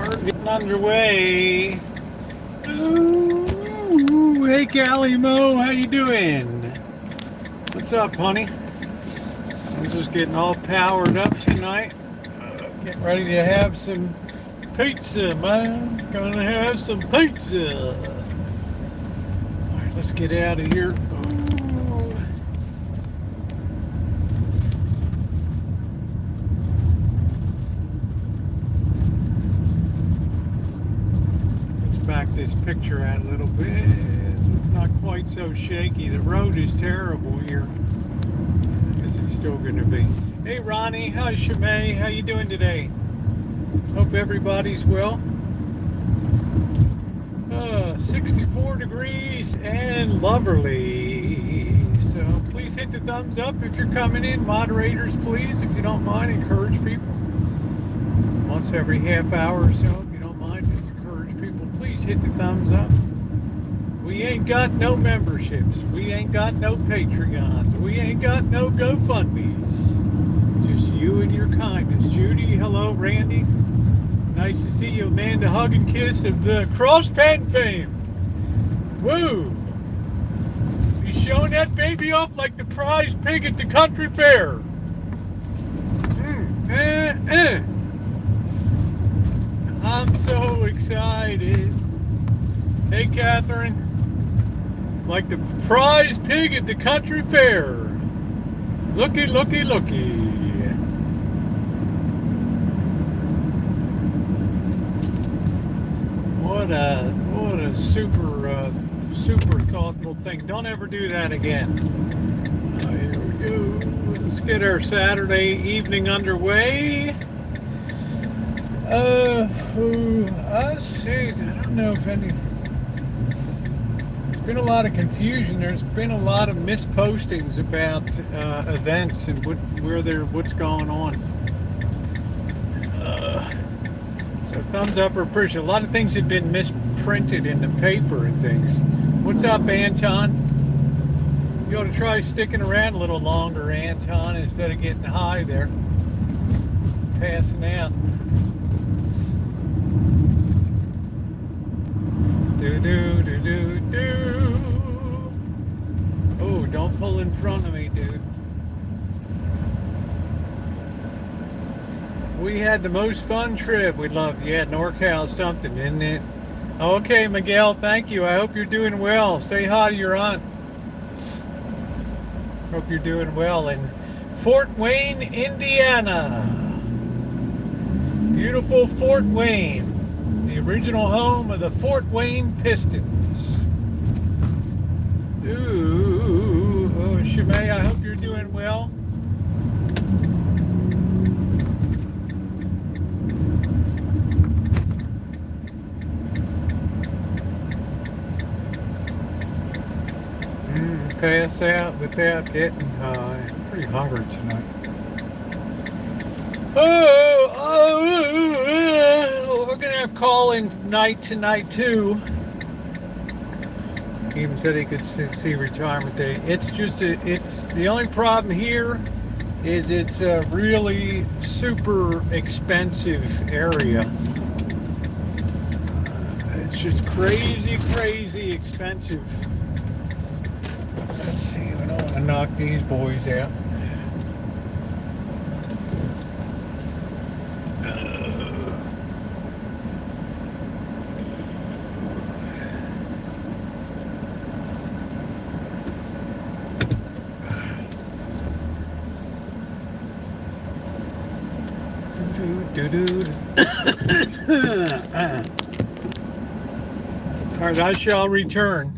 Getting underway. Ooh, hey Callie Mo, how you doing? What's up, honey? I'm just getting all powered up tonight. Getting ready to have some pizza, man. Gonna have some pizza. All right, let's get out of here. Ooh. Back this picture out a little bit. It's not quite so shaky. The road is terrible here. This is still going to be. Hey Ronnie, how's Shimei? How you doing today? Hope everybody's well. 64 degrees and lovely. So please hit the thumbs up if you're coming in. Moderators, please, if you don't mind, encourage people. Once every half hour or so. Please hit the thumbs up. We ain't got no memberships. We ain't got no Patreons. We ain't got no GoFundMes. Just you and your kindness. Judy, hello. Randy, nice to see you. Amanda, hug and kiss of the crosspan fame. Woo! He's showing that baby off like the prize pig at the country fair. I'm so excited. Hey, Catherine. Like the prize pig at the country fair. Looky, looky, looky. What a super thoughtful thing. Don't ever do that again. Here we go. Let's get our Saturday evening underway. I see. I don't know if any. There's been a lot of confusion. There's been a lot of mispostings about events and what's going on. So thumbs up or appreciate. A lot of things have been misprinted in the paper and things. What's up, Anton? You ought to try sticking around a little longer, Anton, instead of getting high there, passing out. Do. Oh, don't pull in front of me, dude. We had the most fun trip. We loved. Yeah, NorCal something, isn't it? Okay, Miguel, thank you. I hope you're doing well. Say hi to your aunt. Hope you're doing well in Fort Wayne, Indiana. Beautiful Fort Wayne. The original home of the Fort Wayne Pistons. Ooh, oh, Shimei, I hope you're doing well. Pass out without getting high. I'm pretty hungry tonight. We're gonna have call-in night tonight too. He even said he could see retirement day. It's the only problem here is it's a really super expensive area. It's just crazy expensive. Let's see, I don't want to knock these boys out. All right, I shall return.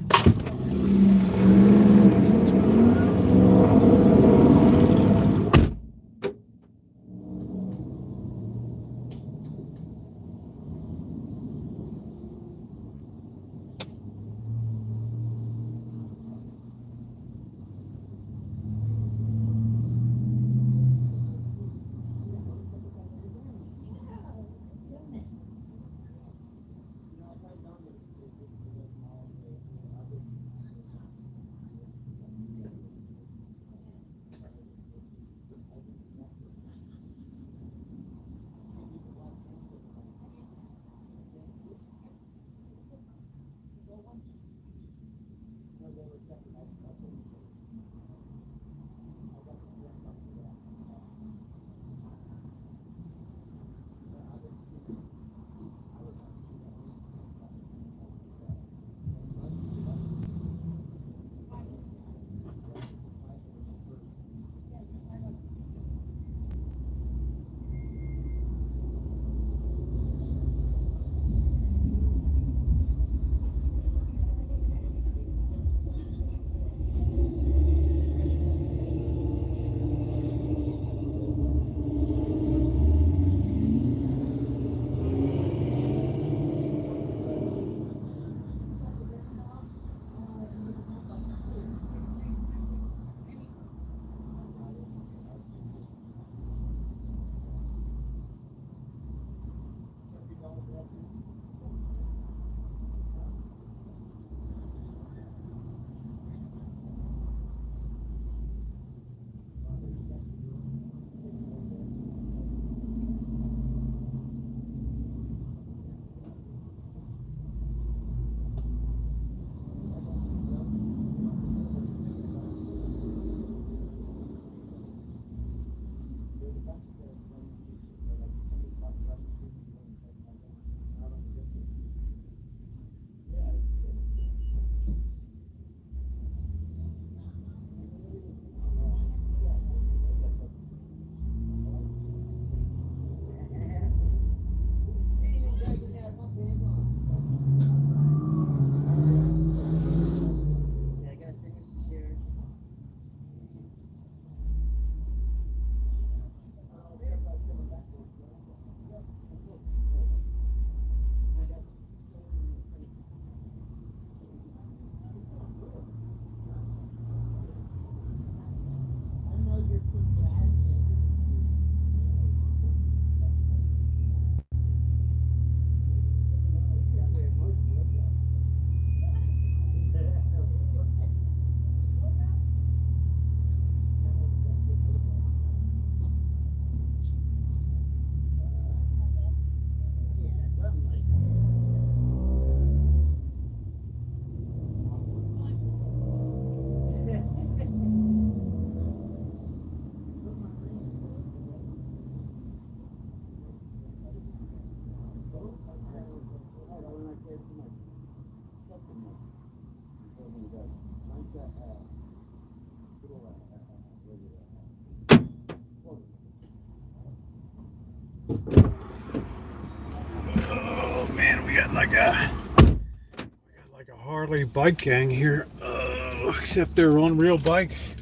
Oh man, we got like a Harley bike gang here. Oh, except they're on real bikes.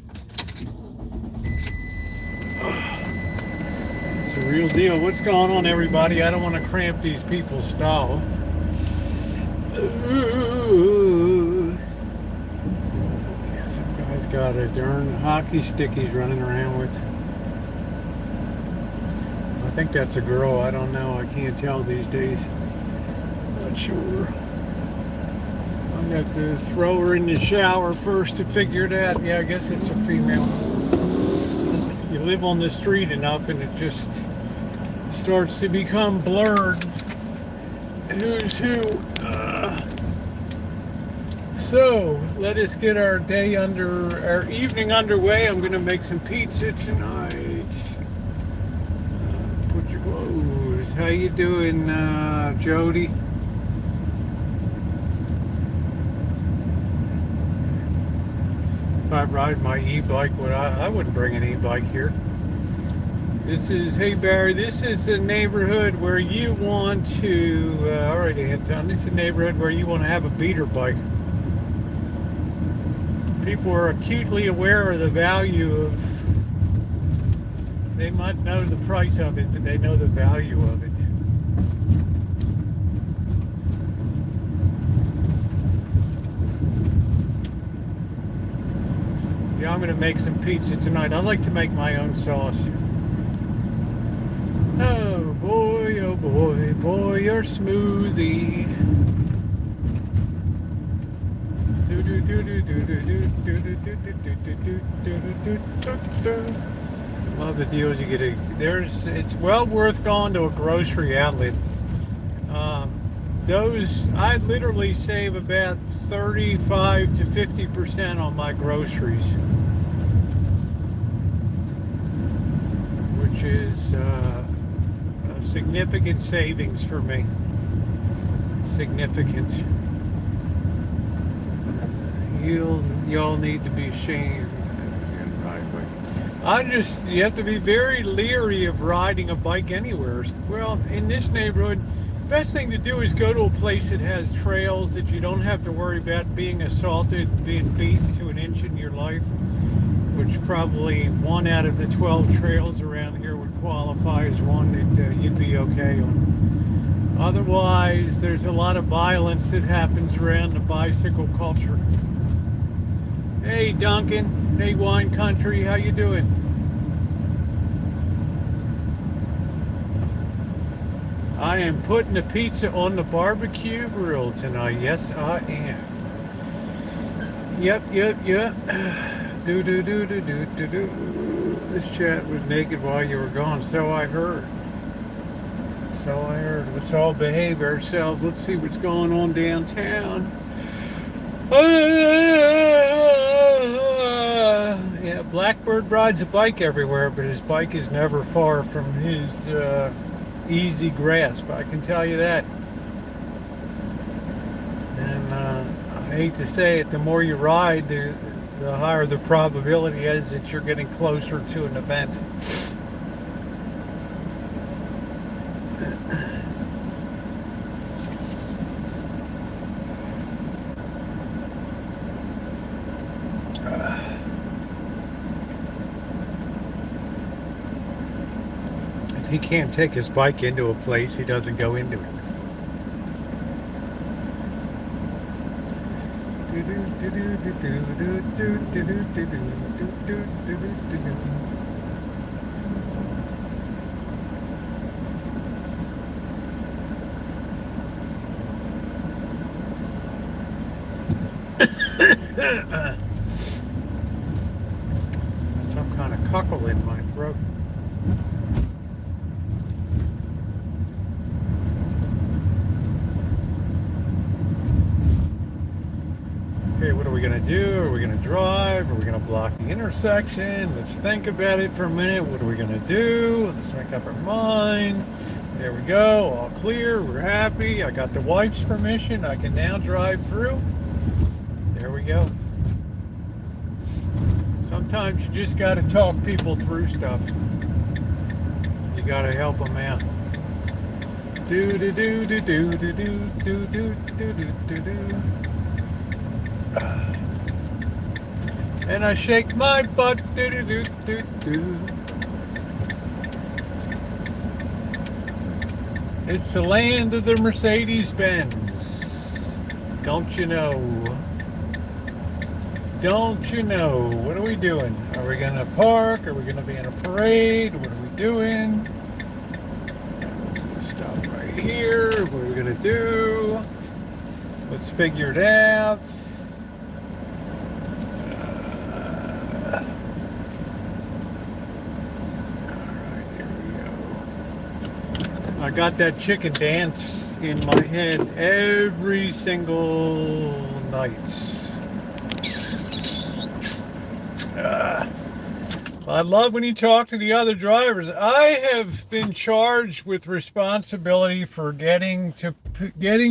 It's the real deal. What's going on, everybody? I don't want to cramp these people's style. Ooh. Yeah, some guy's got a darn hockey stick he's running around with. I think that's a girl. I don't know. I can't tell these days. Not sure. I'm going to have to throw her in the shower first to figure it out. Yeah, I guess it's a female. You live on the street enough and it just starts to become blurred. Who's who? So let us get our evening underway. I'm going to make some pizza tonight. Put your clothes. How you doing, Jody? If I ride my e-bike, I wouldn't bring an e-bike here. Hey Barry, this is the neighborhood where you want to, all right Anton, this is the neighborhood where you want to have a beater bike. People are acutely aware of the value of, they might know the price of it, but they know the value of it. Yeah, I'm going to make some pizza tonight. I like to make my own sauce. Oh boy, boy, your smoothie. Love the deals you get. It's well worth going to a grocery outlet. I literally save about 35 to 50% on my groceries, which is a significant savings for me. Significant. Y'all need to be ashamed. You have to be very leery of riding a bike anywhere. Well, in this neighborhood, the best thing to do is go to a place that has trails that you don't have to worry about being assaulted, being beaten to an inch in your life, which probably 1 out of the 12 trails around here would qualify as one that you'd be okay on. Otherwise, there's a lot of violence that happens around the bicycle culture. Hey Duncan, hey Wine Country, how you doing? I am putting the pizza on the barbecue grill tonight. Yes, I am. Yep. Do. This chat was naked while you were gone, so I heard. Let's all behave ourselves. Let's see what's going on downtown. Yeah, Blackbird rides a bike everywhere, but his bike is never far from his easy grasp, I can tell you that. And I hate to say it, the more you ride, the higher the probability is that you're getting closer to an event. If he can't take his bike into a place, he doesn't go into it. Some kind of cuckle in my throat. Okay, what are we going to do? Are we going to drive? Are we going to block the intersection? Let's think about it for a minute. What are we going to do? Let's make up our mind. There we go, all clear, we're happy. I got the wife's permission, I can now drive through. There we go. Sometimes you just got to talk people through stuff. You got to help them out. Do do do do do do do do do do do do. And I shake my butt. Do do do do do. It's the land of the Mercedes-Benz. Don't you know? Don't you know? What are we doing? Are we going to park? Are we going to be in a parade? What are we doing? Stop right here. What are we going to do? Let's figure it out. Alright, here we go. I got that chicken dance in my head every single night. I love when you talk to the other drivers. I have been charged with responsibility for getting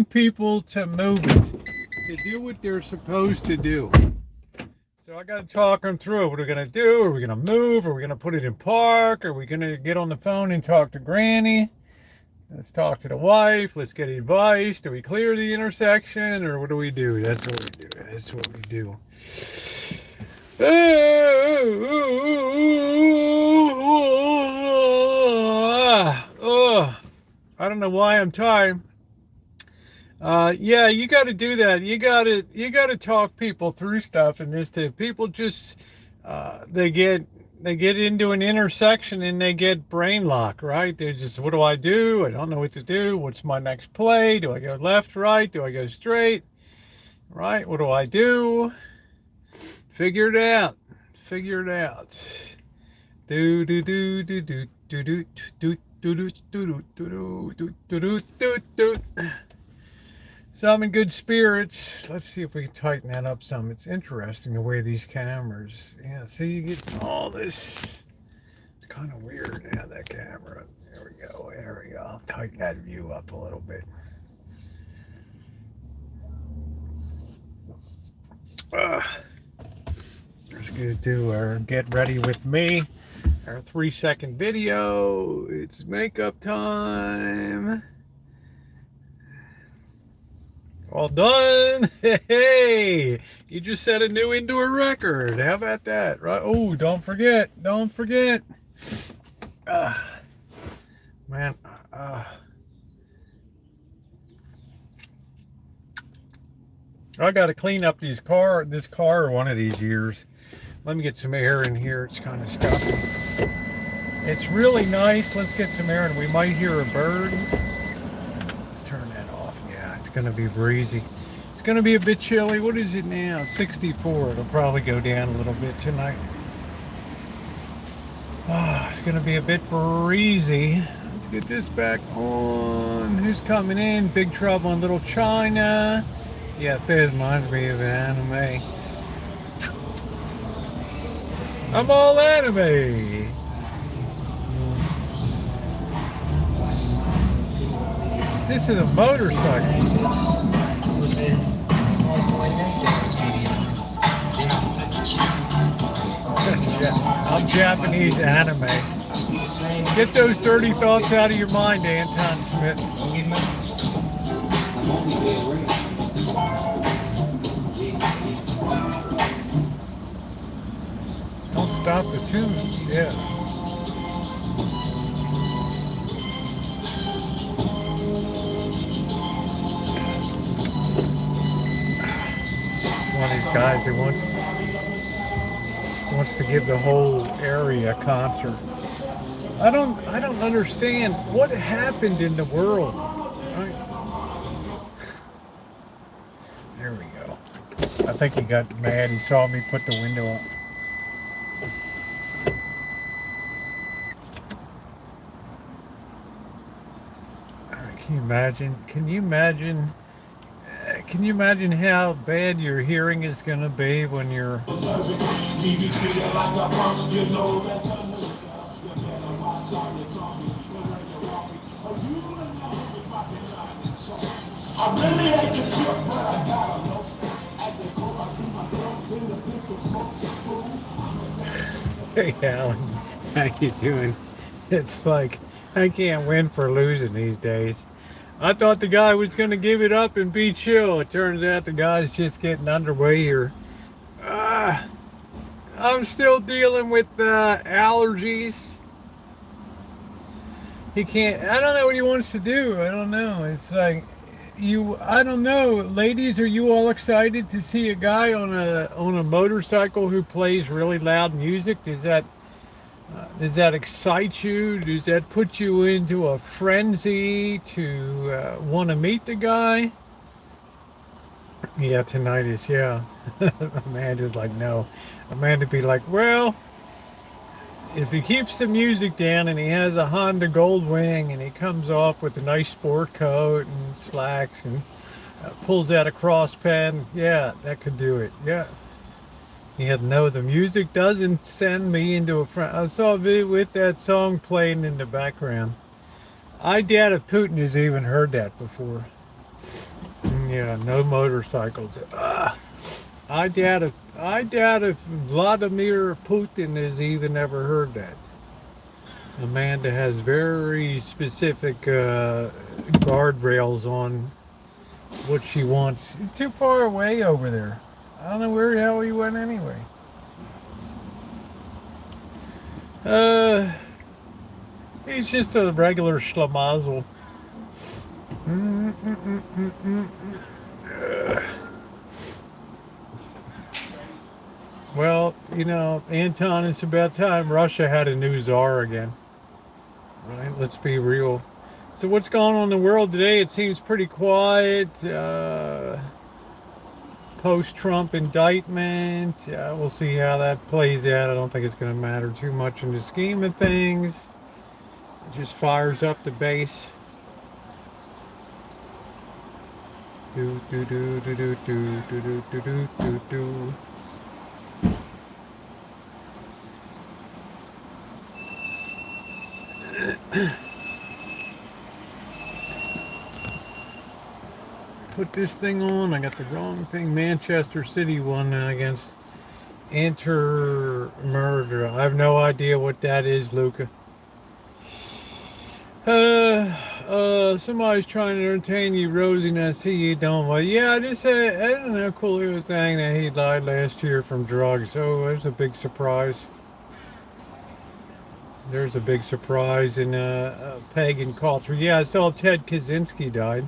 people to move it, to do what they're supposed to do. So I got to talk them through. What are we going to do? Are we going to move? Are we going to put it in park? Are we going to get on the phone and talk to Granny? Let's talk to the wife. Let's get advice. Do we clear the intersection, or what do we do? That's what we do. That's what we do. I don't know why I'm tired. Yeah, you got to do that. You got to talk people through stuff. And this, people just they get into an intersection and they get brain lock, right? They're just, what do I do? I don't know what to do. What's my next play? Do I go left, right? Do I go straight? Right? What do I do? Figure it out. Figure it out. Do do do do do do do do do do do do do do do do. So I'm in good spirits. Let's see if we can tighten that up some. It's interesting the way these cameras. Yeah, see, you get all this. It's kind of weird now, that camera. There we go. There we go. I'll tighten that view up a little bit. Let's go do our get ready with me, our 3-second video. It's makeup time. All done. Hey, you just set a new indoor record. How about that? Right? Oh, don't forget. Don't forget. Man. I got to clean up this car one of these years. Let me get some air in here. It's kind of stuffy. It's really nice. Let's get some air, and we might hear a bird. Let's turn that off. Yeah, it's going to be breezy. It's going to be a bit chilly. What is it now? 64. It'll probably go down a little bit tonight. It's going to be a bit breezy. Let's get this back on. Who's coming in? Big Trouble in Little China. Yeah, this reminds me of anime. I'm all anime. This is a motorcycle. I'm Japanese anime. Get those dirty thoughts out of your mind, Anton Smith. Don't stop the tunes, yeah. One of these guys who wants to give the whole area a concert. I don't understand what happened in the world. There we go. I think he got mad. He saw me put the window up. Can you imagine? Can you imagine how bad your hearing is going to be when you're... I really hate the trip, but I gotta know. At the core, I see myself in the pistol smoke. Hey, Alan. How you doing? It's like, I can't win for losing these days. I thought the guy was going to give it up and be chill. It turns out the guy's just getting underway here. Uh, I'm still dealing with allergies. He can't, I don't know what he wants to do. I don't know. It's like, I don't know. Ladies, are you all excited to see a guy on a motorcycle who plays really loud music? Does that excite you? Does that put you into a frenzy to want to meet the guy? Yeah, tinnitus, yeah. Amanda's like, no. Amanda be like, well, if he keeps the music down and he has a Honda Goldwing and he comes off with a nice sport coat and slacks and pulls out a cross pen, yeah, that could do it. Yeah. Yeah, no, the music doesn't send me into a front. I saw a video with that song playing in the background. I doubt if Putin has even heard that before. Yeah, no motorcycles. I doubt if Vladimir Putin has even ever heard that. Amanda has very specific guardrails on what she wants. It's too far away over there. I don't know where the hell he went anyway. He's just a regular schlemazel. Well, Anton, it's about time Russia had a new czar again. Right? Let's be real. So what's going on in the world today? It seems pretty quiet. Post-Trump indictment. We'll see how that plays out. I don't think it's going to matter too much in the scheme of things. It just fires up the base. Do do do do do do do do do do do. Put this thing on. I got the wrong thing. Manchester City won against Murder. I have no idea what that is, Luca. Somebody's trying to entertain you, Rosie, and I see you don't. Well, yeah, I just said, I don't know, cool. He was saying that he died last year from drugs. Oh, there's a big surprise. There's a big surprise in pagan culture. Yeah, I saw Ted Kaczynski died.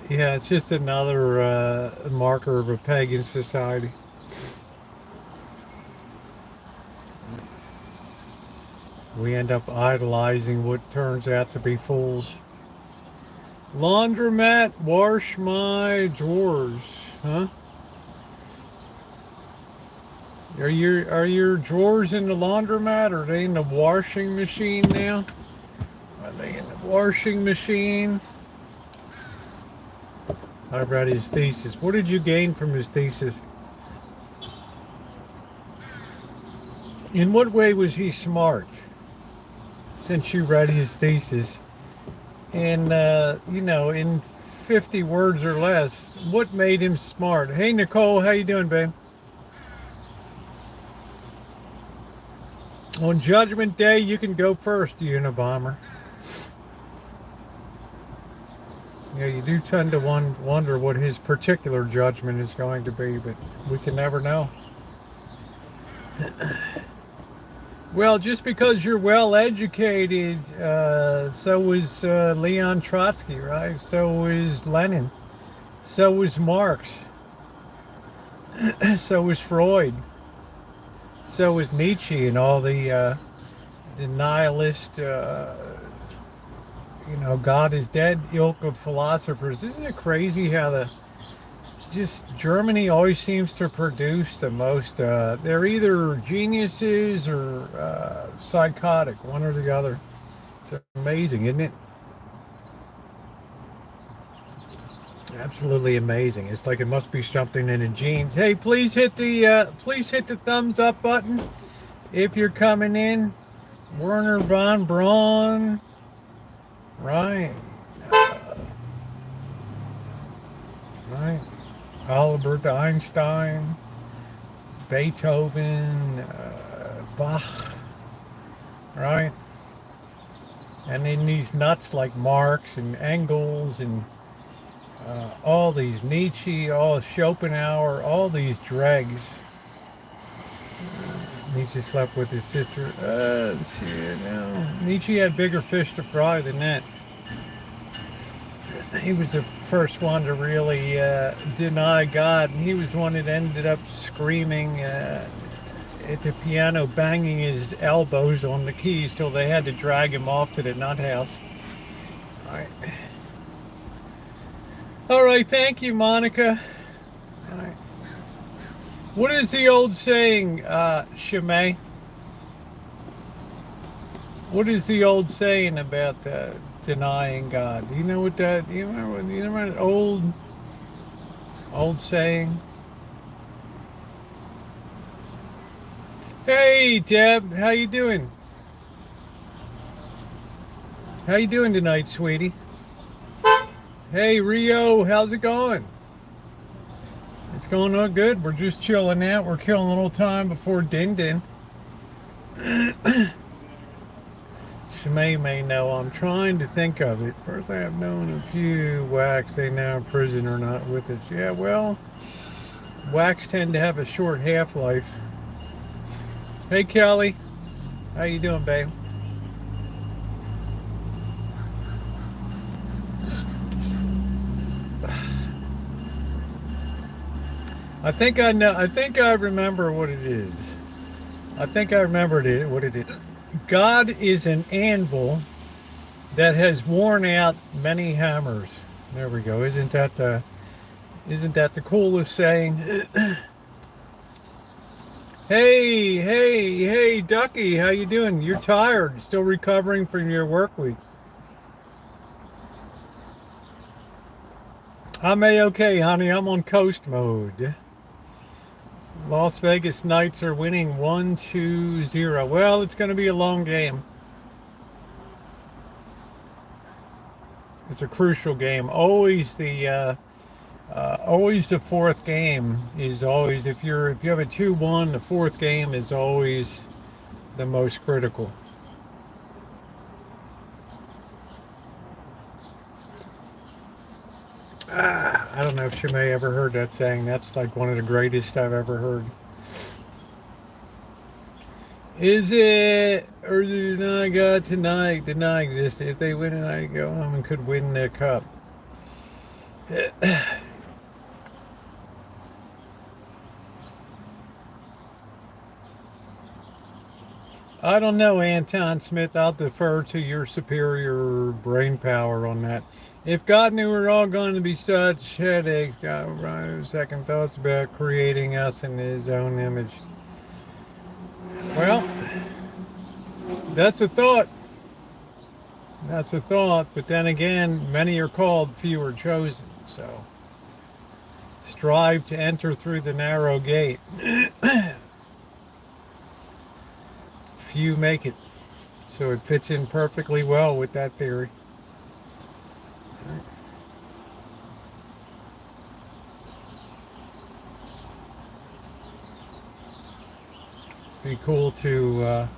Yeah, it's just another marker of a pagan society. We end up idolizing what turns out to be fools. Laundromat, wash my drawers, huh? Are your drawers in the laundromat? Are they in the washing machine now? Are they in the washing machine? I read his thesis. What did you gain from his thesis? In what way was he smart? Since you read his thesis, and in 50 words or less, what made him smart? Hey, Nicole, how you doing, babe? On Judgment Day, you can go first, Unabomber. Yeah, you do tend to wonder what his particular judgment is going to be, but we can never know. Well, just because you're well educated, so was Leon Trotsky, right? So was Lenin. So was Marx. So was Freud. So was Nietzsche and all the nihilist, God is dead ilk of philosophers. Isn't it crazy how just Germany always seems to produce the most, they're either geniuses or psychotic, one or the other. It's amazing, isn't it? Absolutely amazing. It's like it must be something in the genes. Hey, please hit the thumbs up button if you're coming in. Werner von Braun, right? Uh, right. Albert Einstein, Beethoven, Bach, right? And then these nuts like Marx and Engels and all these Nietzsche, all Schopenhauer, all these dregs. Nietzsche slept with his sister. Shit, no. Nietzsche had bigger fish to fry than that. He was the first one to really deny God, and he was the one that ended up screaming at the piano, banging his elbows on the keys till they had to drag him off to the nut house. All right. All right, thank you, Monica. All right. What is the old saying, Shimei? What is the old saying about denying God? Do you know what that? Do you remember that old saying? Hey, Deb, how you doing? How you doing tonight, sweetie? Hey, Rio, how's it going? It's going on good. We're just chilling out. We're killing a little time before Din Din. Shimei may know. I'm trying to think of it. First, I have known a few wax. They now in prison or not with us. Yeah, well, wax tend to have a short half-life. Hey, Kelly. How you doing, babe? I think I know. I think I remember what it is. I think I remembered it. What it is. God is an anvil that has worn out many hammers. There we go. Isn't that the coolest saying? Hey, Ducky, how you doing? You're tired. Still recovering from your work week. I'm A-okay, honey. I'm on coast mode. Las Vegas Knights are winning 1-2-0. Well, it's going to be a long game. It's a crucial game. Always the fourth game is always, if you have a 2-1, the fourth game is always the most critical. I don't know if Shimei ever heard that saying. That's like one of the greatest I've ever heard. Is it, or do not God tonight did not exist? If they win tonight, go home and could win the cup. I don't know, Anton Smith. I'll defer to your superior brain power on that. If God knew we're all going to be such headaches, second thoughts about creating us in His own image. Well, that's a thought. That's a thought. But then again, many are called, few are chosen. So strive to enter through the narrow gate. Few make it. So it fits in perfectly well with that theory. Be cool to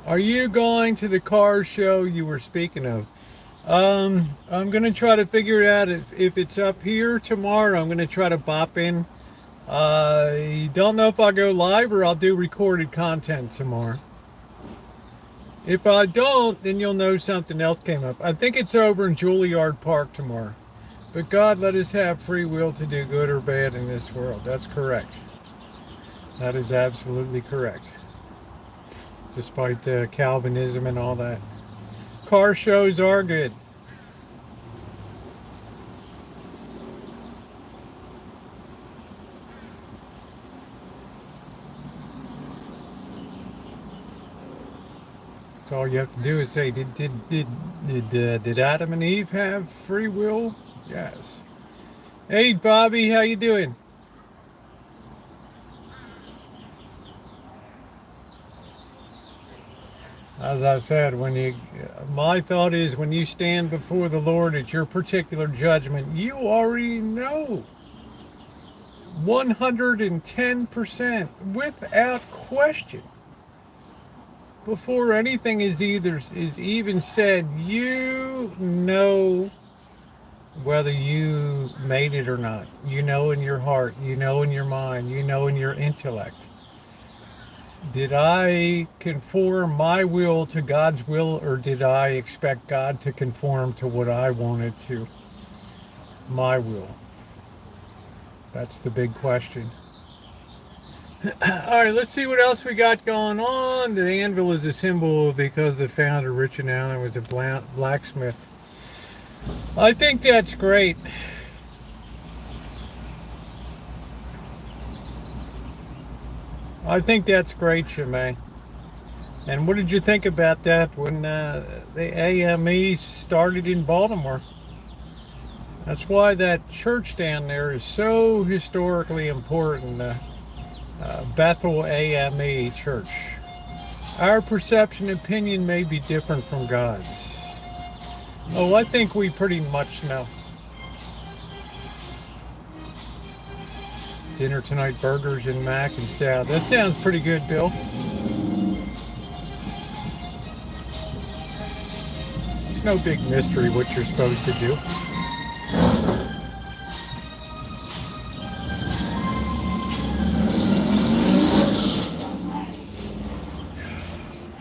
are you going to the car show you were speaking of? I'm gonna try to figure it out. If it's up here tomorrow, I'm gonna try to bop in. Don't know if I'll go live or I'll do recorded content tomorrow. If I don't, then you'll know something else came up. I think it's over in Juilliard Park tomorrow. But God, let us have free will to do good or bad in this world. That's correct. That is absolutely correct. Despite Calvinism and all that. Car shows are good. So all you have to do is say, did Adam and Eve have free will? Yes. Hey, Bobby, how you doing? As I said, my thought is when you stand before the Lord at your particular judgment, you already know 110% without question. Before anything is even said, you know whether you made it or not. You know in your heart, you know in your mind, you know in your intellect. Did I conform my will to God's will, or did I expect God to conform to what I wanted to my will? That's the big question. All right, let's see what else we got going on. The anvil is a symbol because the founder, Richard Allen, was a blacksmith. I think that's great. I think that's great, Shemay. And what did you think about that when the AME started in Baltimore? That's why that church down there is so historically important, Bethel AME Church. Our perception and opinion may be different from God's. Oh, I think we pretty much know. Dinner tonight, burgers and mac and salad. That sounds pretty good, Bill. It's no big mystery what you're supposed to do.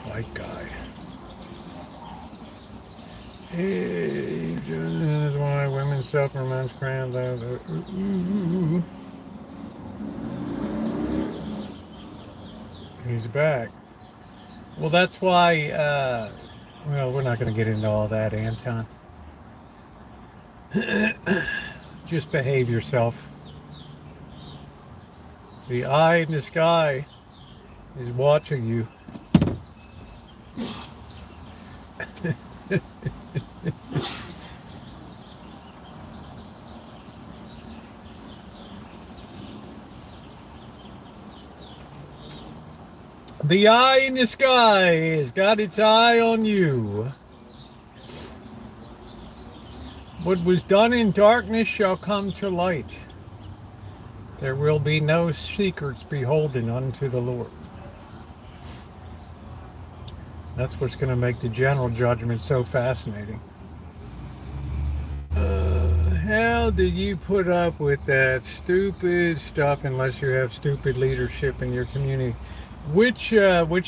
White guy. Hey, that's why women suffer men's crowns. He's back. Well, that's why, well, we're not going to get into all that, Anton. Just behave yourself. The eye in the sky is watching you. The eye in the sky has got its eye on you. What was done in darkness shall come to light. There will be no secrets beholden unto the Lord. That's what's going to make the general judgment so fascinating. How do you put up with that stupid stuff unless you have stupid leadership in your community? Which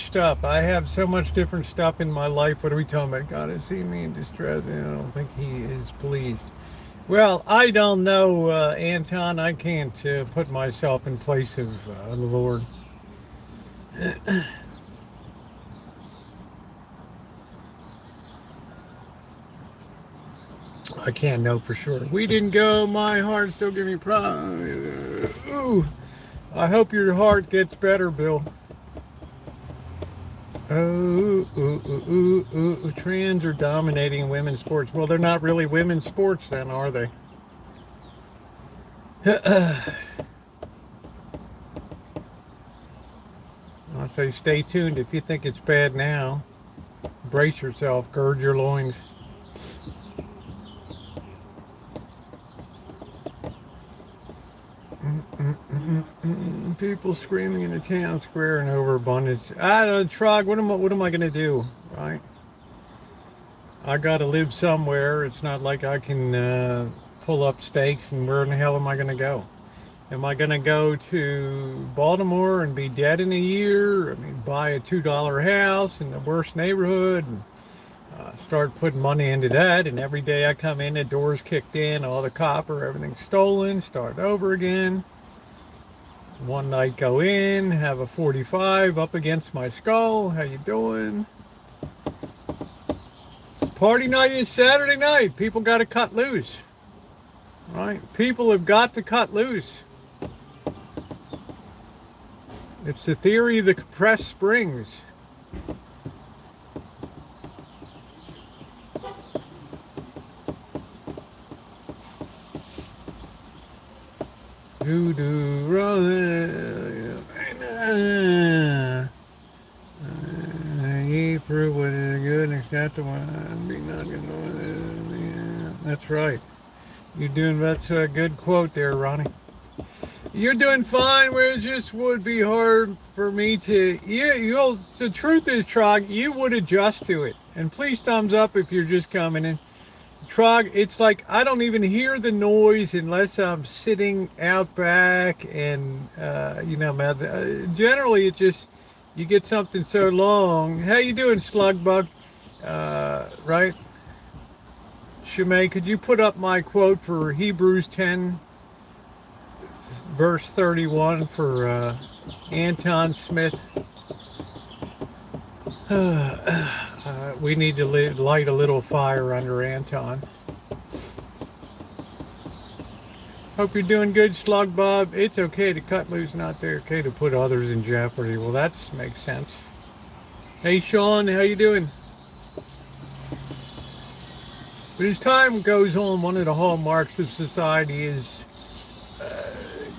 stuff? I have so much different stuff in my life. What are we talking about? God has seen me in distress, and I don't think He is pleased. Well, I don't know, Anton. I can't put myself in place of the Lord. I can't know for sure. We didn't go. My heart still gives me problems. Ooh, I hope your heart gets better, Bill. Trans are dominating women's sports. Well, they're not really women's sports then, are they? I'll say stay tuned. If you think it's bad now, brace yourself, gird your loins. People screaming in the town square and overabundance. I don't Trog, what am I gonna do? Right? I gotta live somewhere. It's not like I can pull up stakes, and where in the hell am I gonna go? Am I gonna go to Baltimore and be dead in a year? I mean, buy a $2 house in the worst neighborhood and start putting money into that, and every day I come in, the door's kicked in, all the copper, everything's stolen, start over again. One night go in, have a 45 up against my skull. How you doing? Party night is Saturday night. People got to cut loose. Right? People have got to cut loose. It's the theory of the compressed springs. Do run. prove what is good and acceptable. Be not yeah, that's right. You're doing, that's a good quote there, Ronnie. You're doing fine. Where it just would be hard for me to. Yeah, you'll. The truth is, Trog, you would adjust to it. And please thumbs up if you're just coming in. Trog, it's like I don't even hear the noise unless I'm sitting out back, and man. Generally, it just you get something so long. How you doing, Slugbug? Right? Shimei, could you put up my quote for Hebrews 10, verse 31 for Anton Smith? We need to light a little fire under Anton. Hope you're doing good, Slug Bob. It's okay to cut loose, not okay to put others in jeopardy. Well, that makes sense. Hey, Sean, how you doing? But as time goes on, one of the hallmarks of society is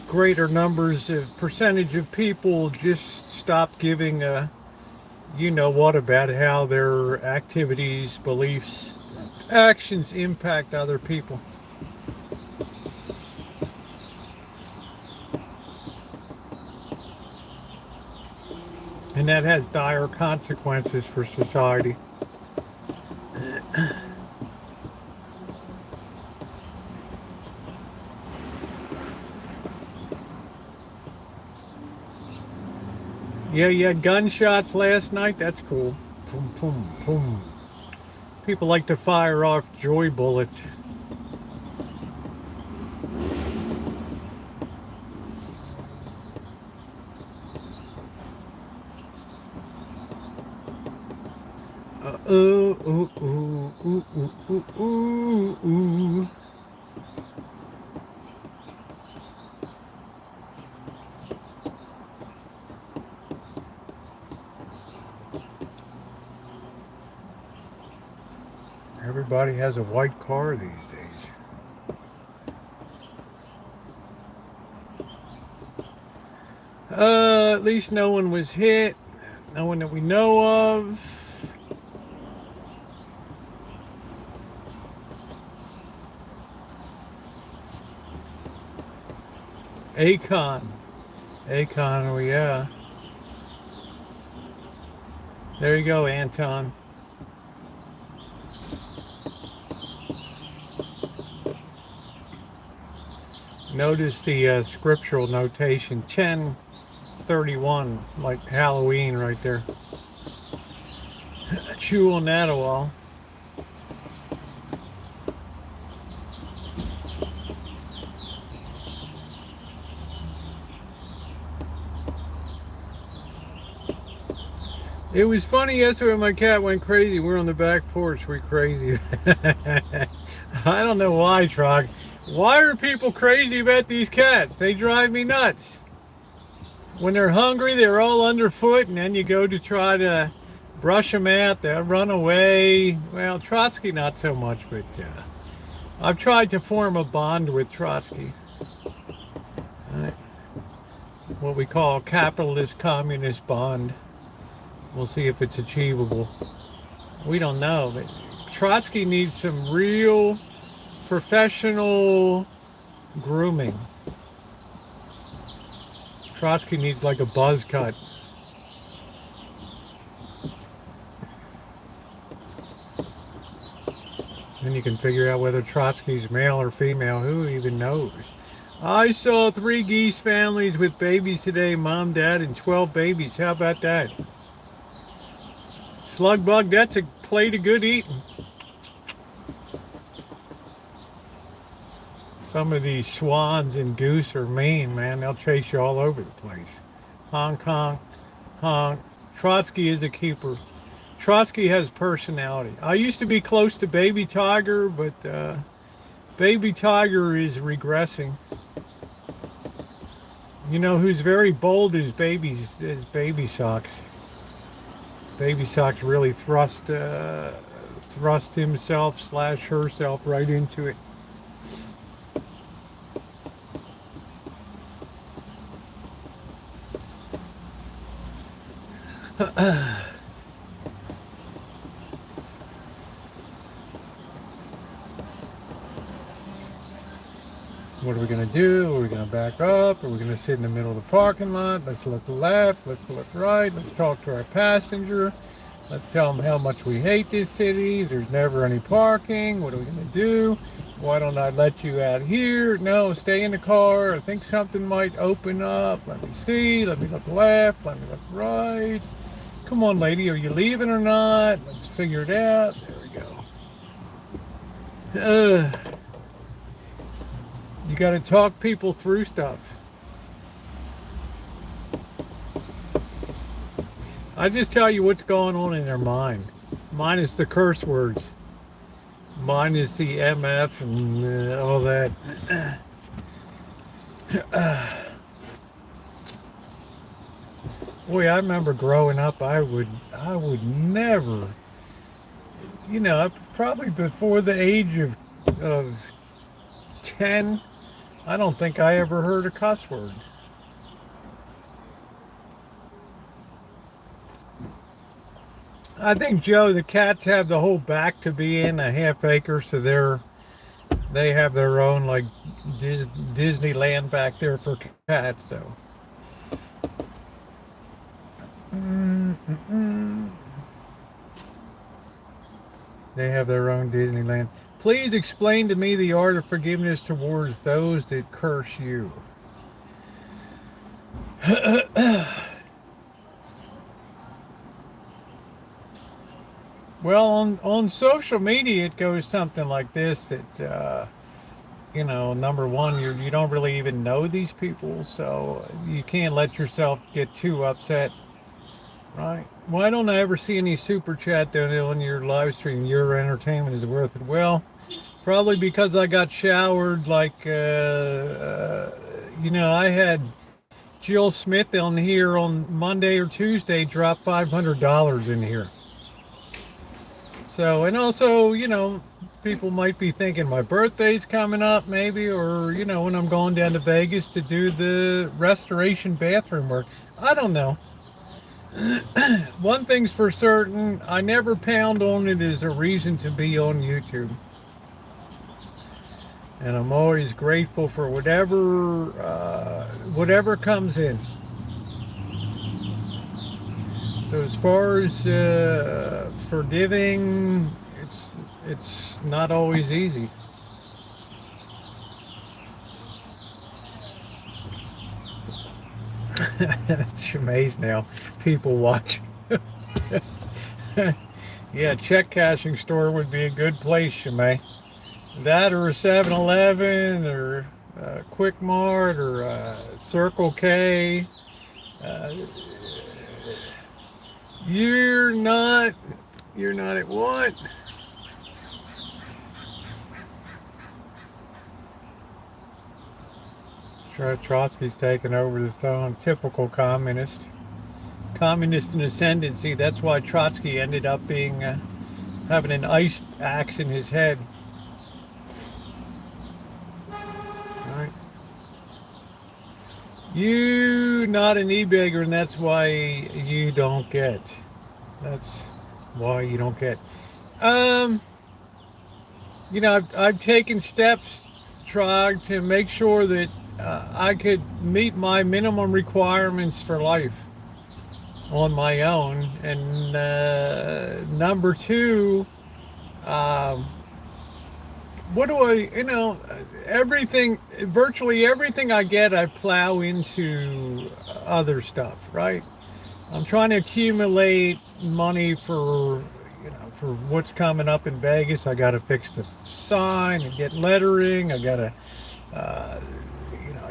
greater numbers of percentage of people just stop giving a what about how their activities, beliefs, actions impact other people. And that has dire consequences for society. Yeah, you had gunshots last night? That's cool. Boom, boom, boom. People like to fire off joy bullets. Ooh, ooh, ooh, ooh, ooh, ooh, ooh. Everybody has a white car these days. At least no one was hit. No one that we know of. Akon, oh yeah. There you go, Anton. Notice the scriptural notation, 10:31, like Halloween right there. Chew on that a while. It was funny yesterday when my cat went crazy. We're on the back porch. We're crazy. I don't know why, Trog. Why are people crazy about these cats? They drive me nuts. When they're hungry, they're all underfoot, and then you go to try to brush them out. They'll run away. Well, Trotsky, not so much, but I've tried to form a bond with Trotsky. What we call capitalist communist bond. We'll see if it's achievable. We don't know, but Trotsky needs some real professional grooming. Trotsky needs like a buzz cut. Then you can figure out whether Trotsky's male or female. Who even knows? I saw 3 geese families with babies today. Mom, dad, and 12 babies. How about that? Slugbug, that's a plate of good eating. Some of these swans and goose are mean, man. They'll chase you all over the place. Hong Kong, honk. Trotsky is a keeper. Trotsky has personality. I used to be close to Baby Tiger, but Baby Tiger is regressing. You know who's very bold is Baby Socks. Baby Socks really thrust himself / herself right into it. What are we going to do? Are we going to back up? Are we going to sit in the middle of the parking lot? Let's look left. Let's look right. Let's talk to our passenger. Let's tell them how much we hate this city. There's never any parking. What are we going to do? Why don't I let you out here? No, stay in the car. I think something might open up. Let me see. Let me look left. Let me look right. Come on, lady. Are you leaving or not? Let's figure it out. There we go. You got to talk people through stuff. I just tell you what's going on in their mind. Mine is the curse words. Mine is the MF and all that. Boy, I remember growing up, I would never, probably before the age of 10, I don't think I ever heard a cuss word. I think, Joe, the cats have the whole back to be in a half acre, so they have their own like Disneyland back there for cats. So, they have their own Disneyland. Please explain to me the art of forgiveness towards those that curse you. Well, on social media, it goes something like this: that number one, you don't really even know these people, so you can't let yourself get too upset, right? Why don't I ever see any super chat on your live stream? Your entertainment is worth it. Well, probably because I got showered. Like, I had Jill Smith on here on Monday or Tuesday drop $500 in here. So, and also, people might be thinking my birthday's coming up maybe, or, when I'm going down to Vegas to do the restoration bathroom work. I don't know. One thing's for certain, I never pound on it as a reason to be on YouTube. And I'm always grateful for whatever comes in. So as far as forgiving, it's not always easy. It's amazing now. People watch. Yeah, check cashing store would be a good place, Shemay. That or a 7-Eleven or a Quick Mart or a Circle K. You're not at what? Trotsky's taking over the throne. Typical communist. Communist in ascendancy. That's why Trotsky ended up being having an ice axe in his head. All right. You not an e-beggar, and that's why you don't get. That's why you don't get. I've taken steps trying to make sure that I could meet my minimum requirements for life on my own. And number two, what do I, virtually everything I get, I plow into other stuff, right? I'm trying to accumulate money for what's coming up in Vegas. I got to fix the sign and get lettering. I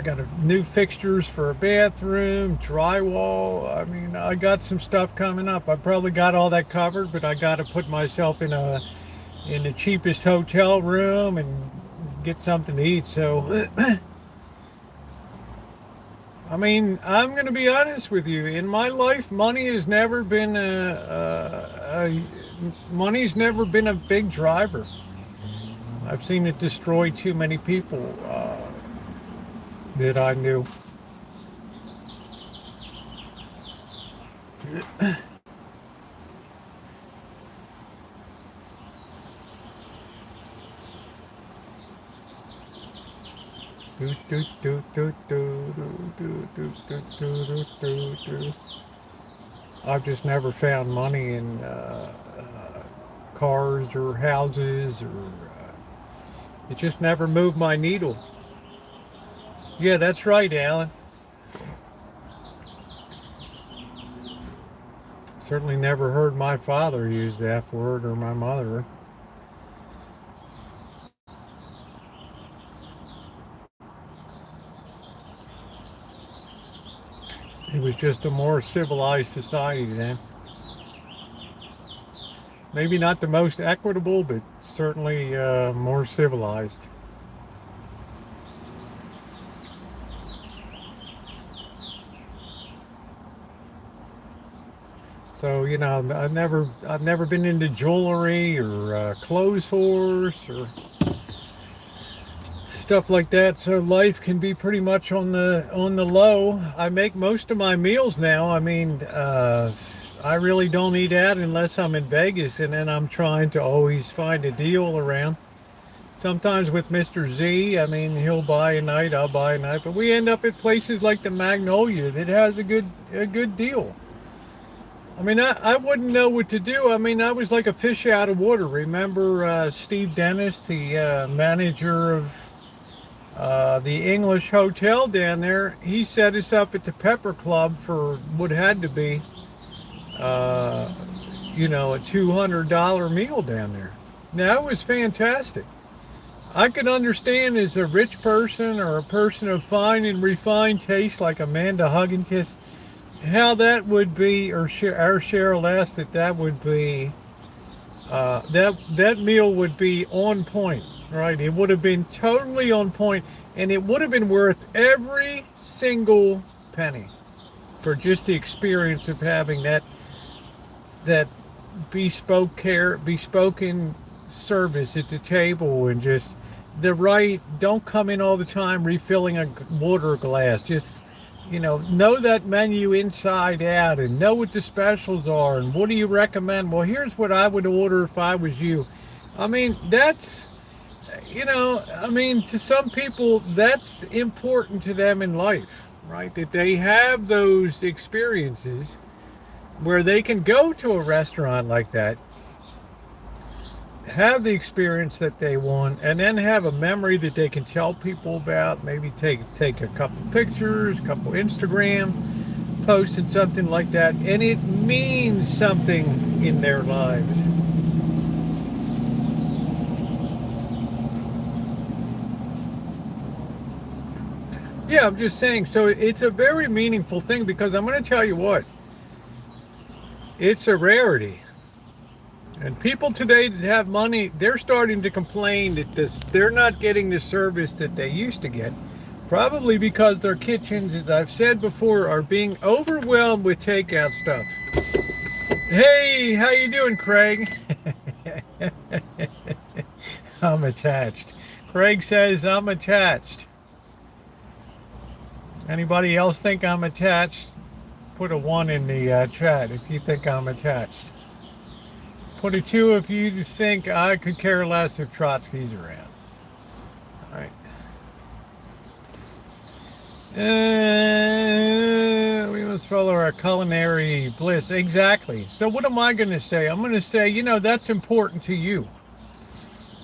got new fixtures for a bathroom, drywall. I mean, I got some stuff coming up. I probably got all that covered, but I got to put myself in the cheapest hotel room and get something to eat. So, I mean, I'm going to be honest with you. In my life, money has never been money's never been a big driver. I've seen it destroy too many people that I knew. Do, do, do, do, do, do, do, do, do, do, do, do. I've just never found money in cars or houses, or it just never moved my needle. Yeah, that's right, Alan. Certainly never heard my father use the F word, or my mother. It was just a more civilized society then. Maybe not the most equitable, but certainly more civilized. So I've never been into jewelry or clothes horse or stuff like that. So life can be pretty much on the low. I make most of my meals now. I mean, I really don't eat out unless I'm in Vegas, and then I'm trying to always find a deal around. Sometimes with Mr. Z, I mean, he'll buy a night, I'll buy a night, but we end up at places like the Magnolia that has a good deal. I mean, I wouldn't know what to do. I mean, I was like a fish out of water. Remember Steve Dennis, the manager of the English hotel down there? He set us up at the Pepper Club for what had to be, a $200 meal down there. Now, it was fantastic. I could understand as a rich person or a person of fine and refined taste like Amanda Hugginkiss, how that would be, or our Cheryl asked that would be, that meal would be on point, right? It would have been totally on point, and it would have been worth every single penny for just the experience of having that bespoken service at the table, and just don't come in all the time refilling a water glass. Just know that menu inside out, and know what the specials are, and what do you recommend? Well, here's what I would order if I was you. I mean, that's, to some people, that's important to them in life, right? That they have those experiences where they can go to a restaurant like that, have the experience that they want, and then have a memory that they can tell people about. Maybe take a couple pictures, a couple Instagram posts, and something like that, and it means something in their lives. Yeah, I'm just saying. So it's a very meaningful thing, because I'm going to tell you what, it's a rarity. And people today that have money, they're starting to complain that they're not getting the service that they used to get. Probably because their kitchens, as I've said before, are being overwhelmed with takeout stuff. Hey, how you doing, Craig? I'm attached. Craig says I'm attached. Anybody else think I'm attached? Put a 1 in the chat if you think I'm attached. Put a 2 if you think I could care less if Trotsky's around. All right. We must follow our culinary bliss. Exactly. So what am I going to say? I'm going to say, that's important to you.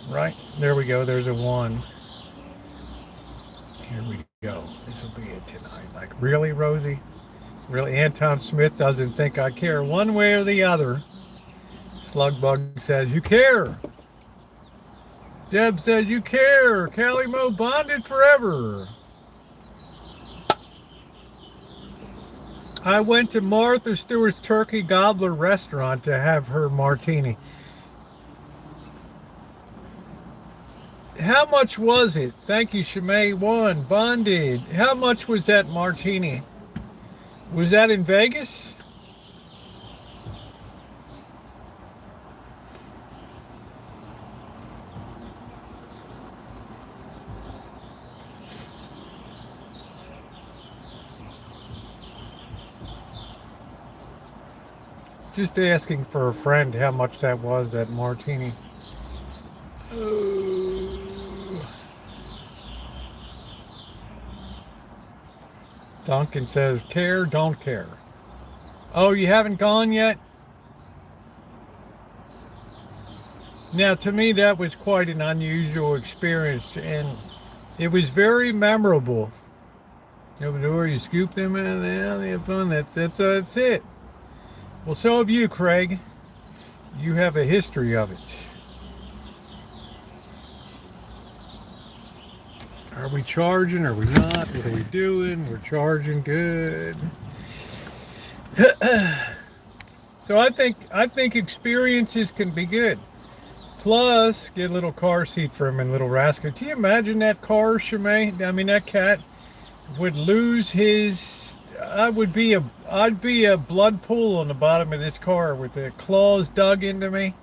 Right? There we go. There's a 1. Here we go. This will be it tonight. Like, really, Rosie? Really? Anton Smith doesn't think I care one way or the other. Slugbug says, you care. Deb said, you care. Callie Mo bonded forever. I went to Martha Stewart's Turkey Gobbler restaurant to have her martini. How much was it? Thank you, Shemay. 1. Bonded. How much was that martini? Was that in Vegas? Just asking for a friend how much that was, that martini. Duncan says, care, don't care. Oh, you haven't gone yet? Now, to me, that was quite an unusual experience, and it was very memorable. Open the door, you scoop them in, yeah, they have fun. That's it. Well, so have you, Craig. You have a history of it. Are we charging? Are we not? What are we doing? We're charging. Good. So I think experiences can be good. Plus, get a little car seat for him and little rascal. Can you imagine that car, Shemay? I mean, that cat would lose his. I'd be a blood pool on the bottom of this car with the claws dug into me.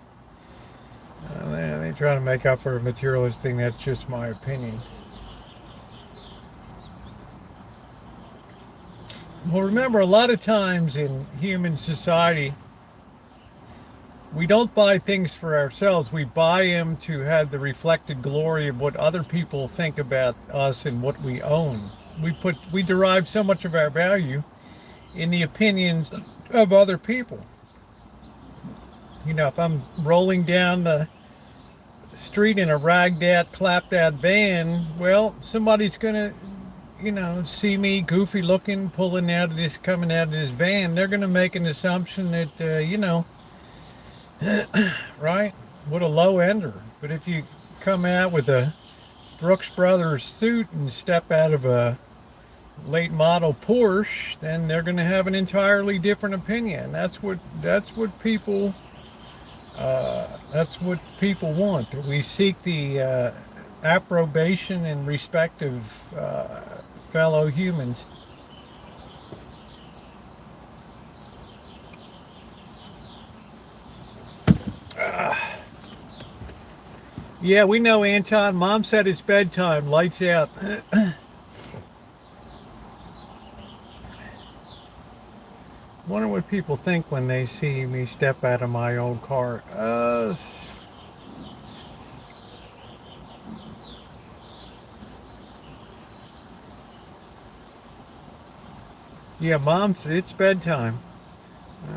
They try to make up for a materialist thing. That's just my opinion. Well, remember, a lot of times in human society, we don't buy things for ourselves. We buy them to have the reflected glory of what other people think about us and what we own. We derive so much of our value in the opinions of other people. You know, if I'm rolling down the street in a ragged out, clapped out van, well, somebody's gonna, see me goofy looking, coming out of this van. They're gonna make an assumption that, right? What a low ender. But if you come out with a Brooks Brothers suit and step out of a late model Porsche, then they're going to have an entirely different opinion. That's what people want. We seek the approbation and respect of fellow humans. Yeah, we know, Anton. Mom said it's bedtime. Lights out. Wonder what people think when they see me step out of my old car. Yeah, Mom's. It's bedtime.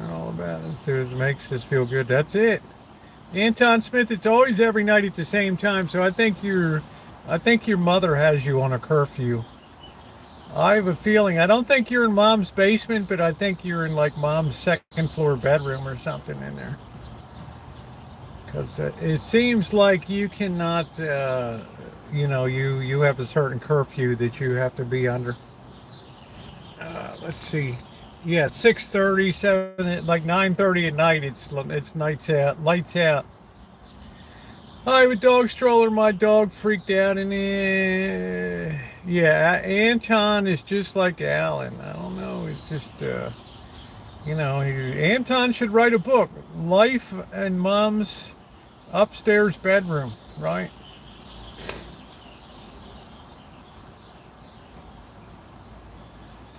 All about it. So it makes us feel good. That's it. Anton Smith, it's always every night at the same time, so I think your mother has you on a curfew. I have a feeling, I don't think you're in Mom's basement, but I think you're in like Mom's second floor bedroom or something in there. Because it seems like you cannot, you have a certain curfew that you have to be under. Let's see. Yeah, 6:30, 7, like 9:30 at night. It's lights out. I have a dog stroller. My dog freaked out in it. Yeah, Anton is just like Alan. I don't know. It's just, Anton should write a book, Life in Mom's Upstairs Bedroom, right?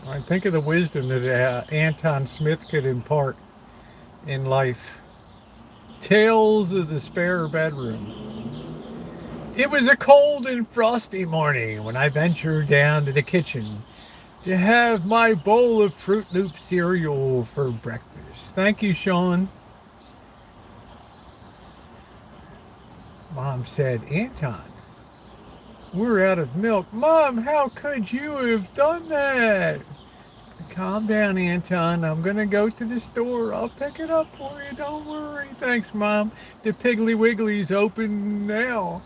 I think of the wisdom that Anton Smith could impart in life. Tales of the Spare Bedroom. It was a cold and frosty morning when I ventured down to the kitchen to have my bowl of Fruit Loop cereal for breakfast. Thank you, Sean. Mom said, Anton, we're out of milk. Mom, how could you have done that? Calm down, Anton. I'm going to go to the store. I'll pick it up for you. Don't worry. Thanks, Mom. The Piggly Wiggly's open now.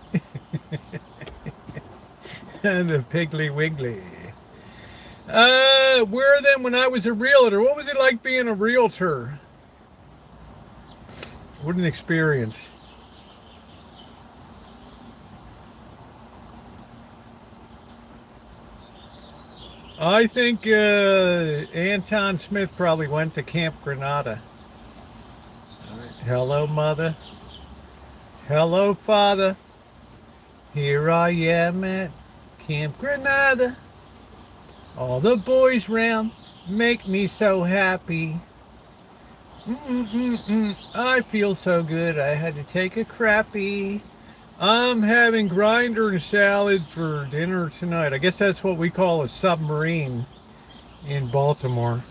The Piggly Wiggly. Where then when I was a realtor? What was it like being a realtor? What an experience. I think Anton Smith probably went to Camp Granada. Hello, Mother. Hello, Father. Here I am at Camp Granada. All the boys round make me so happy. I feel so good. I had to take a crappie. I'm having grinder and salad for dinner tonight. I guess that's what we call a submarine in Baltimore.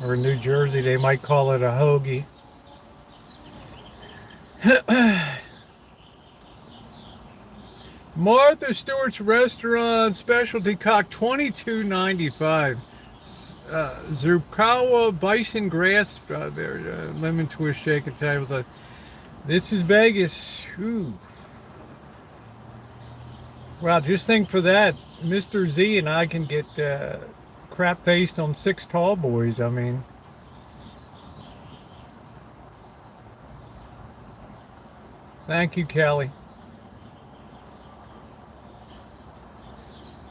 Or in New Jersey, they might call it a hoagie. Martha Stewart's Restaurant Specialty Cock, $22.95. Zupkawa Bison Grass, lemon twist shaker table. This is Vegas. Ooh. Wow, just think for that, Mr. Z and I can get crap faced on 6 tall boys. I mean, thank you, Kelly.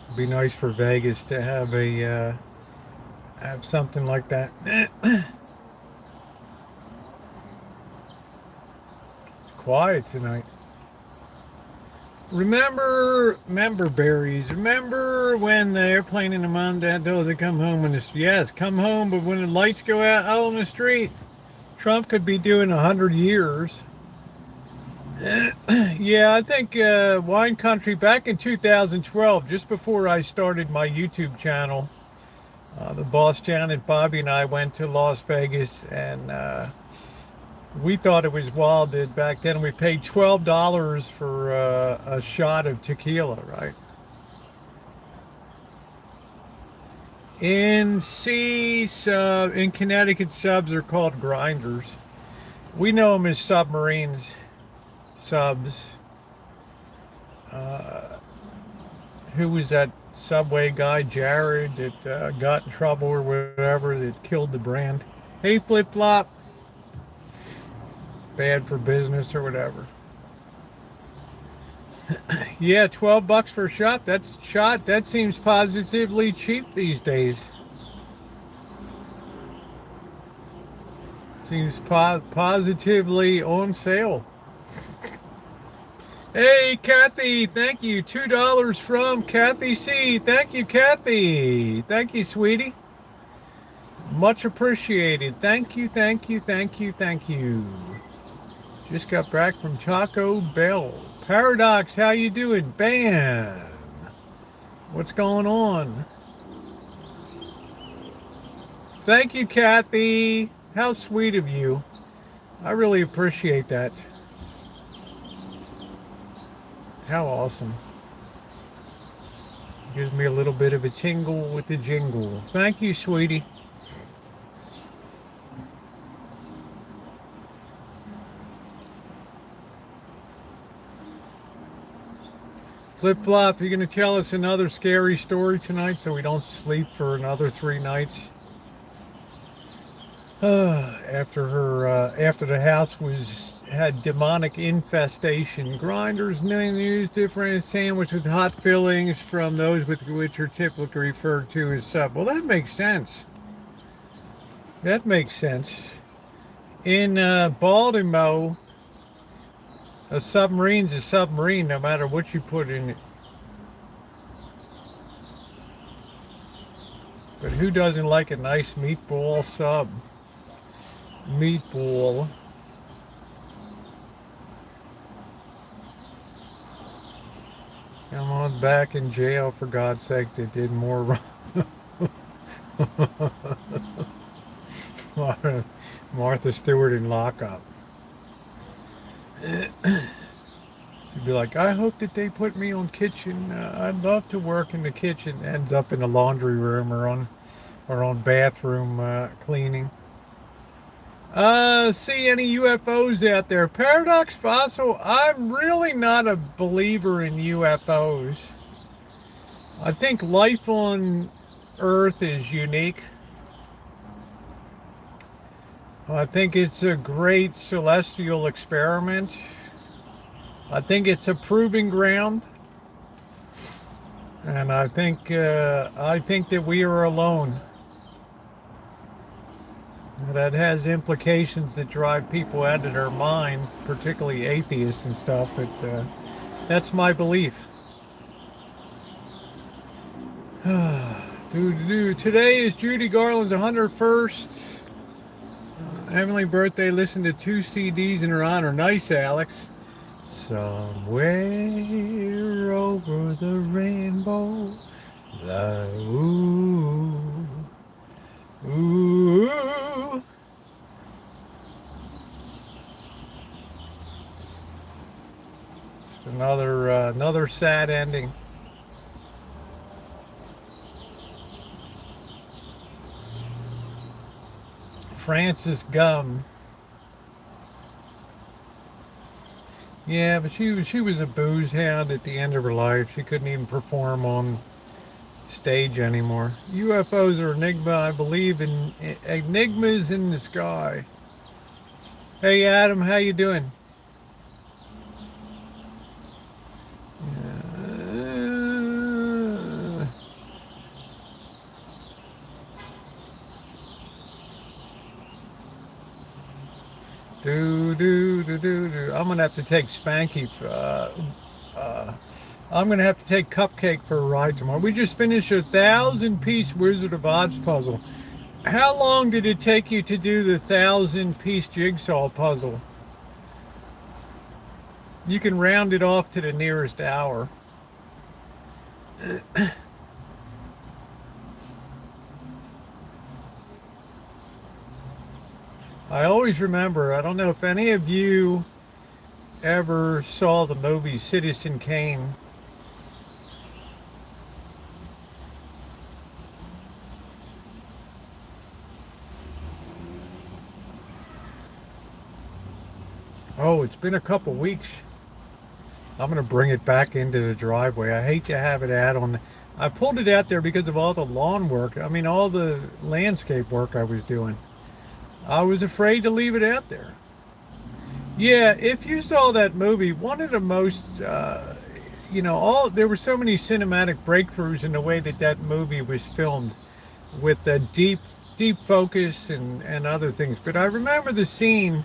It'd be nice for Vegas to have a have something like that. It's quiet tonight. Remember berries. Remember when the airplane and the mom and dad told they come home when it's yes, come home, but when the lights go out on the street, Trump could be doing 100 years. Yeah, I think Wine Country back in 2012, just before I started my YouTube channel, the boss Janet, Bobby, and I went to Las Vegas, and we thought it was wild that back then we paid $12 for a shot of tequila, right? In Connecticut, subs are called grinders. We know them as submarines. Subs. Who was that Subway guy, Jared, that got in trouble or whatever, that killed the brand? Hey, Flip Flop. Bad for business or whatever. Yeah, $12 for a shot. That seems positively cheap these days. Seems positively on sale. Hey, Kathy, thank you. $2 from Kathy C. Thank you, Kathy. Thank you, sweetie. Much appreciated. Thank you, thank you, thank you, thank you. Just got back from Taco Bell. Paradox, how you doing? Bam. What's going on? Thank you, Kathy. How sweet of you. I really appreciate that. How awesome. Gives me a little bit of a tingle with the jingle. Thank you, sweetie. Flip Flop, you're going to tell us another scary story tonight so we don't sleep for another 3 nights? After the house had demonic infestation, grinders used different sandwich with hot fillings from those with which are typically referred to as sub. Well, that makes sense. That makes sense. In Baltimore, a submarine's a submarine no matter what you put in it. But who doesn't like a nice meatball sub? Meatball. Come on back in jail, for God's sake, they did more wrong. Martha Stewart in lockup. She'd be like, I hope that they put me on kitchen. I'd love to work in the kitchen. Ends up in the laundry room or on bathroom cleaning. See any UFOs out there? Paradox Fossil, I'm really not a believer in UFOs. I think life on Earth is unique. I think it's a great celestial experiment. I think it's a proving ground. And I think that we are alone. That has implications that drive people out of their mind, particularly atheists and stuff, but that's my belief. Today is Judy Garland's 101st heavenly birthday. Listen to 2 CDs in her honor. Nice, Alex. Somewhere over the rainbow, Ooh, ooh. Just another sad ending. Frances Gum. Yeah, but she was a booze hound at the end of her life. She couldn't even perform on stage anymore. UFOs are enigma. I believe in enigmas in the sky. Hey Adam, how you doing? Uh, do. I'm gonna have to take Spanky. I'm gonna have to take Cupcake for a ride tomorrow. We just finished a 1,000-piece Wizard of Oz puzzle. How long did it take you to do the 1,000-piece jigsaw puzzle? You can round it off to the nearest hour. I always remember, I don't know if any of you ever saw the movie Citizen Kane. Oh, it's been a couple weeks. I'm going to bring it back into the driveway. I hate to have it out on. I pulled it out there because of all the lawn work. I mean, all the landscape work I was doing. I was afraid to leave it out there. Yeah, if you saw that movie, one of the most, there were so many cinematic breakthroughs in the way that that movie was filmed, with the deep focus and other things. But I remember the scene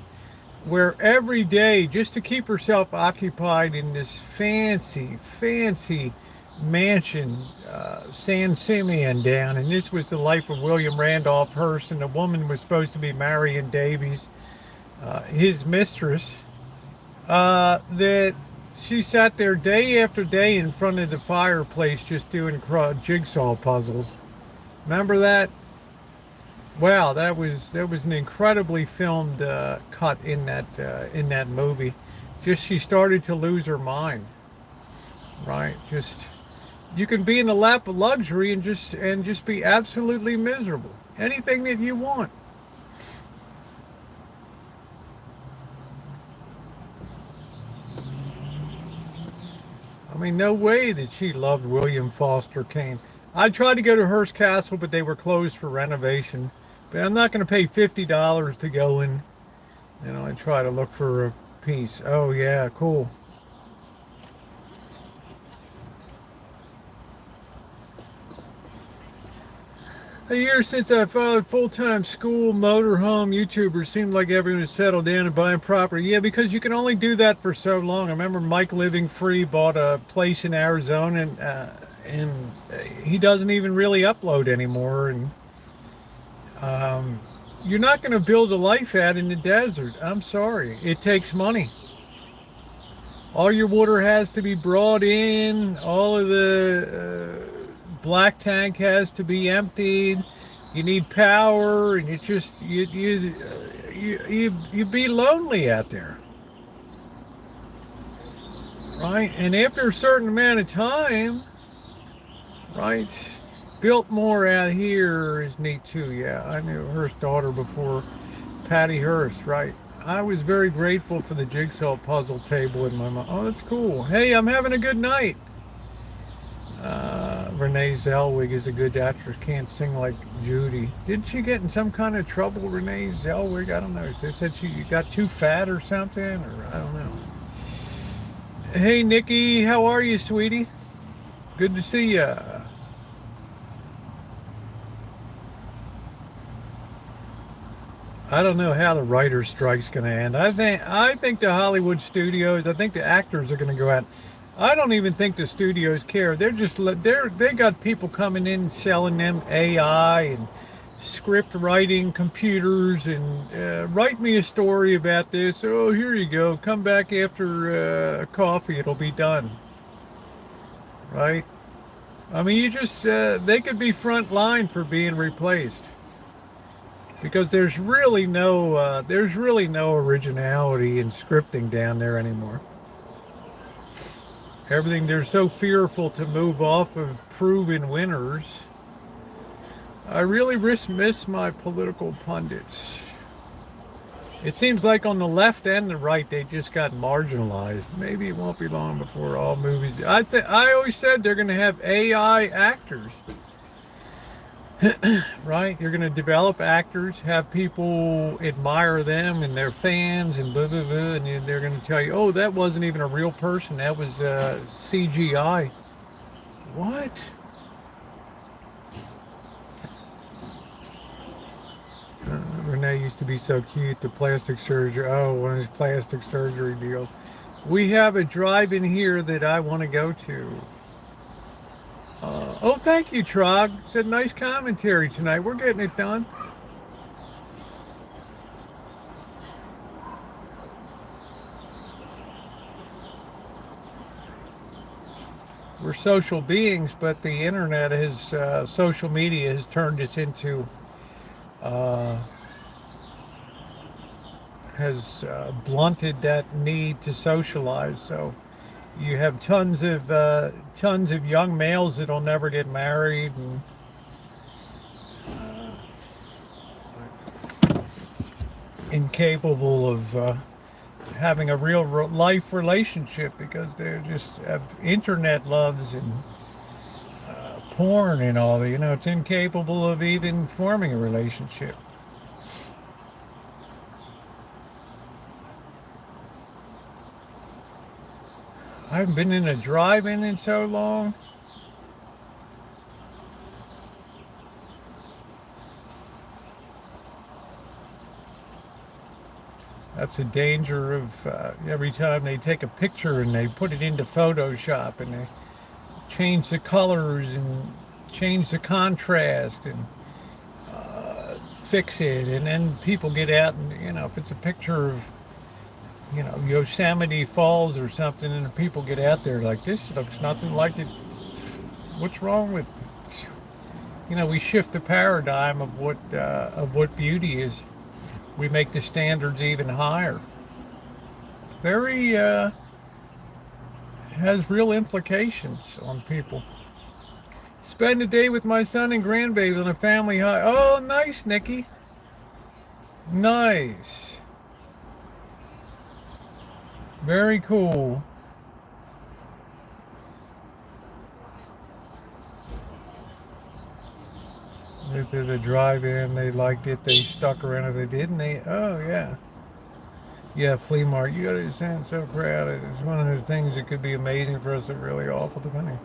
where every day, just to keep herself occupied in this fancy mansion, San Simeon down, and this was the life of William Randolph Hearst, and the woman was supposed to be Marion Davies, his mistress, that she sat there day after day in front of the fireplace just doing jigsaw puzzles. Remember that? Wow, that was an incredibly filmed cut in that movie. Just she started to lose her mind, right? Just you can be in the lap of luxury and just be absolutely miserable. Anything that you want. I mean, no way that she loved William Foster Kane. I tried to go to Hearst Castle, but they were closed for renovation. But I'm not going to pay $50 to go in, and try to look for a piece. Oh yeah, cool. A year since I followed full-time school, motorhome, YouTubers, seemed like everyone was settled down and buying property. Yeah, because you can only do that for so long. I remember Mike Living Free bought a place in Arizona, and he doesn't even really upload anymore. And you're not going to build a life out in the desert. I'm sorry. It takes money. All your water has to be brought in. All of the black tank has to be emptied. You need power, and you be lonely out there, right? And after a certain amount of time, right? Biltmore out here is neat too. Yeah, I knew Hearst's daughter before Patty Hearst, right? I was very grateful for the jigsaw puzzle table in my mom. Oh, that's cool. Hey, I'm having a good night. Renee Zellweger is a good actress. Can't sing like Judy. Did she get in some kind of trouble, Renee Zellweger? I don't know. They said she got too fat or something, or I don't know. Hey, Nikki, how are you, sweetie? Good to see you. I don't know how the writer's strike's going to end. I think the Hollywood studios, I think the actors are going to go out. I don't even think the studios care. They got people coming in selling them AI and script writing computers, and write me a story about this. Oh, here you go. Come back after coffee. It'll be done. Right? I mean, you just they could be front line for being replaced because there's really no originality in scripting down there anymore. Everything they're so fearful to move off of proven winners. I really miss my political pundits. It seems like on the left and the right they just got marginalized. Maybe it won't be long before all movies. I always said they're going to have AI actors, right? You're going to develop actors, have people admire them and their fans and blah blah blah, and they're going to tell you, "Oh, that wasn't even a real person. That was CGI." What? Renee used to be so cute. The plastic surgery. Oh, one of his plastic surgery deals. We have a drive-in here that I want to go to. Oh, thank you, Trog. Said nice commentary tonight. We're getting it done. We're social beings, but the internet has, social media has turned us into uh, has blunted that need to socialize. So you have tons of young males that'll never get married and incapable of having a real life relationship because they're just have internet loves and porn and all that. You know, it's incapable of even forming a relationship. I haven't been in a drive-in in so long. That's the danger of every time they take a picture and they put it into Photoshop and they change the colors and change the contrast and fix it, and then people get out and if it's a picture of Yosemite Falls or something, and the people get out there like, this looks nothing like it. What's wrong with we shift the paradigm of what beauty is. We make the standards even higher. Very has real implications on people. Spend a day with my son and grandbaby on a family high. Oh, nice, Nikki. Nice. Very cool. If there's a drive-in, they liked it. They stuck around. If they didn't, oh yeah. Yeah, flea market. You gotta sound so crowded. It's one of those things that could be amazing for us, but really awful depending.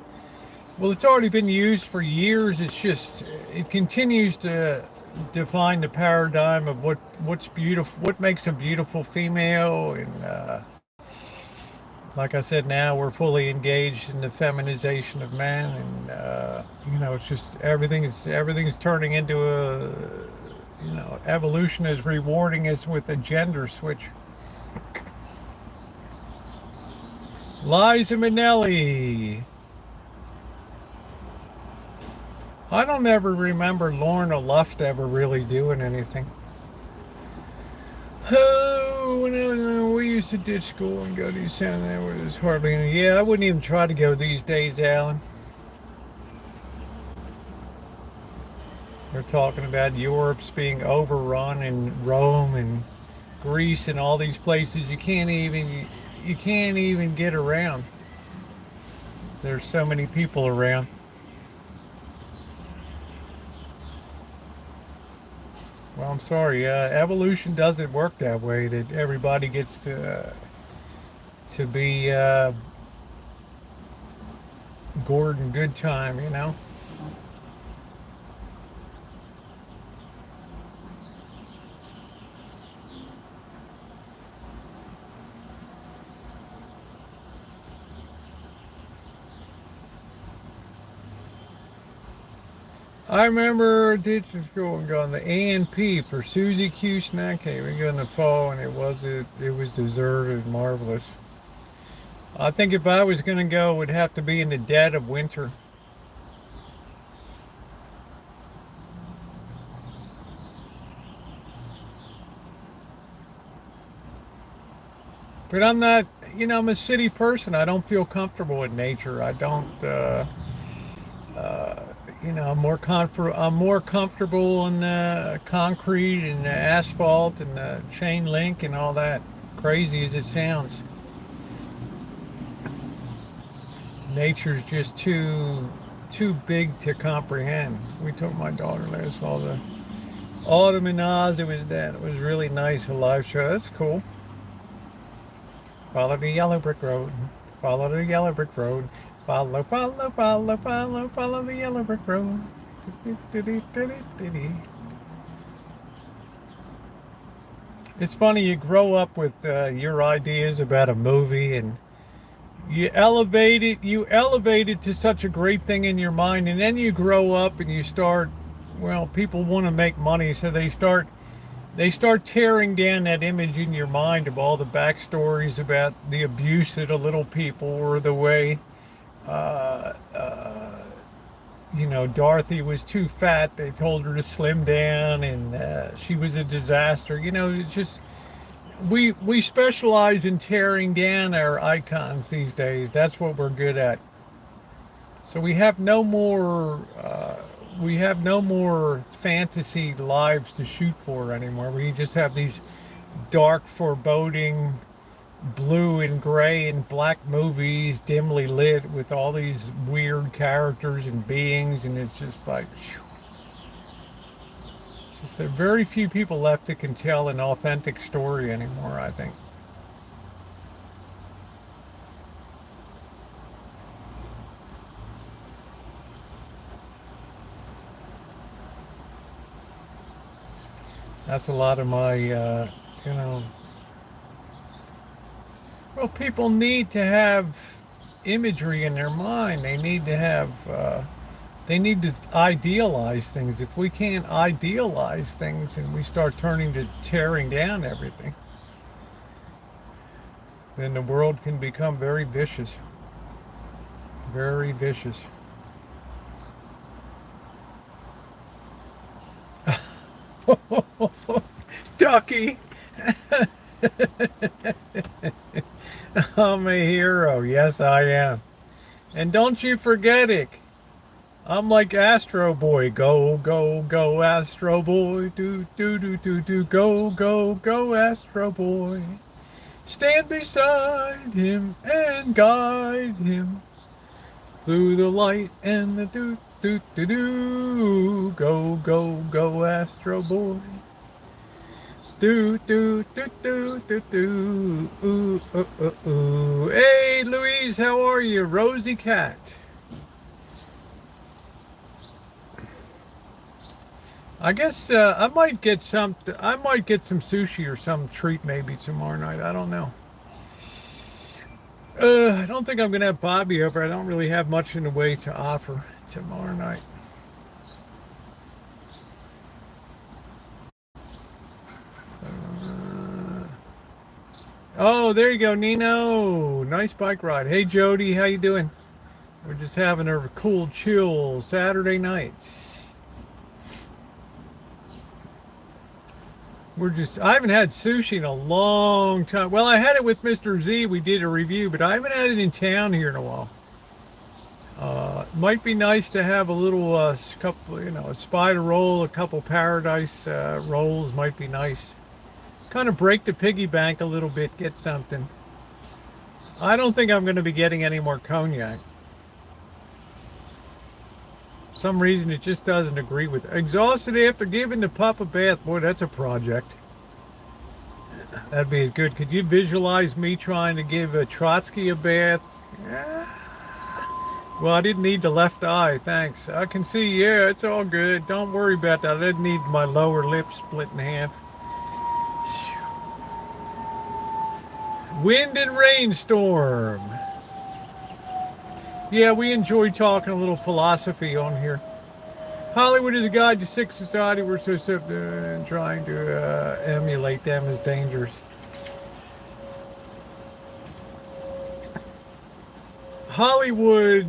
Well, it's already been used for years. It's just it continues to define the paradigm of what's beautiful, what makes a beautiful female, and like I said, now we're fully engaged in the feminization of man, and it's just everything's turning into a evolution is rewarding us with a gender switch. Liza Minnelli. I don't ever remember Lorna Luft ever really doing anything. Oh, we used to ditch school and go to East Town. There was hardly any. Yeah, I wouldn't even try to go these days, Alan. They're talking about Europe's being overrun, and Rome and Greece and all these places you can't even get around. There's so many people around. Well, I'm sorry. Evolution doesn't work that way. That everybody gets to be Gordon Goodtime, I remember ditching school and going to A&P for Susie Q Snack Cake. We go in the fall, and it was deserted, marvelous. I think if I was going to go, it would have to be in the dead of winter. But I'm not, I'm a city person. I don't feel comfortable in nature. I don't, uh, I'm more comfortable in concrete and asphalt and chain link and all that. Crazy as it sounds, nature's just too big to comprehend. We took my daughter last fall to Autumn and Oz. It was really nice, a live show. That's cool. Follow the yellow brick road. Follow the yellow brick road. Follow the yellow brick road. It's funny, you grow up with your ideas about a movie and you elevate it to such a great thing in your mind, and then you grow up and you start, well, people want to make money, so they start tearing down that image in your mind of all the backstories about the abuse of the little people, or the way, uh, uh, Dorothy was too fat. They told her to slim down, and she was a disaster. It's just we specialize in tearing down our icons these days. That's what we're good at. So we have no more fantasy lives to shoot for anymore. We just have these dark, foreboding, blue and gray and black movies, dimly lit, with all these weird characters and beings, and it's just like, it's just there are very few people left that can tell an authentic story anymore, I think. That's a lot of my, you know, well, people need to have imagery in their mind. They need to idealize things. If we can't idealize things and we start turning to tearing down everything, then the world can become very vicious. Very vicious. Ducky! I'm a hero. Yes, I am. And don't you forget it. I'm like Astro Boy. Go, go, go, Astro Boy. Do, do, do, do, do. Go, go, go, Astro Boy. Stand beside him and guide him through the light and the do, do, do, do. Go, go, go, Astro Boy. Do, do, do, do, do, do. Ooh, ooh. Hey, Louise, how are you? Rosie Cat. I guess I might get some. I might get some sushi or some treat maybe tomorrow night. I don't know. I don't think I'm gonna have Bobby over. I don't really have much in the way to offer tomorrow night. Oh, there you go, Nino. Nice bike ride. Hey, Jody, how you doing? We're just having a cool, chill Saturday night. I haven't had sushi in a long time. Well, I had it with Mr. Z. We did a review, but I haven't had it in town here in a while. Might be nice to have a little couple, a spider roll, a couple paradise rolls might be nice. Kind of break the piggy bank a little bit, get something. I don't think I'm going to be getting any more cognac. For some reason it just doesn't agree with it. Exhausted after giving the pup a bath. Boy, that's a project. That'd be as good. Could you visualize me trying to give a Trotsky a bath? Yeah. Well, I didn't need the left eye, thanks. I can see, yeah, it's all good. Don't worry about that. I didn't need my lower lip split in half. Wind and rainstorm. Yeah, we enjoy talking a little philosophy on here. Hollywood is a guide to sick society. We're so and trying to emulate them is dangerous. Hollywood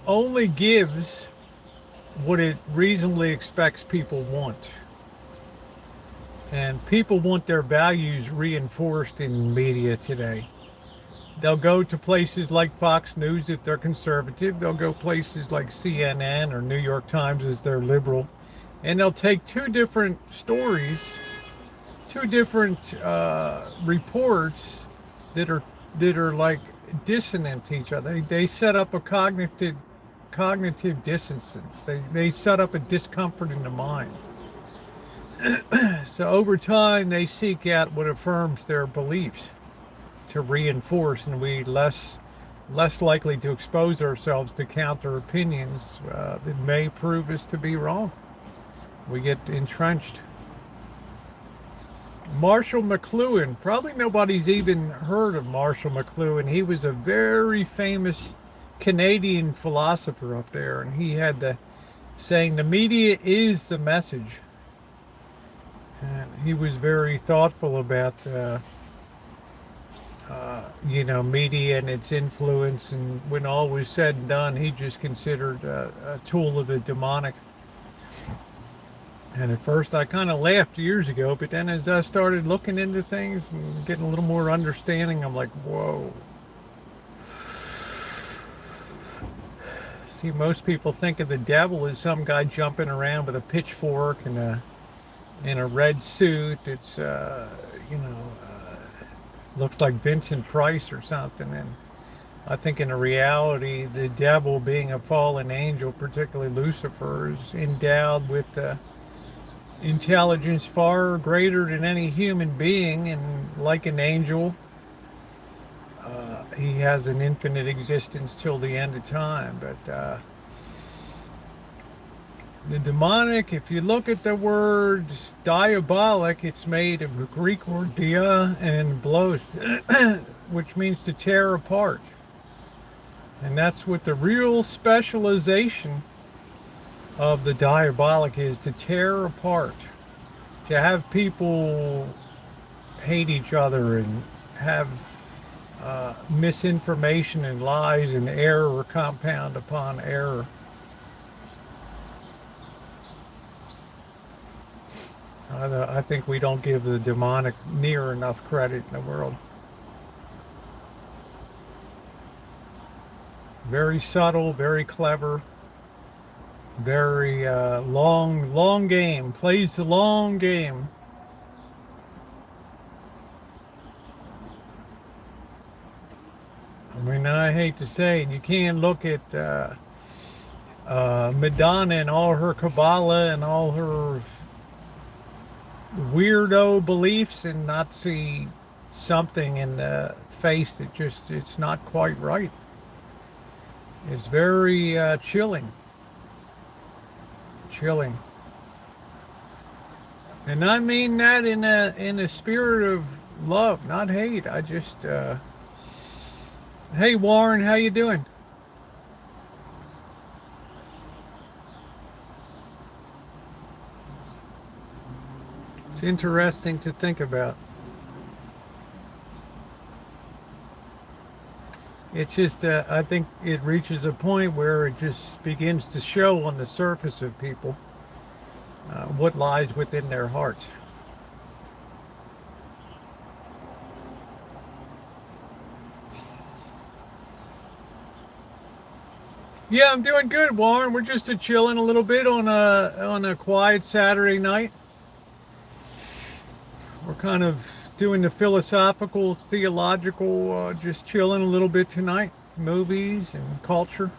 only gives what it reasonably expects people want. And people want their values reinforced in media today. They'll go to places like Fox News if they're conservative. They'll go places like CNN or New York Times as they're liberal. And they'll take two different stories, two different reports that are like dissonant to each other. They set up a cognitive dissonance. They set up a discomfort in the mind. So over time, they seek out what affirms their beliefs to reinforce, and we less likely to expose ourselves to counter opinions that may prove us to be wrong. We get entrenched. Marshall McLuhan, probably nobody's even heard of Marshall McLuhan. He was a very famous Canadian philosopher up there, and he had the saying, "The media is the message." And he was very thoughtful about media and its influence, and when all was said and done, he just considered a tool of the demonic. And at first I kind of laughed years ago, but then as I started looking into things and getting a little more understanding, I'm like, whoa. See, most people think of the devil as some guy jumping around with a pitchfork and in a red suit. It's looks like Vincent Price or something. And I think in reality, the devil, being a fallen angel, particularly Lucifer, is endowed with intelligence far greater than any human being, and like an angel, he has an infinite existence till the end of time. But the demonic, if you look at the word diabolic, it's made of the Greek word dia and blos, which means to tear apart. And that's what the real specialization of the diabolic is, to tear apart, to have people hate each other and have misinformation and lies and error compound upon error. I think we don't give the demonic near enough credit in the world. Very subtle, very clever, very long game, plays the long game. I mean, I hate to say it, you can't look at Madonna and all her Kabbalah and all her weirdo beliefs and not see something in the face that just, it's not quite right. It's very chilling. And I mean that in a spirit of love, not hate. I just hey Warren, how you doing? It's interesting to think about. It's just, I think it reaches a point where it just begins to show on the surface of people what lies within their hearts. Yeah, I'm doing good, Warren. We're just chilling a little bit on a quiet Saturday night. We're kind of doing the philosophical, theological, just chilling a little bit tonight. Movies and culture.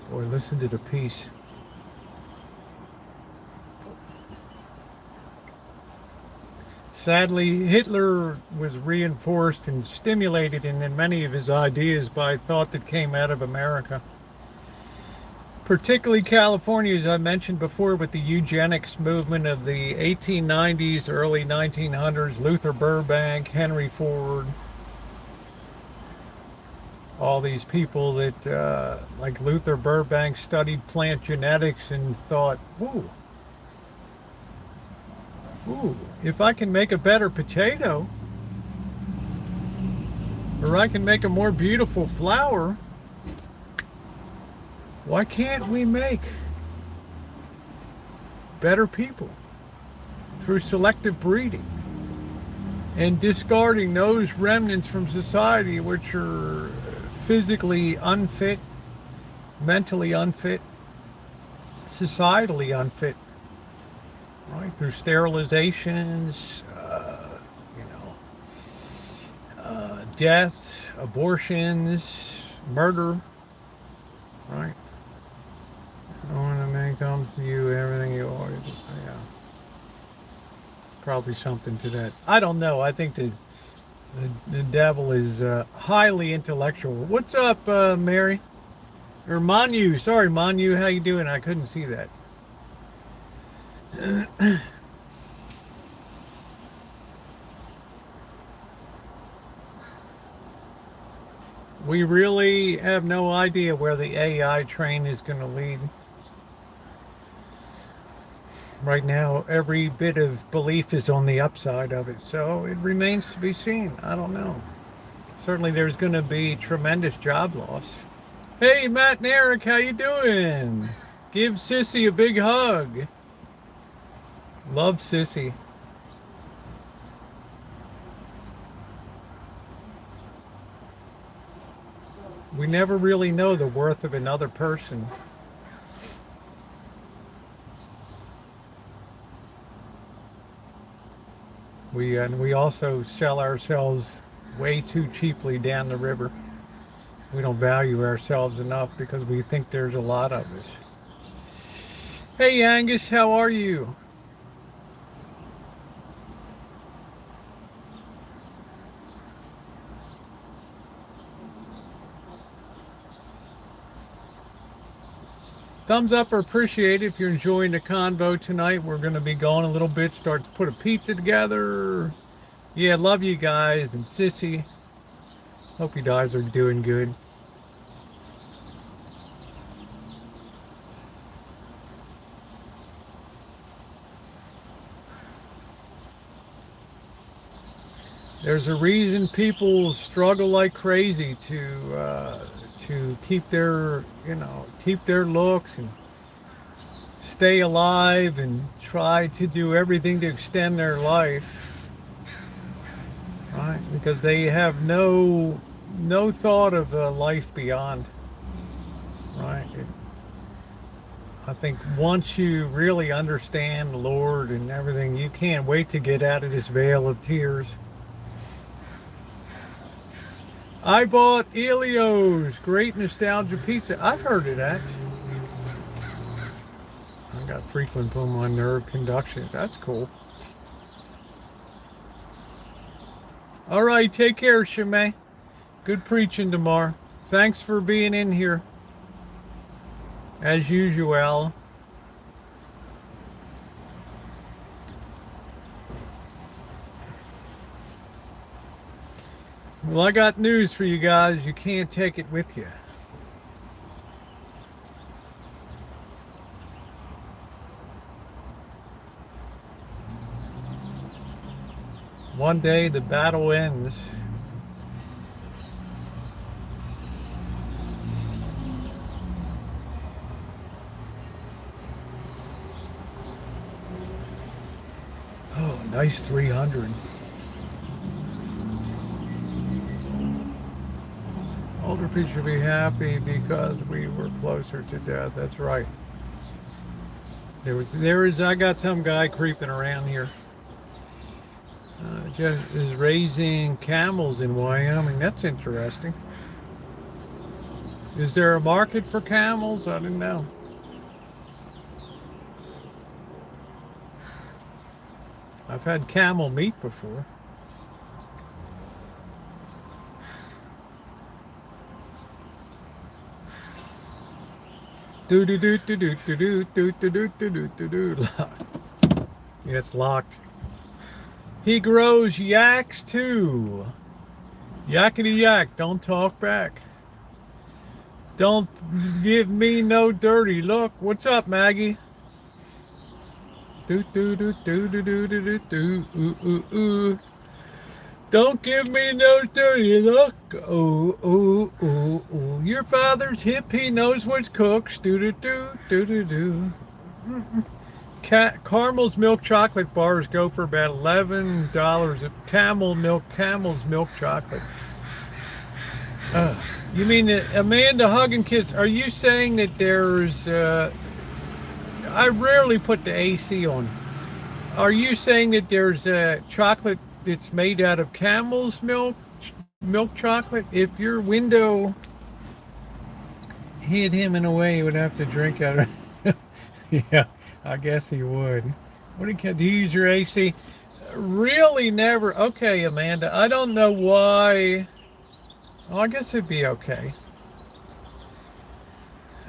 Boy, listen to the piece. Sadly, Hitler was reinforced and stimulated in many of his ideas by thought that came out of America. particularly California, as I mentioned before, with the eugenics movement of the 1890s, early 1900s, Luther Burbank, Henry Ford, all these people that, like Luther Burbank, studied plant genetics and thought, ooh, if I can make a better potato, or I can make a more beautiful flower, why can't we make better people through selective breeding and discarding those remnants from society which are physically unfit, mentally unfit, societally unfit, right? Through sterilizations, death, abortions, murder, right? When a man comes to you, everything you are, yeah. Probably something to that. I don't know. I think the devil is highly intellectual. What's up, Mary? Or Manu. Sorry, Manu. How you doing? I couldn't see that. We really have no idea where the AI train is going to lead. Right now, every bit of belief is on the upside of it, so it remains to be seen. I don't know. Certainly there's going to be tremendous job loss. Hey, Matt and Eric, how you doing? Give Sissy a big hug. Love Sissy. We never really know the worth of another person. We also sell ourselves way too cheaply down the river. We don't value ourselves enough because we think there's a lot of us. Hey Angus, how are you? Thumbs up are appreciated if you're enjoying the convo tonight. We're going to be going a little bit, start to put a pizza together. Yeah, love you guys, and Sissy. Hope you guys are doing good. There's a reason people struggle like crazy to keep their, keep their looks and stay alive and try to do everything to extend their life, right? Because they have no thought of a life beyond, right? I think once you really understand the Lord and everything, you can't wait to get out of this vale of tears. I bought Elio's Great Nostalgia Pizza. I've heard of that. I got frequent pulmonary on nerve conduction. That's cool. All right, take care, Shimei. Good preaching tomorrow. Thanks for being in here. As usual. Well, I got news for you guys. You can't take it with you. One day the battle ends. Oh, nice 300. Older people should be happy because we were closer to death. That's right. I got some guy creeping around here. Just is raising camels in Wyoming. That's interesting. Is there a market for camels? I didn't know. I've had camel meat before. Do do do do do do do do do do do do do. Yeah, it's locked. He grows yaks too. Yakety yak, don't talk back. Don't give me no dirty look. What's up, Maggie? Do do do do do do do do do. Ooh ooh ooh. Don't give me no dirty look. Ooh ooh ooh ooh. Your father's hip. He knows what's cooks. Do do do do do do. Caramel's milk chocolate bars go for about $11. Camel's milk chocolate. You mean Amanda Hug and Kiss? Are you saying that there's? I rarely put the AC on. Are you saying that there's chocolate that's made out of camel's milk chocolate? If your window hit him in a way, he would have to drink out of it. Yeah, I guess he would. Do you use your AC? Really never. Okay, Amanda. I don't know why. Oh, I guess it'd be okay.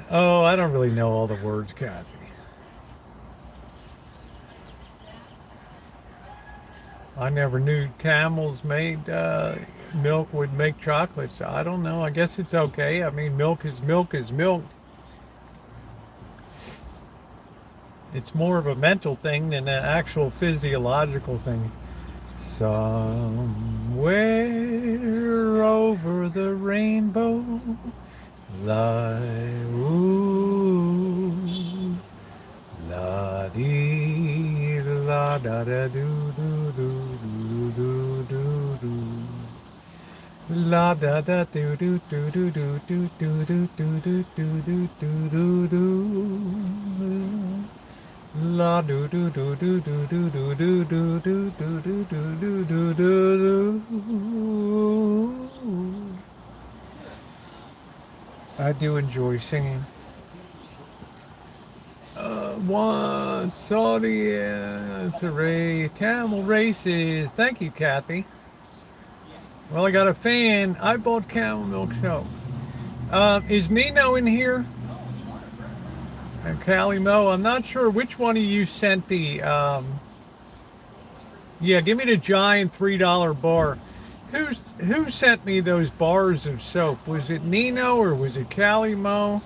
Oh, I don't really know all the words, Kathy. I never knew camels made milk would make chocolate. So I don't know. I guess it's okay. I mean, milk is milk is milk. It's more of a mental thing than an actual physiological thing. Somewhere over the rainbow, lie, ooh, la dee la da da do do do do do do la da da do do do do do do do do do do do do do do. La do do do do do do do do do do do do do do do do. I do enjoy singing. One Saudi to camel races. Thank you, Kathy. Well, I got a fan. I bought camel milk soap. Is Nino in here? And Callie Mo, I'm not sure which one of you sent the, yeah, give me the giant $3 bar. Who sent me those bars of soap? Was it Nino or was it Callie Mo?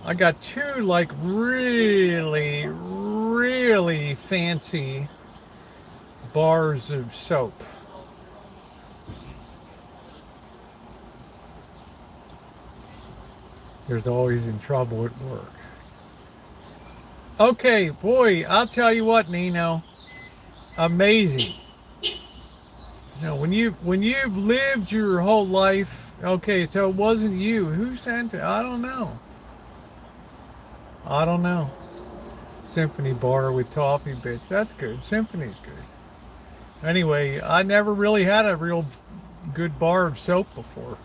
I got two like really, really fancy bars of soap. There's always in trouble at work. Okay, boy, I'll tell you what, Nino. Amazing. You know, when you've lived your whole life, okay, so it wasn't you. Who sent it? I don't know. I don't know. Symphony bar with toffee bits. That's good. Symphony's good. Anyway, I never really had a real good bar of soap before.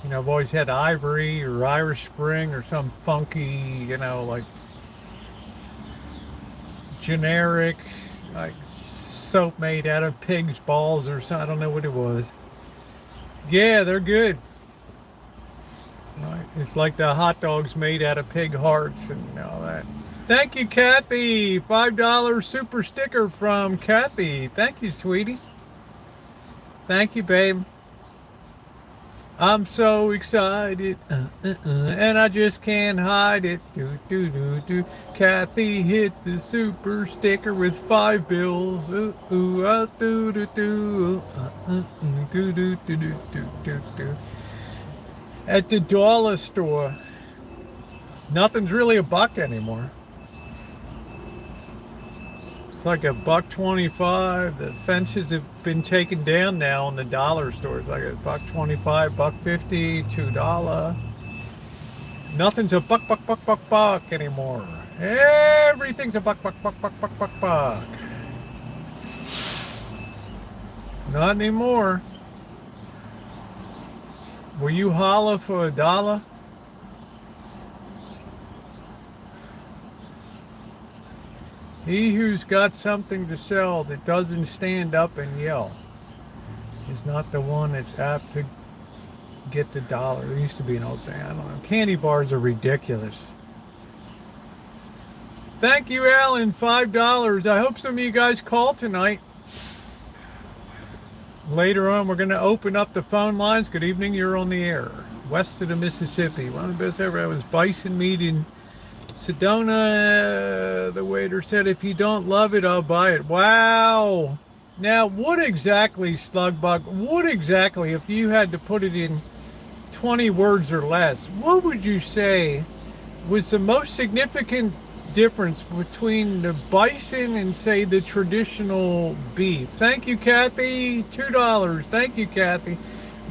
You know, I've always had Ivory or Irish Spring or some funky, you know, like generic like soap made out of pig's balls or something. I don't know what it was. Yeah, they're good. Right. It's like the hot dogs made out of pig hearts and all that. Thank you, Kathy. $5 super sticker from Kathy. Thank you, sweetie. Thank you, babe. I'm so excited, and I just can't hide it. Do do do do. Kathy hit the super sticker with 5 bills. Ooh ooh do do do. Do do do do do do do. At the dollar store, nothing's really a buck anymore. It's like $1.25. The fences have been taken down now in the dollar stores. Like $1.25, $1.50, $2. Nothing's a buck anymore. Everything's a buck. Not anymore. Will you holler for $1? He who's got something to sell that doesn't stand up and yell is not the one that's apt to get the dollar. There used to be an old saying. I don't know. Candy bars are ridiculous. Thank you, Alan. $5. I hope some of you guys call tonight. Later on, we're going to open up the phone lines. Good evening. You're on the air. West of the Mississippi. One of the best ever. I was bison meat in Sedona. The waiter said, if you don't love it, I'll buy it. Wow. Now, what exactly, Slugbug, what exactly, if you had to put it in 20 words or less, what would you say was the most significant difference between the bison and, say, the traditional beef? Thank you, Kathy. $2. Thank you, Kathy.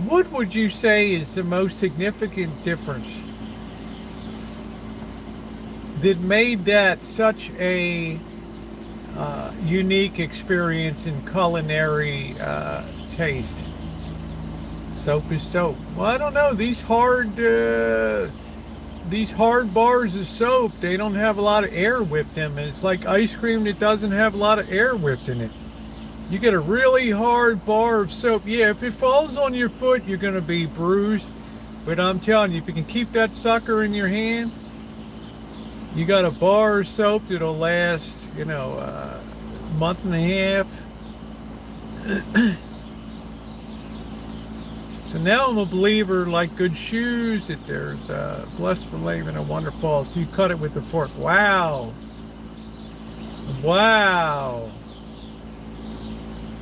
What would you say is the most significant difference that made that such a unique experience in culinary taste? Soap is soap. Well, I don't know. These hard bars of soap, they don't have a lot of air whipped in them. It's like ice cream that doesn't have a lot of air whipped in it. You get a really hard bar of soap. Yeah, if it falls on your foot, you're going to be bruised. But I'm telling you, if you can keep that sucker in your hand, you got a bar of soap that'll last, a month and a half. So now I'm a believer, like good shoes, that there's blessed for leaving a wonderful. So you cut it with a fork. Wow. Wow.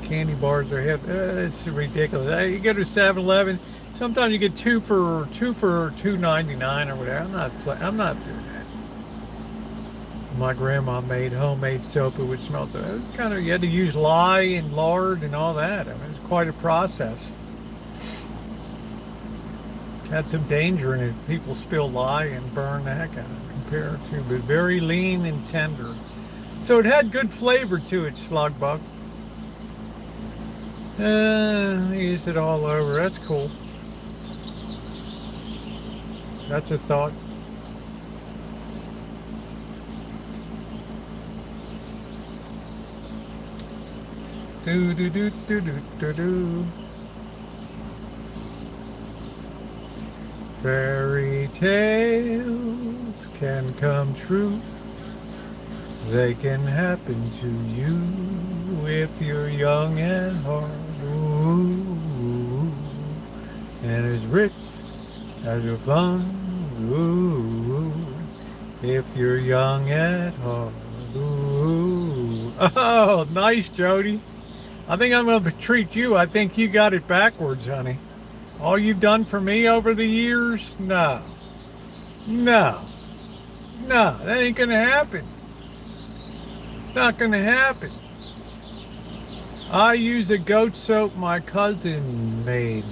Candy bars are heavy. It's ridiculous. You go to 7-Eleven. Sometimes you get two for $2.99 or whatever. I'm not doing that. My grandma made homemade soap. It would smell so. It was kind of, you had to use lye and lard and all that. I mean, it was quite a process. Had some danger in it. People spill lye and burn the heck out of it compared to, but very lean and tender. So it had good flavor to it, Slugbug. Use it all over. That's cool. That's a thought. Do do do do do do do. Fairy tales can come true. They can happen to you if you're young at heart. Ooh, and as rich as your fun. Ooh, if you're young at heart. Ooh. Oh, nice, Jody. I think I'm going to treat you. I think you got it backwards, honey. All you've done for me over the years? No. No. No, that ain't going to happen. It's not going to happen. I use a goat soap my cousin made.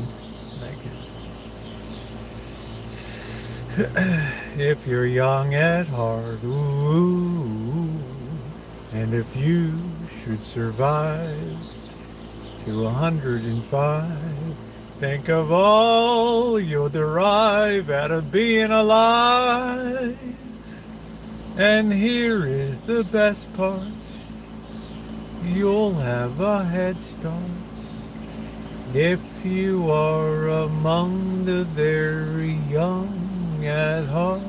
If you're young at heart, ooh, and if you should survive to 105, think of all you'll derive out of being alive. And here is the best part. You'll have a head start if you are among the very young at heart.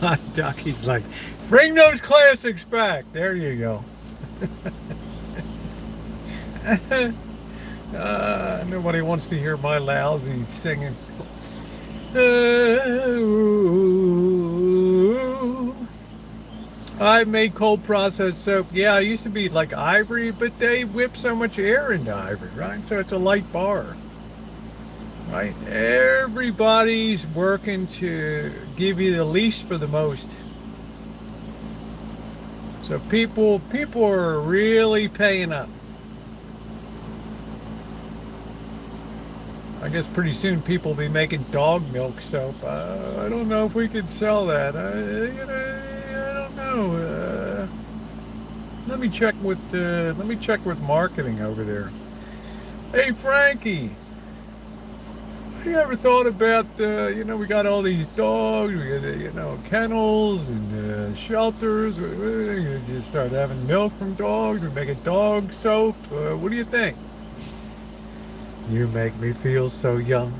My ducky's like, bring those classics back. There you go. Nobody wants to hear my lousy singing. I made cold processed soap. Yeah, I used to be like ivory, but they whip so much air into ivory, right? So it's a light bar, right? Everybody's working to give you the least for the most. So people are really paying up. I guess pretty soon people will be making dog milk soap. I don't know if we could sell that. I don't know. Let me check with marketing over there. Hey Frankie, have you ever thought about we got all these dogs, we got kennels and shelters. We just start having milk from dogs. We make a dog soap. What do you think? You make me feel so young.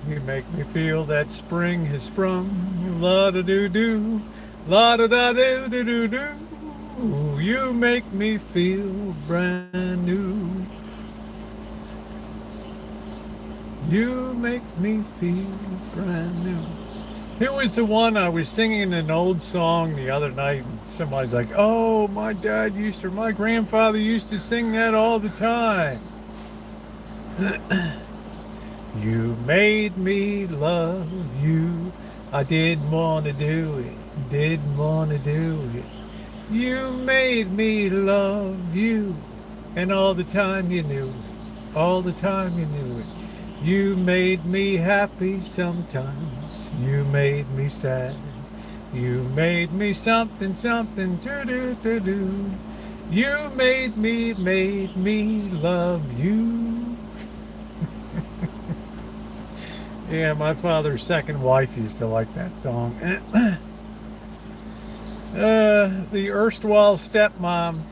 You make me feel that spring has sprung. La-da-doo-doo, la-da-da-doo-doo-doo-doo. You make me feel brand new. You make me feel brand new. It was the one I was singing an old song the other night. And somebody's like, "Oh, my grandfather used to sing that all the time." You made me love you. I didn't want to do it. Didn't want to do it. You made me love you. And all the time you knew it. All the time you knew it. You made me happy sometimes. You made me sad. You made me something, something, do-do-do-do. You made me love you. Yeah, my father's second wife used to like that song. The erstwhile stepmom.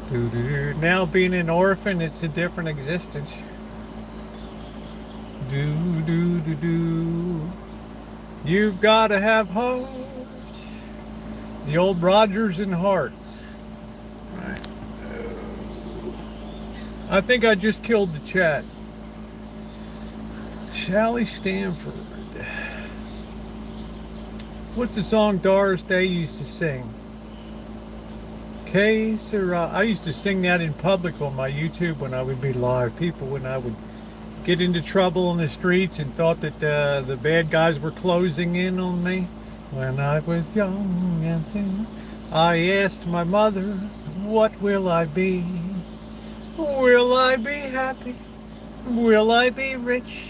Doo-doo-doo. Now being an orphan, it's a different existence. Do-do-do-do. You've got to have hope. The old Rogers and Hart. Right. I think I just killed the chat. Sally Stanford. What's the song Doris Day used to sing? Que sera. I used to sing that in public on my YouTube when I would be live. People, when I would get into trouble on the streets and thought that the bad guys were closing in on me. When I was young and thin, I asked my mother, what will I be? Will I be happy? Will I be rich?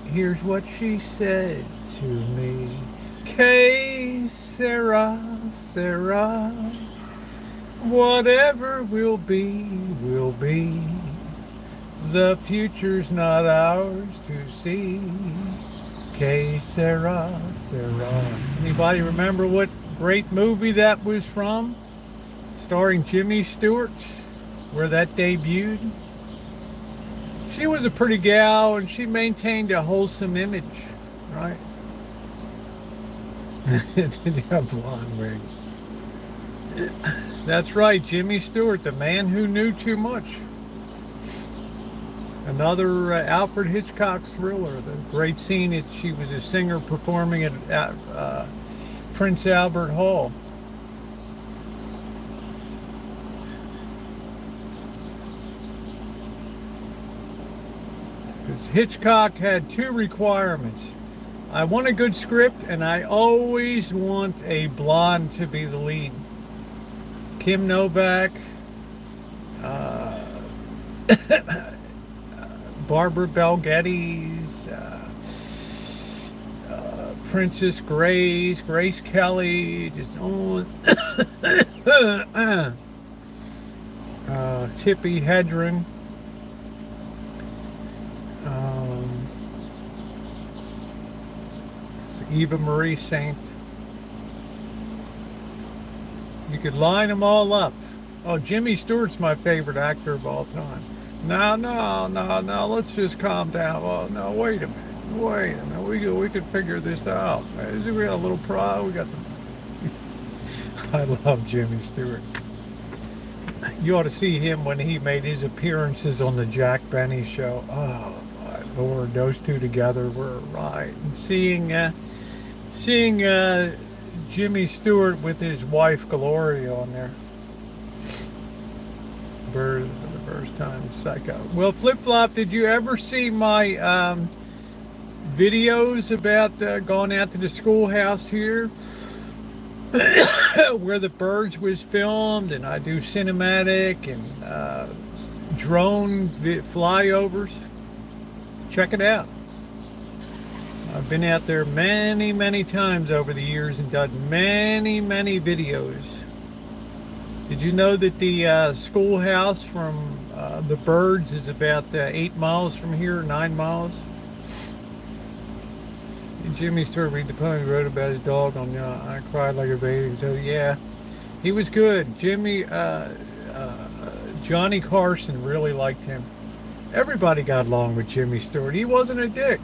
Here's what she said to me. Que sera, sera. Whatever will be, will be. The future's not ours to see. Que sera, sera. Anybody remember what great movie that was from? Starring Jimmy Stewart, where that debuted. She was a pretty gal and she maintained a wholesome image, right? Did you have blonde wig? That's right, Jimmy Stewart, the man who knew too much. Another Alfred Hitchcock thriller. The great scene that she was a singer performing at Prince Albert Hall. Because Hitchcock had two requirements. I want a good script, and I always want a blonde to be the lead. Kim Novak, Barbara Bel Geddes, Princess Grace Kelly, just on. Tippi Hedren. Eva Marie Saint. You could line them all up. Oh, Jimmy Stewart's my favorite actor of all time. No, let's just calm down. Oh, no, wait a minute. We could figure this out. We got a little we got some. I love Jimmy Stewart. You ought to see him when he made his appearances on the Jack Benny show. Oh, my Lord, those two together were right. And seeing Jimmy Stewart with his wife Gloria on there. For the first time, Psycho. Well, Flip Flop, did you ever see my videos about going out to the schoolhouse here where the birds was filmed, and I do cinematic and drone flyovers? Check it out. I've been out there many times over the years and done many videos. Did you know that the schoolhouse from the birds is about 8 miles from here, 9 miles? And Jimmy Stewart read the poem he wrote about his dog on I Cried Like a Baby. So yeah, he was good. Johnny Carson really liked him. Everybody got along with Jimmy Stewart. He wasn't a dick.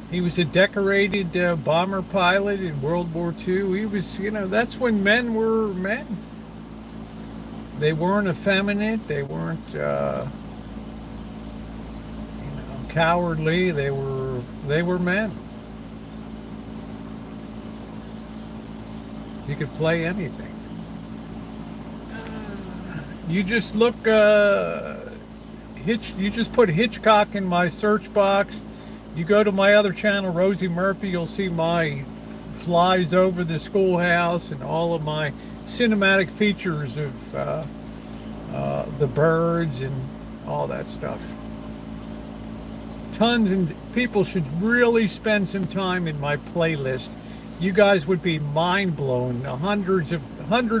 He was a decorated bomber pilot in World War II. He was, that's when men were men. They weren't effeminate. They weren't, cowardly. They were men. You could play anything. You just look, you just put Hitchcock in my search box. You go to my other channel, Rosie Murphy, you'll see my flies over the schoolhouse and all of my cinematic features of the birds and all that stuff. Tons, and people should really spend some time in my playlist. You guys would be mind blown. 100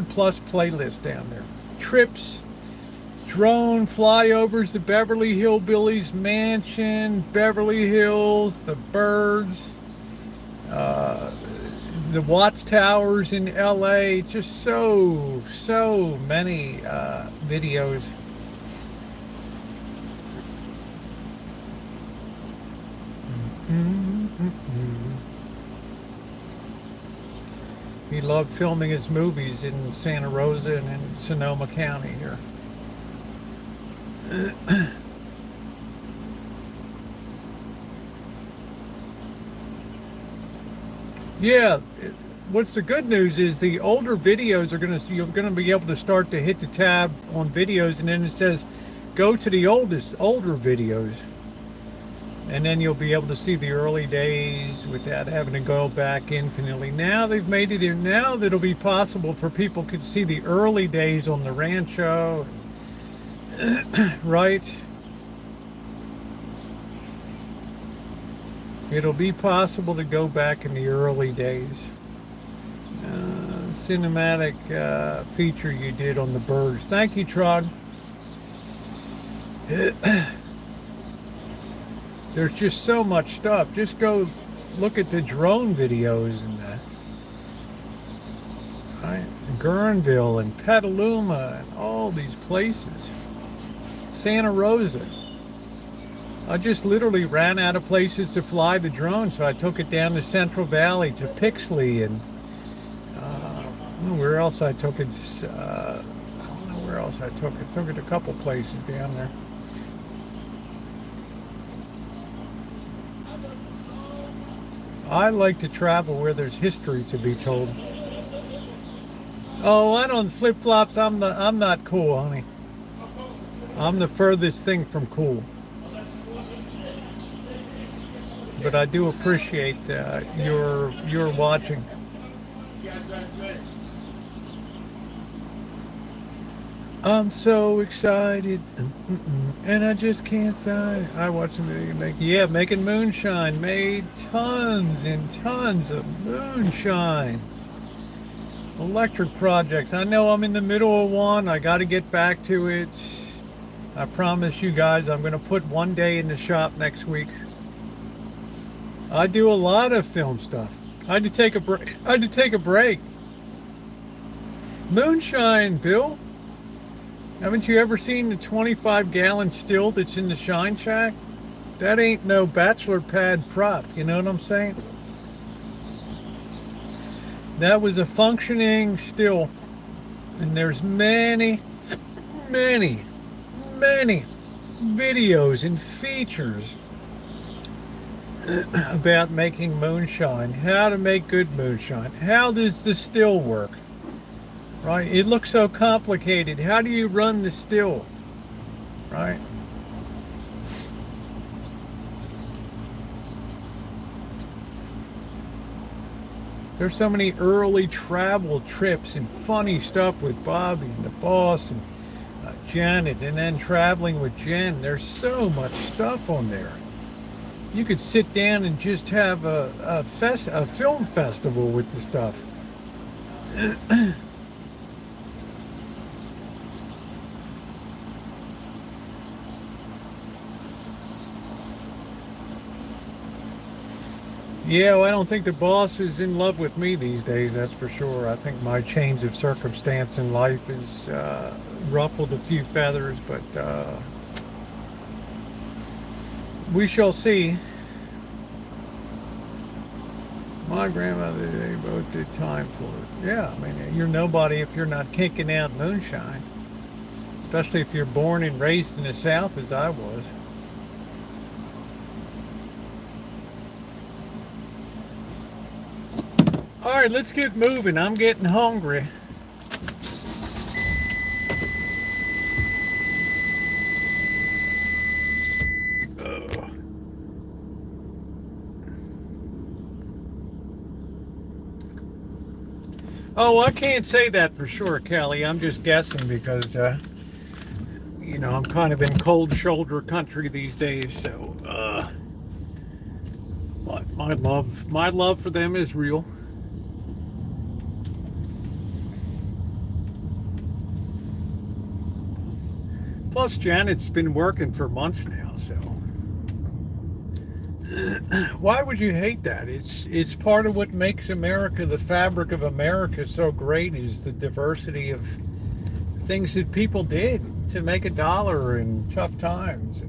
plus playlists down there. Trips, drone flyovers, the Beverly Hillbillies mansion, Beverly Hills, the birds, the watchtowers in LA, just so many videos. He loved filming his movies in Santa Rosa and in Sonoma County here. Yeah, what's the good news is the older videos you're gonna be able to start to hit the tab on videos, and then it says go to the older videos, and then you'll be able to see the early days without having to go back infinitely. Now they've made it in. Now that'll be possible for people to see the early days on the Rancho. Right? It'll be possible to go back in the early days. Cinematic feature you did on the birds. Thank you, Trog. There's just so much stuff. Just go look at the drone videos and that. Right? Guerneville and Petaluma and all these places. Santa Rosa. I just literally ran out of places to fly the drone, so I took it down to Central Valley to Pixley, and I don't know where else I took it. I don't know where else I took it. Took it a couple places down there. I like to travel where there's history to be told. Oh, I don't flip-flops. I'm not cool, honey. I'm the furthest thing from cool. But I do appreciate your watching. I'm so excited, and I just can't die. I watched a video making moonshine. Made tons and tons of moonshine. Electric projects. I know I'm in the middle of one. I got to get back to it. I promise you guys I'm going to put one day in the shop next week. I do a lot of film stuff. I had to take a break. Moonshine, Bill. Haven't you ever seen the 25-gallon still that's in the Shine Shack? That ain't no bachelor pad prop, you know what I'm saying? That was a functioning still. And there's many videos and features about making moonshine, how to make good moonshine, how does the still work, right? It looks so complicated. How do you run the still, right? There's so many early travel trips and funny stuff with Bobby and the boss and Janet, and then traveling with Jen. There's so much stuff on there. You could sit down and just have a film festival with the stuff. Yeah, well, I don't think the boss is in love with me these days, that's for sure. I think my change of circumstance in life has ruffled a few feathers, but we shall see. My grandmother, they both did time for it. Yeah, I mean, you're nobody if you're not kicking out moonshine. Especially if you're born and raised in the South as I was. All right, let's get moving. I'm getting hungry. Oh, I can't say that for sure, Kelly. I'm just guessing because, you know, I'm kind of in cold shoulder country these days. So, my love for them is real. Plus, Janet's been working for months now, so why would you hate that? It's part of what makes America, the fabric of America, so great is the diversity of things that people did to make a dollar in tough times.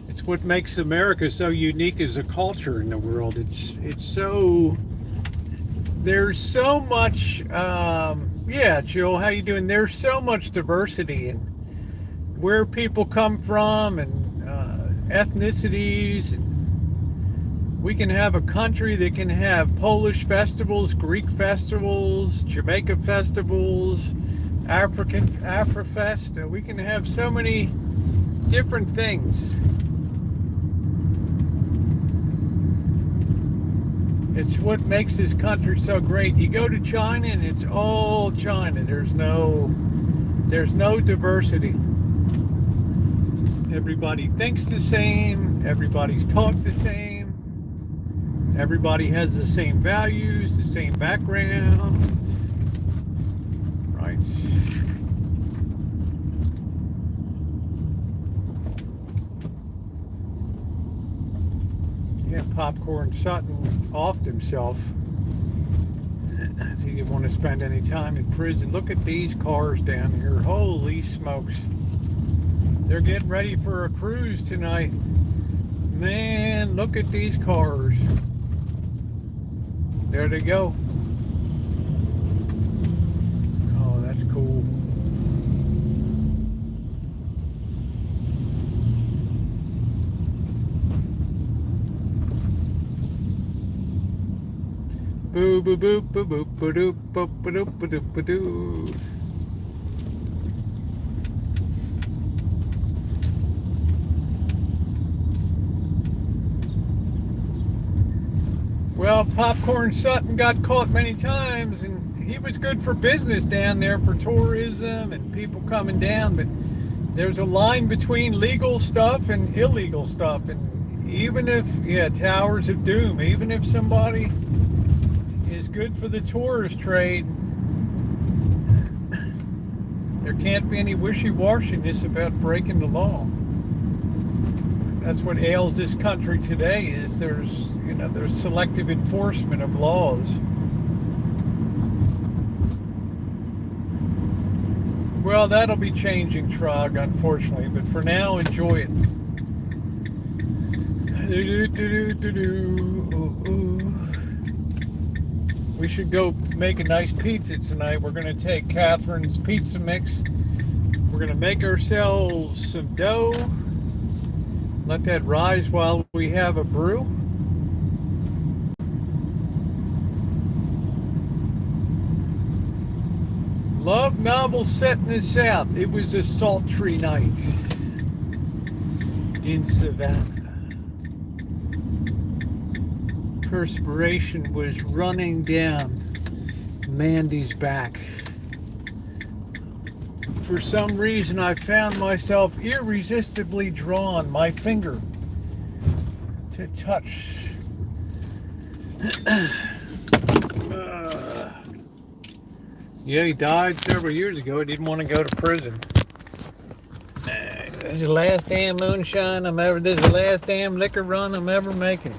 It's what makes America so unique as a culture in the world. It's so, there's so much, yeah, Jill, how you doing? There's so much diversity in where people come from and ethnicities. And we can have a country that can have Polish festivals, Greek festivals, Jamaica festivals, Afrifest. We can have so many different things. It's what makes this country so great. You go to China and it's all China. There's no diversity. Everybody thinks the same. Everybody's taught the same. Everybody has the same values, the same background. Right. Yeah, Popcorn Sutton offed himself. He didn't want to spend any time in prison. Look at these cars down here. Holy smokes. They're getting ready for a cruise tonight. Man, look at these cars. There they go. Oh, that's cool. Boo boo boo boo boo boo doo boo boo doo boo doo boo doo. Well, Popcorn Sutton got caught many times, and he was good for business down there for tourism and people coming down, but there's a line between legal stuff and illegal stuff. And even if, yeah, Towers of Doom, even if somebody is good for the tourist trade, there can't be any wishy-washiness about breaking the law. That's what ails this country today, is there's selective enforcement of laws. Well, that'll be changing, Trog, unfortunately, but for now, enjoy it. We should go make a nice pizza tonight. We're going to take Catherine's pizza mix. We're going to make ourselves some dough. Let that rise while we have a brew. Love novel set in the South. It was a sultry night in Savannah. Perspiration was running down Mandy's back. For some reason, I found myself irresistibly drawn, my finger to touch. Yeah, he died several years ago. He didn't want to go to prison. This is the last damn moonshine this is the last damn liquor run I'm ever making.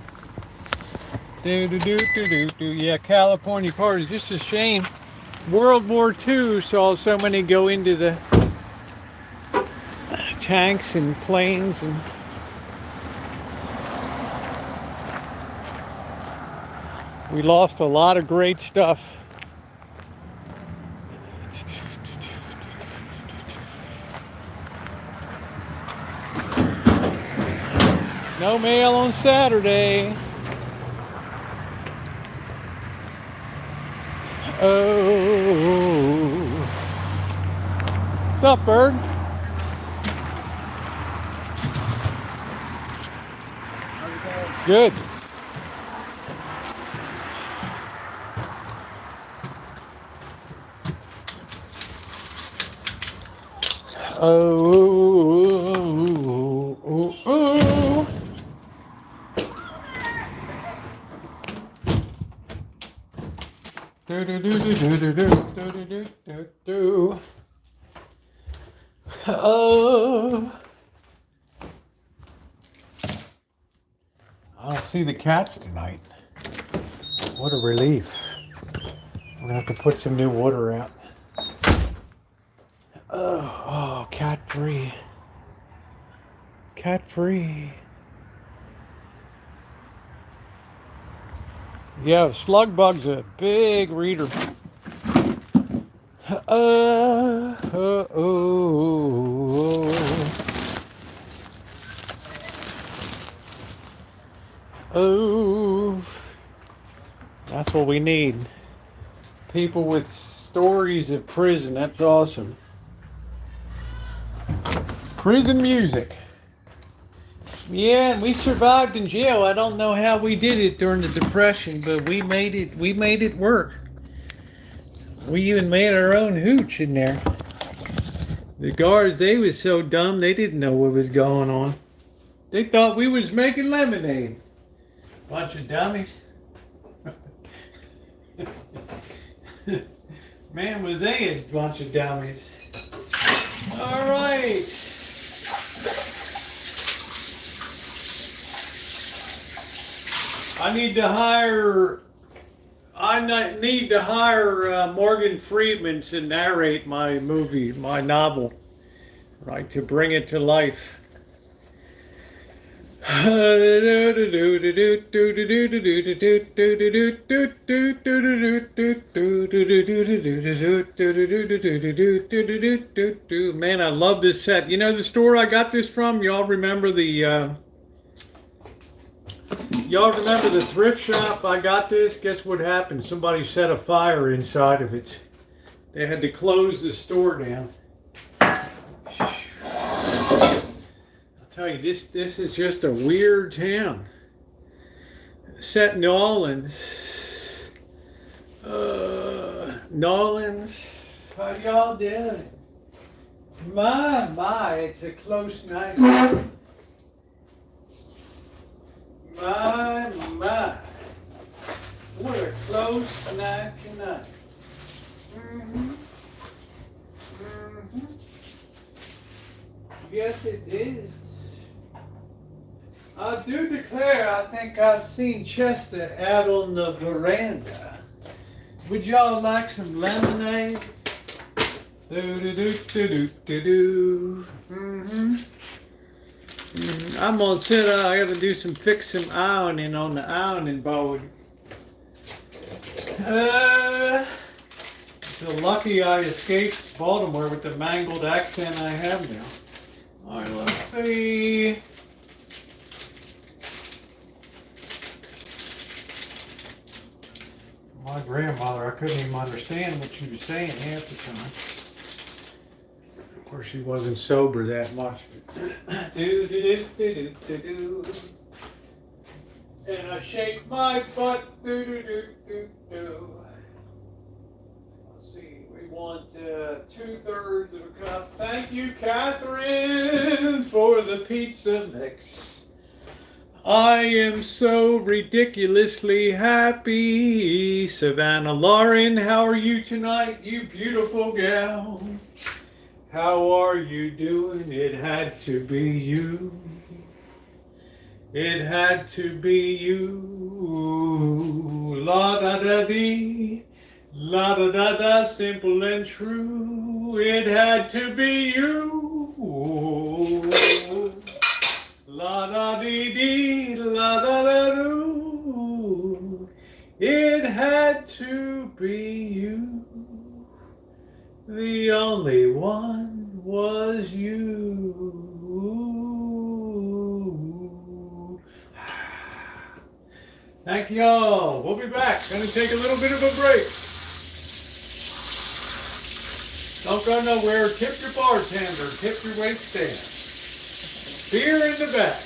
Yeah, California parties. Just a shame. World War II saw so many go into the tanks and planes, and We lost a lot of great stuff. No mail on Saturday. Oh. What's up, bird? Good. Oh. I don't see the cats tonight. What a relief. I'm gonna have to put some new water out. Oh, cat free. Cat free. Yeah, slug bug's a big reader. Oh, that's what we need. People with stories of prison. That's awesome. Prison music. Yeah, and we survived in jail. I don't know how we did it during the Depression, but we made it. We made it work. We even made our own hooch in there. The guards, they was so dumb, they didn't know what was going on. They thought we was making lemonade. Bunch of dummies. Man, was they a bunch of dummies. All right. I need to hire Morgan Freeman to narrate my movie, my novel, right, to bring it to life. Man, I love this set. You know the store I got this from? Y'all remember the thrift shop I got this? Guess what happened? Somebody set a fire inside of it. They had to close the store down. I'll tell you, this is just a weird town. Set in New Orleans. New Orleans, how y'all doing? My, it's a close night. My, what a close night tonight. Yes, it is. I do declare, I think I've seen Chester out on the veranda. Would y'all like some lemonade? I'm gonna sit. I gotta do fix some ironing on the ironing board. It's lucky I escaped Baltimore with the mangled accent I have now. All right, let's see. My grandmother, I couldn't even understand what she was saying half the time. Of course, she wasn't sober that much. And I shake my butt. Let's see, we want 2/3 of a cup. Thank you, Catherine, for the pizza mix. I am so ridiculously happy. Savannah Lauren, how are you tonight, you beautiful gal? How are you doing? It had to be you. It had to be you. La da da dee, la da da da, simple and true. It had to be you. La da dee dee, la da da doo. It to be you. The only one was you. Thank y'all. We'll be back. Gonna take a little bit of a break. Don't go nowhere. Tip your bartender. Tip your waitstand. Beer in the back.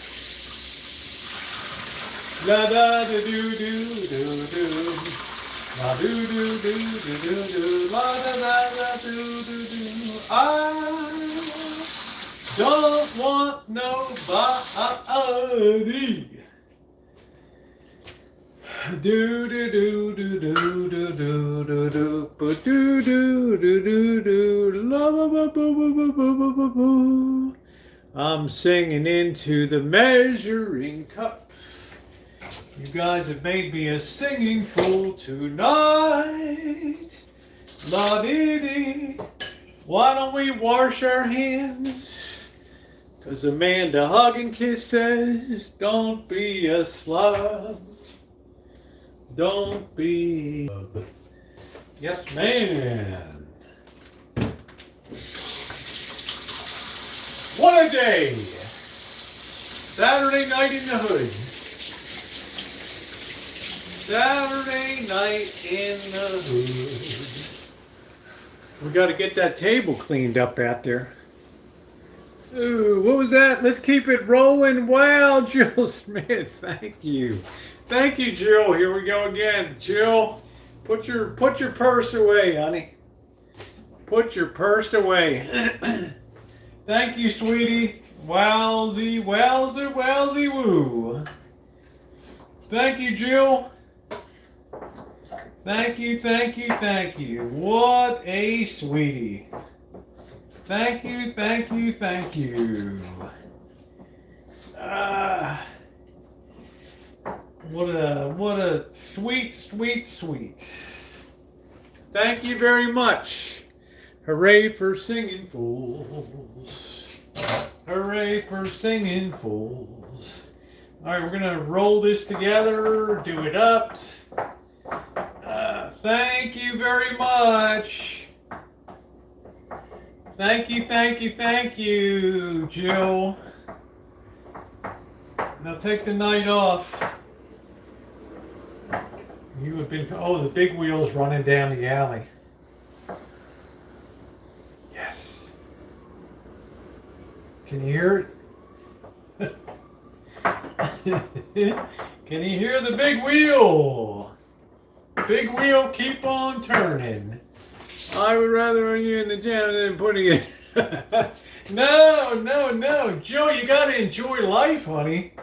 La da da do do do do. La do do do do do do. La da da da do do do. I don't want nobody. Do do do do do do do do do do do do do do la ba ba ba ba ba ba ba ba. I'm singing into the measuring cup. You guys have made me a singing fool tonight. La dee dee. Why don't we wash our hands? 'Cause Amanda hug and kiss says, don't be a slob. Don't be. Yes, man. What a day. Saturday night in the hood. Saturday night in the hood. We got to get that table cleaned up out there. Ooh, what was that? Let's keep it rolling. Wow, Jill Smith. Thank you. Thank you, Jill. Here we go again. Jill, put your purse away, honey. Put your purse away. Thank you, sweetie. Wowsy, wowsy, wowsy, woo. Thank you, Jill. Thank you, thank you, thank you. What a sweetie. Thank you, thank you, thank you. What a sweet, sweet, sweet. Thank you very much. Hooray for singing fools. Hooray for singing fools. All right, we're gonna roll this together, do it up. Thank you very much. Thank you, thank you, thank you, Jill. Now take the night off. You have been, oh, the big wheel's running down the alley. Yes. Can you hear it? Can you hear the big wheel? Big wheel, keep on turning. I would rather own you in the janitor than putting it. No, no, no. Joe, you got to enjoy life, honey.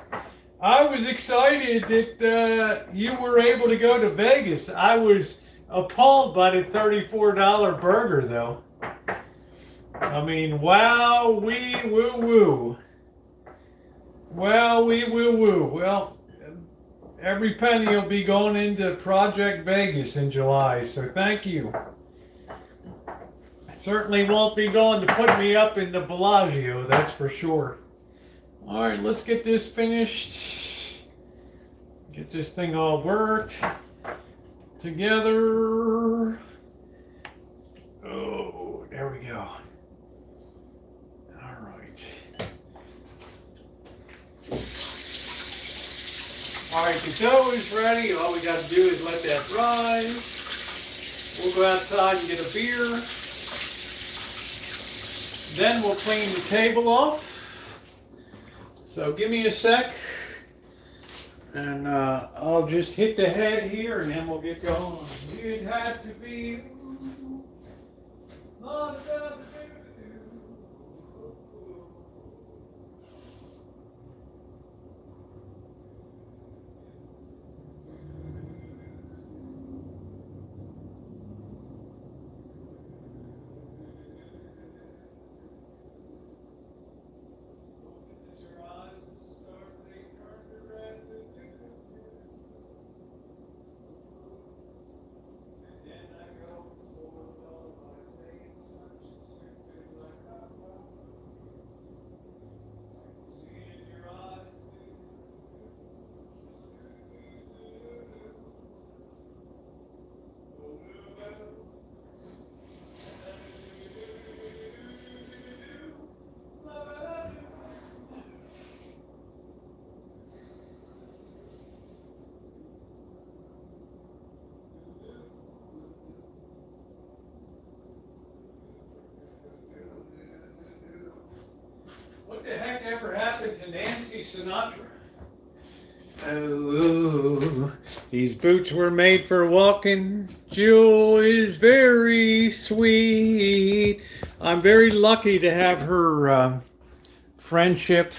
I was excited that you were able to go to Vegas. I was appalled by the $34 burger, though. I mean, wow, wee, woo, woo. Wow, wee, woo, woo. Well, every penny will be going into Project Vegas in July, so thank you. It certainly won't be going to put me up in the Bellagio, that's for sure. All right, let's get this finished. Get this thing all worked together. Oh, there we go. All right. All right, the dough is ready. All we got to do is let that rise. We'll go outside and get a beer. Then we'll clean the table off. So give me a sec. And I'll just hit the head here and then we'll get going. It had to be. happened to Nancy Sinatra? Oh, these boots were made for walking. Jewel is very sweet. I'm very lucky to have her friendship.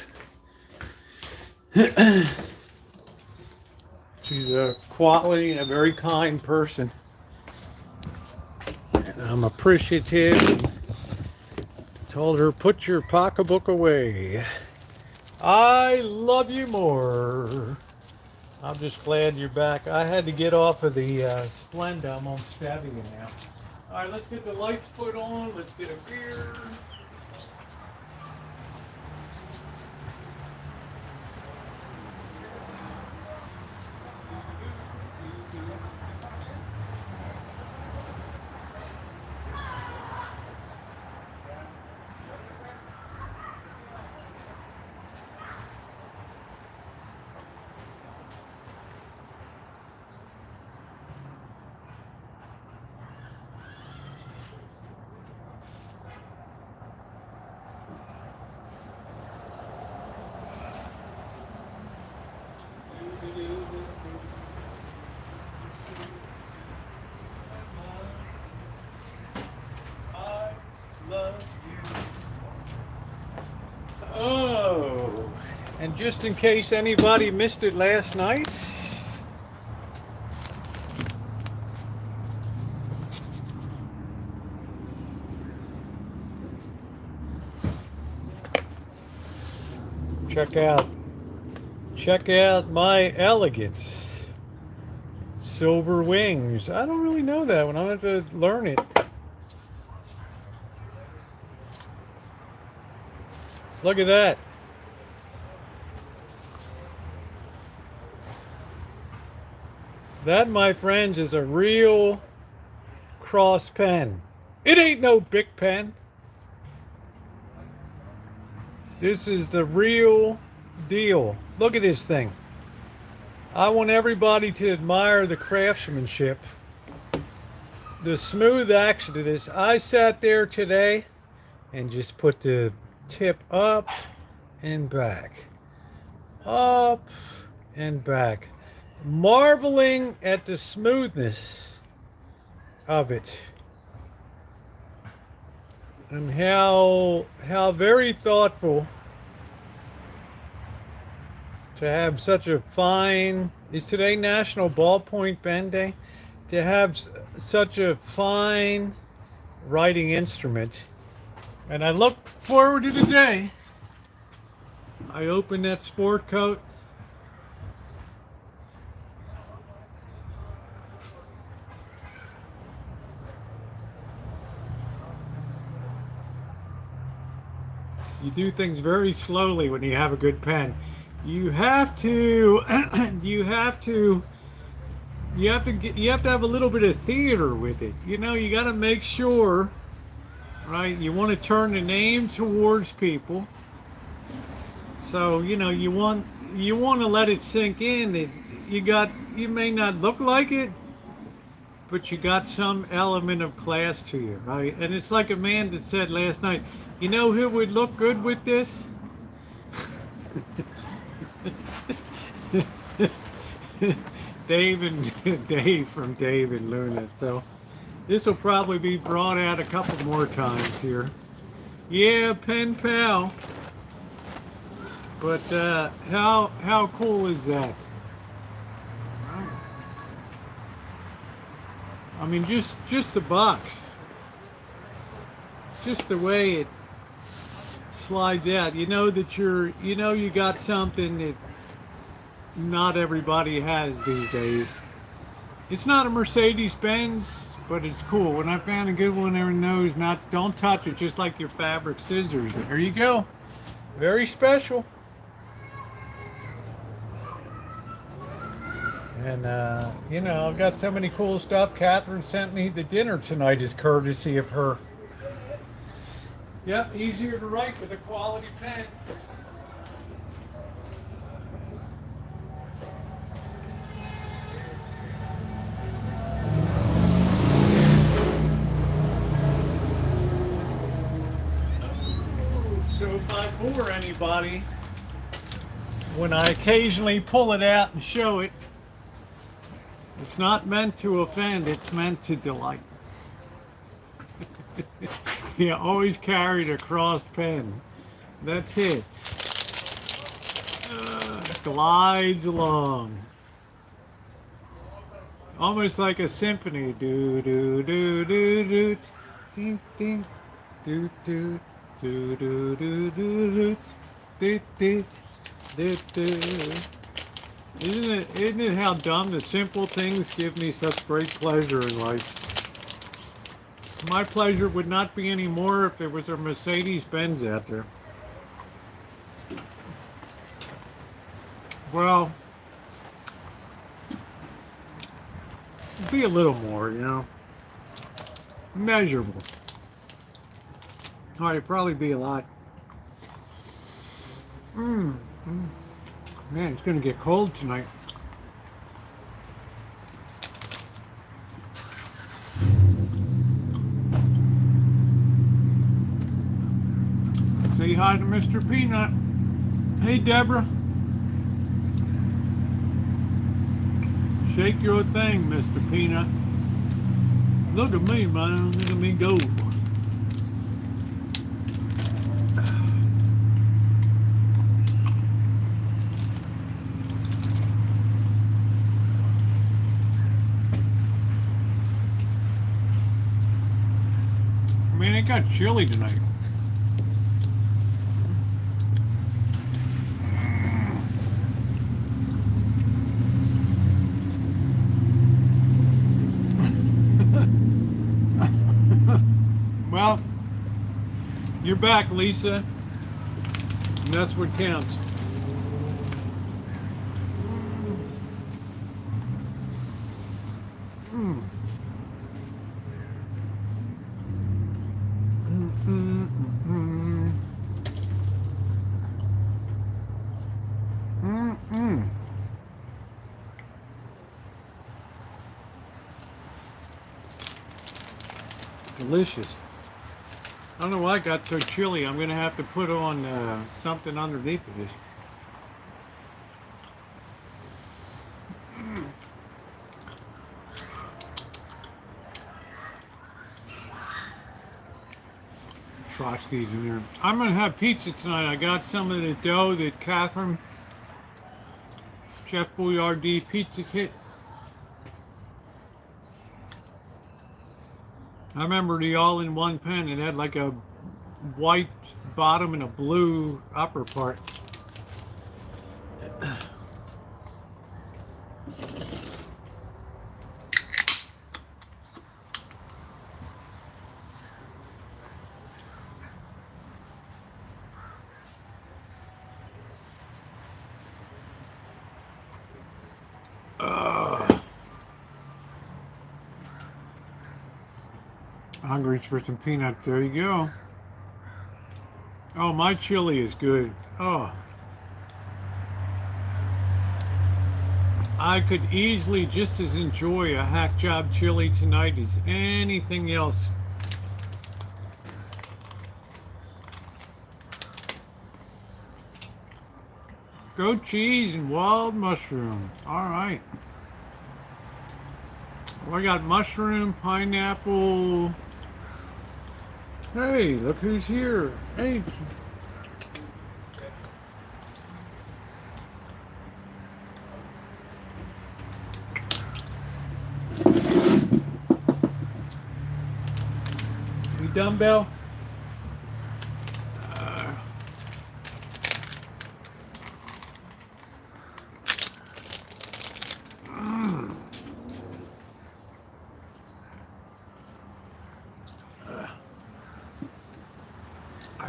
She's a quality and a very kind person. And I'm appreciative. Told her, put your pocketbook away. I love you more. I'm just glad you're back. I had to get off of the Splenda. I'm on Stavia now. All right, let's get the lights put on. Let's get a beer. Oh, and just in case anybody missed it last night, check out my elegance silver wings. I don't really know that one. I'll have to learn it. Look at that. That, my friends, is a real cross pen. It ain't no big pen. This is the real deal. Look at this thing. I want everybody to admire the craftsmanship, the smooth action of this. I sat there today and just put the tip up and back, up and back, marveling at the smoothness of it and how very thoughtful to have such a fine. Is today National Ballpoint Pen Day? To have such a fine writing instrument. And I look forward to the day I open that sport coat. You do things very slowly when you have a good pen. You have to you have to have a little bit of theater with it. You know, you got to make sure, right? You want to turn the name towards people. So, you know, you want to let it sink in. You may not look like it, but you got some element of class to you, right? And it's like a man that said last night, you know who would look good with this? Dave from Dave and Luna. So this will probably be brought out a couple more times here. Yeah, pen pal. But how cool is that? I mean, just the box, just the way it slides out. You know that you got something that not everybody has these days. It's not a Mercedes-Benz, but it's cool. When I found a good one, everyone knows don't touch it, just like your fabric scissors. There you go. Very special. And, you know, I've got so many cool stuff. Catherine sent me the dinner tonight as courtesy of her. Yep, easier to write with a quality pen. So if I bore anybody, when I occasionally pull it out and show it, it's not meant to offend, it's meant to delight. You always carried a crossed pen. That's it. Glides along. Almost like a symphony. Do do do do do ding ding do do do do do do do do do do. Isn't it how dumb the simple things give me such great pleasure in life? My pleasure would not be any more if there was a Mercedes-Benz out there. Well, be a little more, you know, measurable. Oh, it'd probably be a lot. Man, it's gonna get cold tonight. Say hi to Mr. Peanut. Hey, Deborah. Shake your thing, Mr. Peanut. Look at me, man. Look at me go. Man, it got chilly tonight. Well, you're back, Lisa. And that's what counts. Delicious. I don't know why it got so chilly. I'm going to have to put on something underneath of this. Trotsky's in there. I'm going to have pizza tonight. I got some of the dough that Catherine, Chef Boyardee pizza kit. I remember the all-in-one pen. It had like a white bottom and a blue upper part. Hungry for some peanuts. There you go. Oh, my chili is good. Oh. I could easily just as enjoy a hack job chili tonight as anything else. Goat cheese and wild mushroom. All right. Well, I got mushroom, pineapple. Hey, look who's here. Hey. You dumbbell?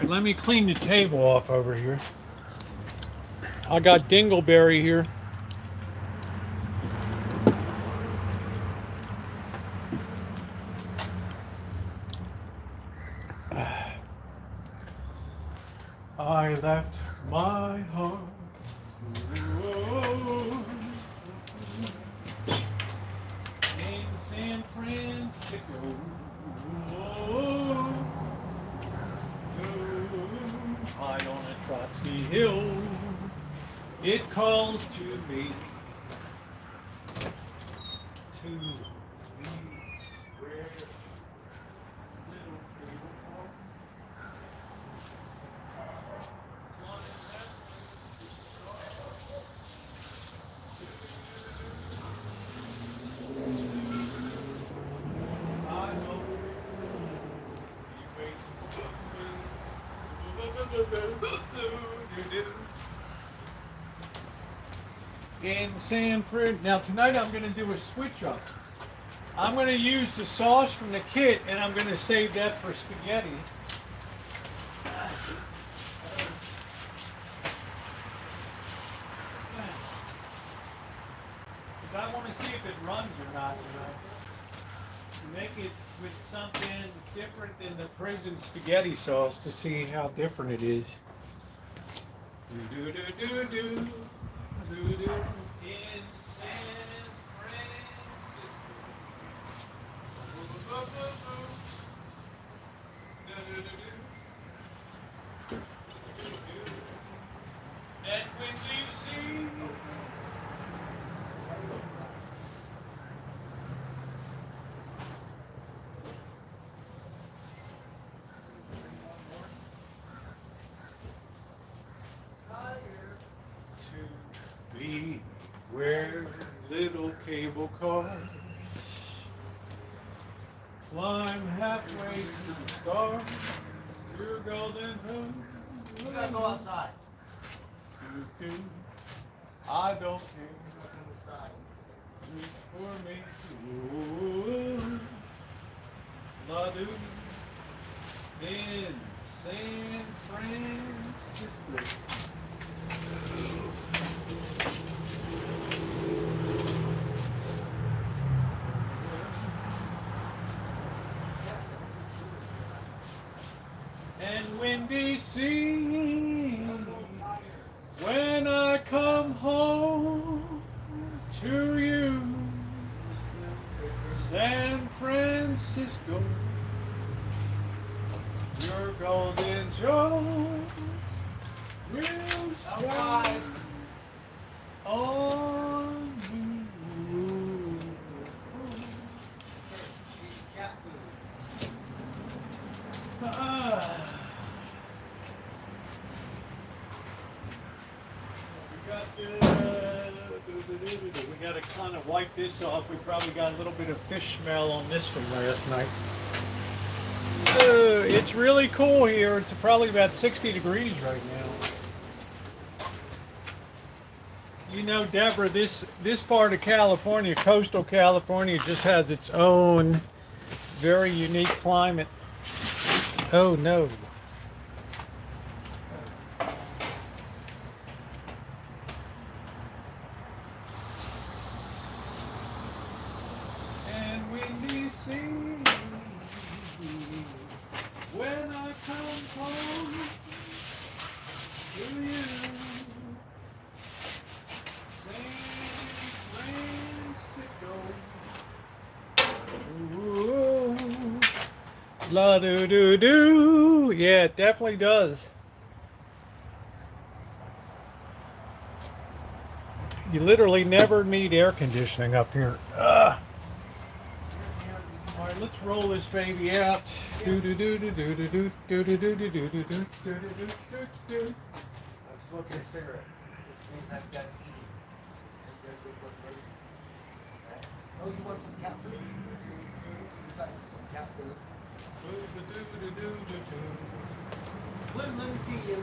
Let me clean the table off over here. I got dingleberry here. I left my heart in San Francisco. High on a Trotsky Hill. It calls to me. To me. Where little people I know you wait. In San Fran. Now tonight I'm going to do a switch up. I'm going to use the sauce from the kit and I'm going to save that for spaghetti. Because I want to see if it runs or not. Make it with something different than the prison spaghetti sauce to see how different it is. Do do do do do. In San Francisco. And when you see to be where little cable cars climb halfway to the stars through golden hills. You gotta go outside. I don't care. For me. Ooh, La-doo. In San Francisco. And when DC, when I come home to you, San Francisco, your golden shores will shine on you. We got to kind of wipe this off. We probably got a little bit of fish smell on this from last night. It's really cool here. It's probably about 60 degrees right now. You know, Deborah, this part of California, coastal California, just has its own very unique climate. Oh no. And when you see, when I come home to you, San Francisco. Ooh, la do do do. Yeah, it definitely does. You literally never need air conditioning up here. All right, let's roll this baby out. Do do do do do do do do do do do do do do do do. I'm smoking a cigarette, which means I've got to eat. Oh, you want some cat food? You got some cat food. Let me see you.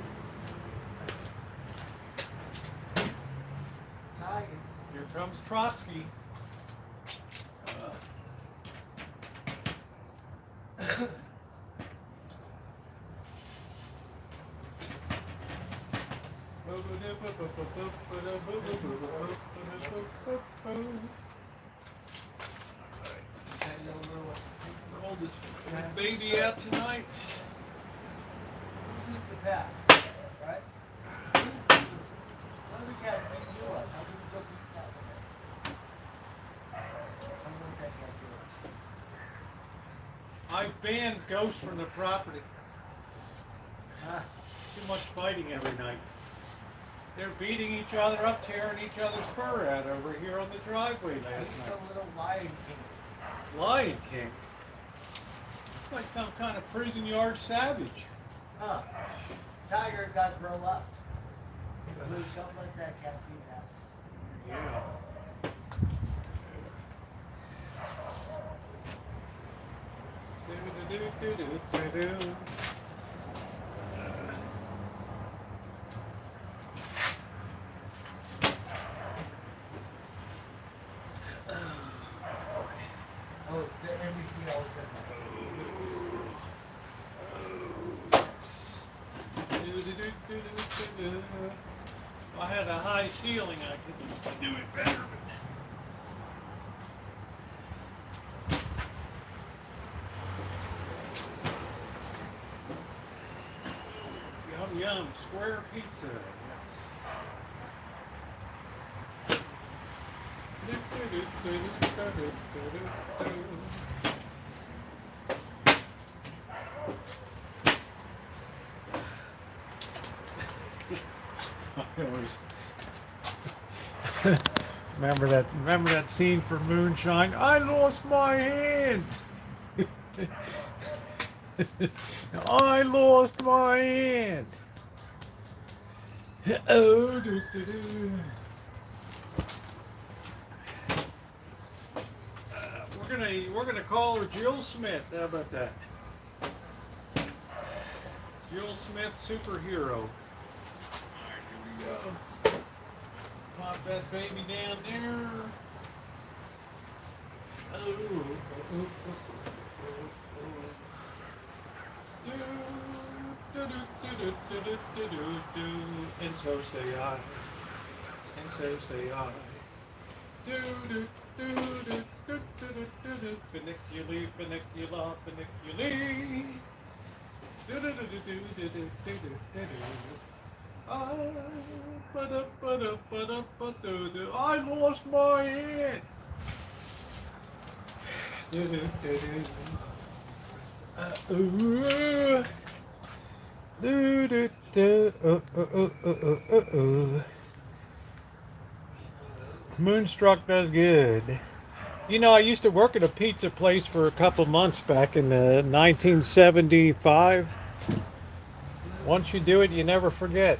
Tigers. Here comes Trotsky. Roll this baby out tonight. Who eats the cat? Right? Let me cat beat you up. How can you go beat cat with it? Come on, that cat do it. I banned ghosts from the property. Too much fighting every night. They're beating each other up, tearing each other's fur out over here on the driveway last It's night. a little Lion King. Lion King. It's like some kind of prison yard savage. Huh. Tiger got grow up. Don't let that cat beat out. Yeah. Do-do-do-do-do-do-do. Oh, the NBC always does Do-do-do-do-do-do-do. If I had a high ceiling, I could do it better. Yum yum, square pizza. Yes. Remember that scene from Moonshine? I lost my hand. I lost my hand. Oh, we're gonna call her Jill Smith. How about that? Jill Smith, superhero. All right, here we go. Pop that baby down there. And so say I. And so say I. Funiculi, funicula, funiculi. I lost my hand. Moonstruck does good. You know, I used to work at a pizza place for a couple months back in 1975. Once you do it, you never forget.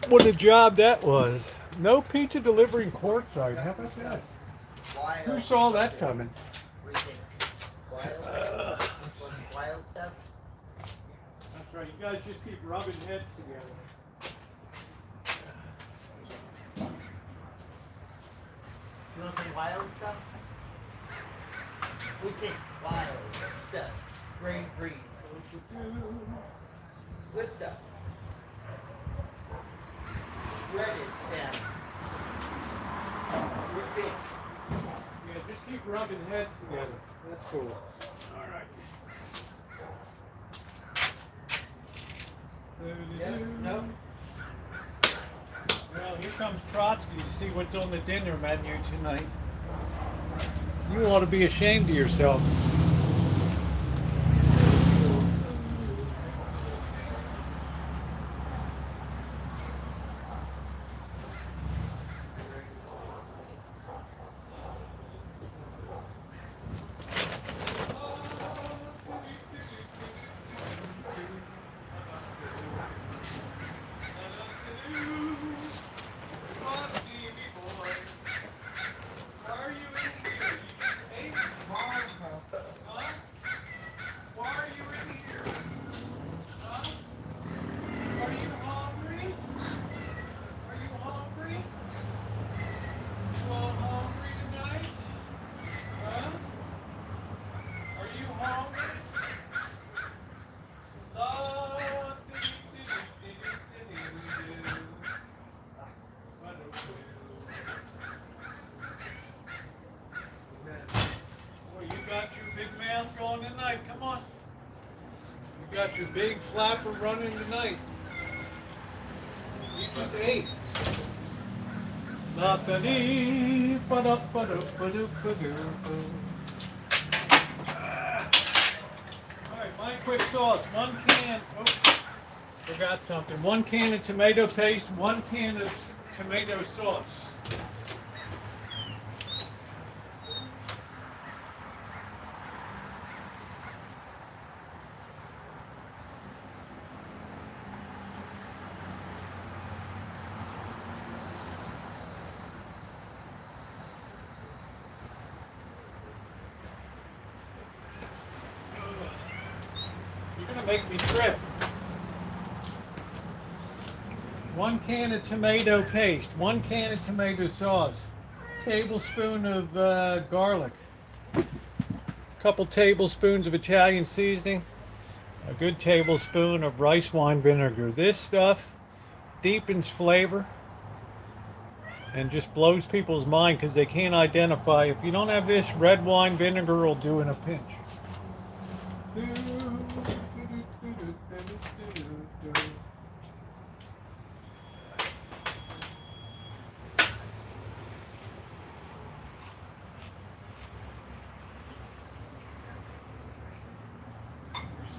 What a job that was. No pizza delivery in Quartzsite. How about that? Who saw that coming? What do you think? Wild? Wild stuff? That's right. You guys just keep rubbing heads together. You want some wild stuff? We take wild stuff. Grain freeze. Good stuff. Shredded salmon. We think. Yeah, just keep rubbing heads together. That's cool. All right. Yes, no. Well, here comes Trotsky to see what's on the dinner menu tonight. You ought to be ashamed of yourself. Tonight, come on. You got your big flapper running tonight. You just ate. La-da-dee, ba-da-ba-da-ba-da-ba-doo. All right, Mike. quick sauce. 1 can. Oh, forgot something. 1 can of tomato paste. 1 can of tomato sauce. You're gonna make me trip. 1 can of tomato paste, 1 can of tomato sauce, tablespoon of garlic, a couple tablespoons of Italian seasoning, a good tablespoon of rice wine vinegar. This stuff deepens flavor and just blows people's mind because they can't identify. If you don't have this, red wine vinegar will do in a pinch.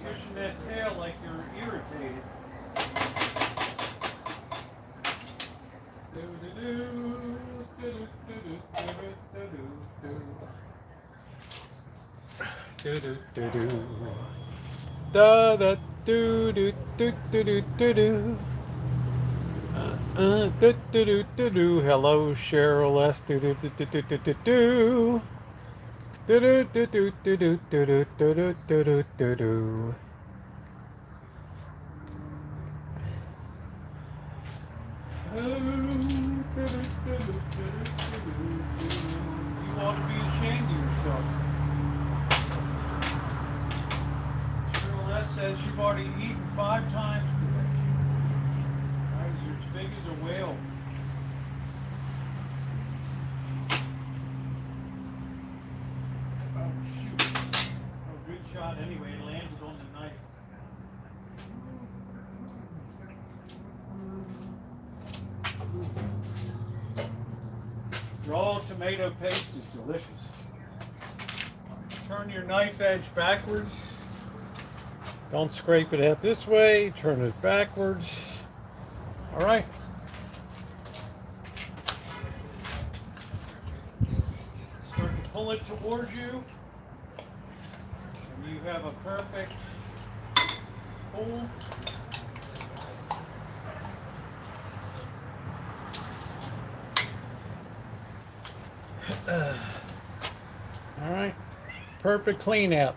Pushing that tail like you're irritated. Da da do do do do do do do. Do do do do. Hello, Cheryl S. Do do do do do do do do. Do do do do do do do do do do do do. You ought to be ashamed of yourself. Cheryl S. says you've already eaten 5 times today. Right, you're as big as a whale. Oh, shoot. Oh, good shot anyway. It landed on the knife. Raw tomato paste is delicious. Turn your knife edge backwards. Don't scrape it out this way. Turn it backwards. All right. Start to pull it towards you. And you have a perfect pull. All right, perfect clean out.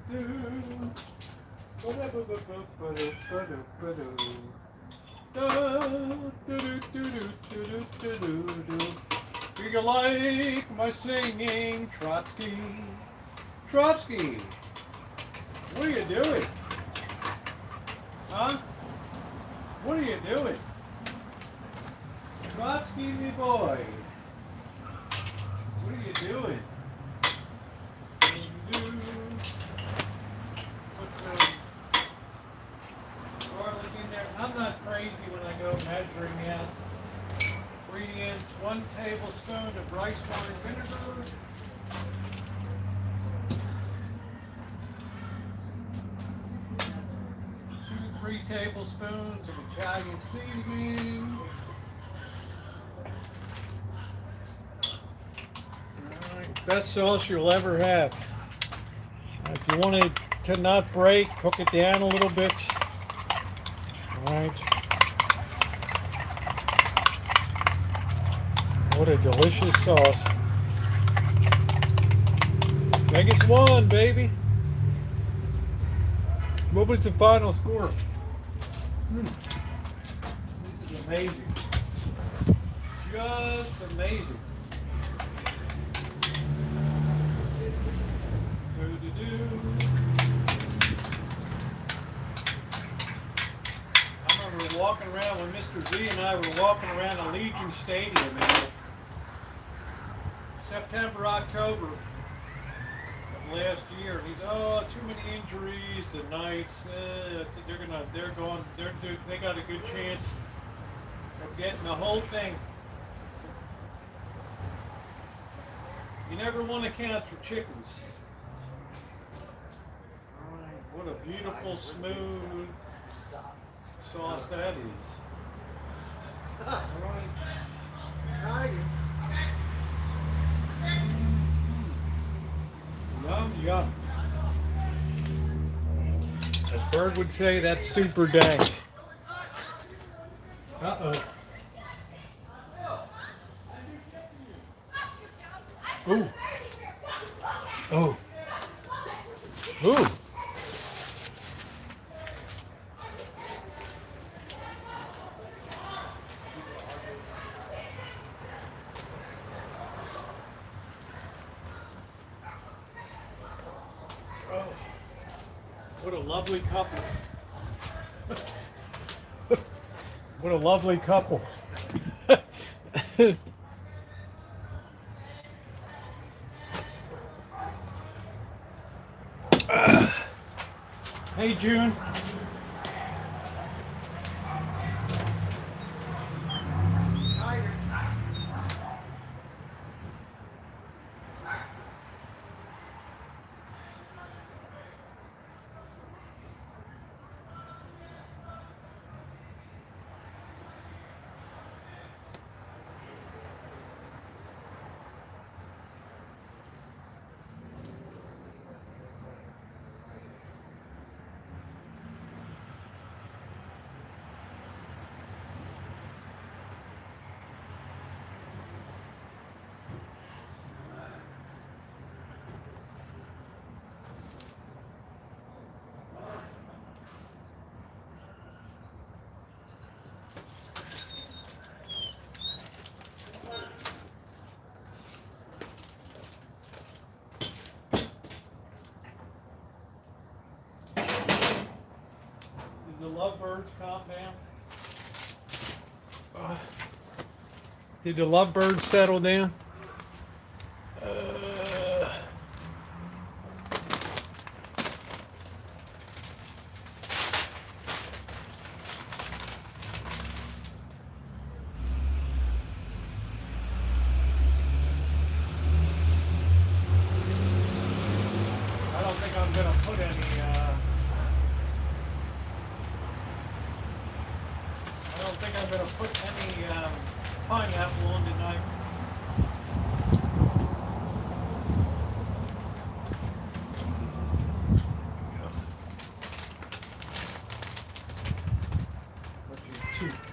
Do you like my singing, Trotsky? Trotsky, what are you doing? Huh? What are you doing? Trotsky, me boy. What are you doing? Put some garlic in there. I'm not crazy when I go measuring out. Ingredients: 1 tablespoon of rice wine vinegar. 2-3 tablespoons of Italian seasoning. Best sauce you'll ever have. If you want it to not break, cook it down a little bit. All right. What a delicious sauce. Vegas won, baby. What was the final score? This is amazing. Just amazing. I remember walking around when Mr. Z and I were walking around Allegiant Stadium in September, October of last year, and he's, oh, too many injuries, the Knights, they got a good chance of getting the whole thing. You never want to count your chickens. What a beautiful, smooth sauce that is. All right. Tiger. Yum, yum. As Bird would say, that's super dank. Uh-oh. Ooh. Oh. Ooh. Oh. What a lovely couple. What a lovely couple. Hey, June. Tiger. Did the lovebirds calm down? Did the lovebirds settle down? I don't think I'm gonna put any. I don't think I'm gonna put any pineapple on tonight.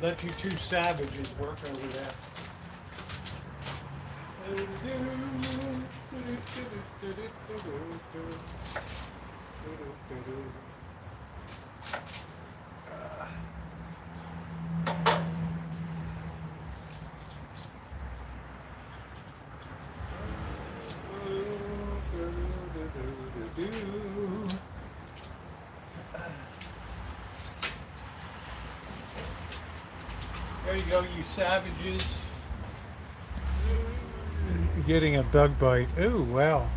Let you two savages work over that. There you go, you savages. Getting a bug bite. Ooh, wow.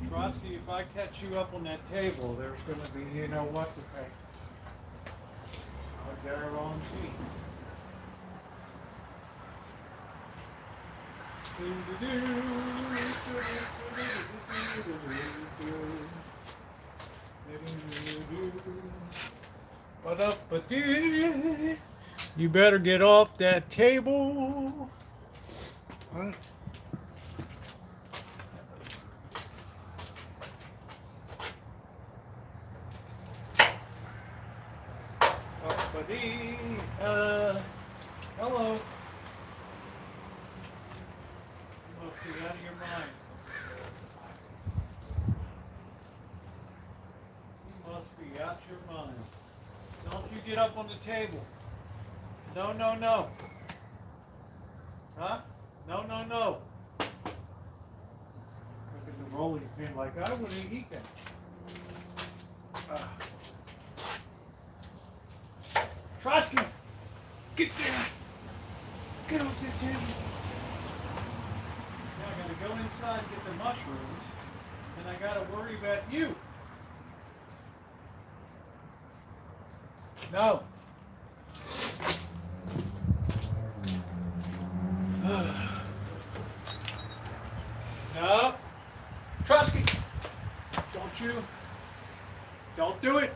Rosie, if I catch you up on that table, there's going to be, you know what to pay. I'll guarantee. What up, but you better get off that table. Huh? Buddy, hello. You must be out of your mind. You must be out your mind. Don't you get up on the table. No, no, no. Huh? No, no, no. Look at the rolling pin like I wouldn't eat that. Trotsky, get there. Get off that table. Now I gotta go inside and get the mushrooms. And I gotta worry about you. No. No. Trusky. Don't you. Don't do it.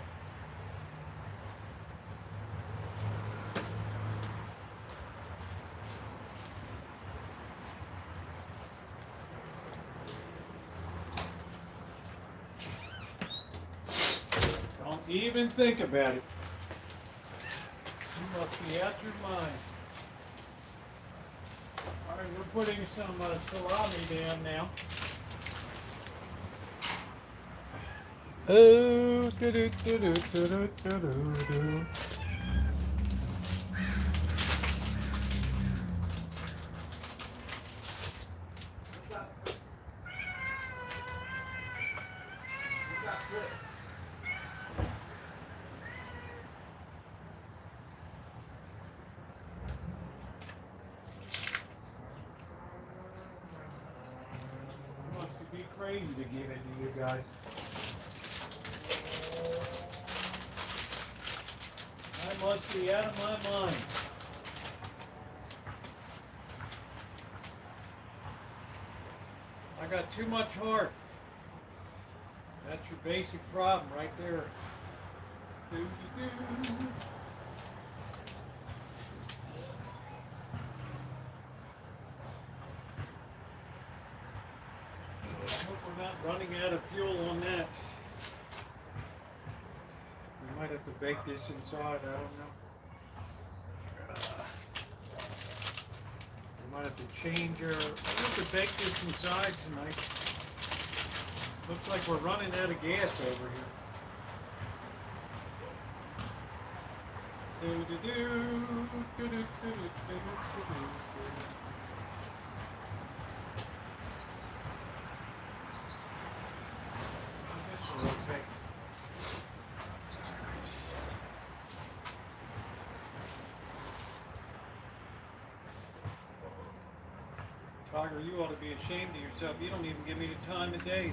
Don't even think about it. You must be out your mind. All right, we're putting some salami down now. Oh, do. Must be crazy to give it to you guys. I must be out of my mind. I got too much heart. That's your basic problem right there. Do. I hope we're not running out of fuel on that. We might have to bake this inside, I don't know. We might have to change our... We have to bake this inside tonight. Looks like we're running out of gas over here. Do. Okay. Tiger, you ought to be ashamed of yourself. You don't even give me the time of day.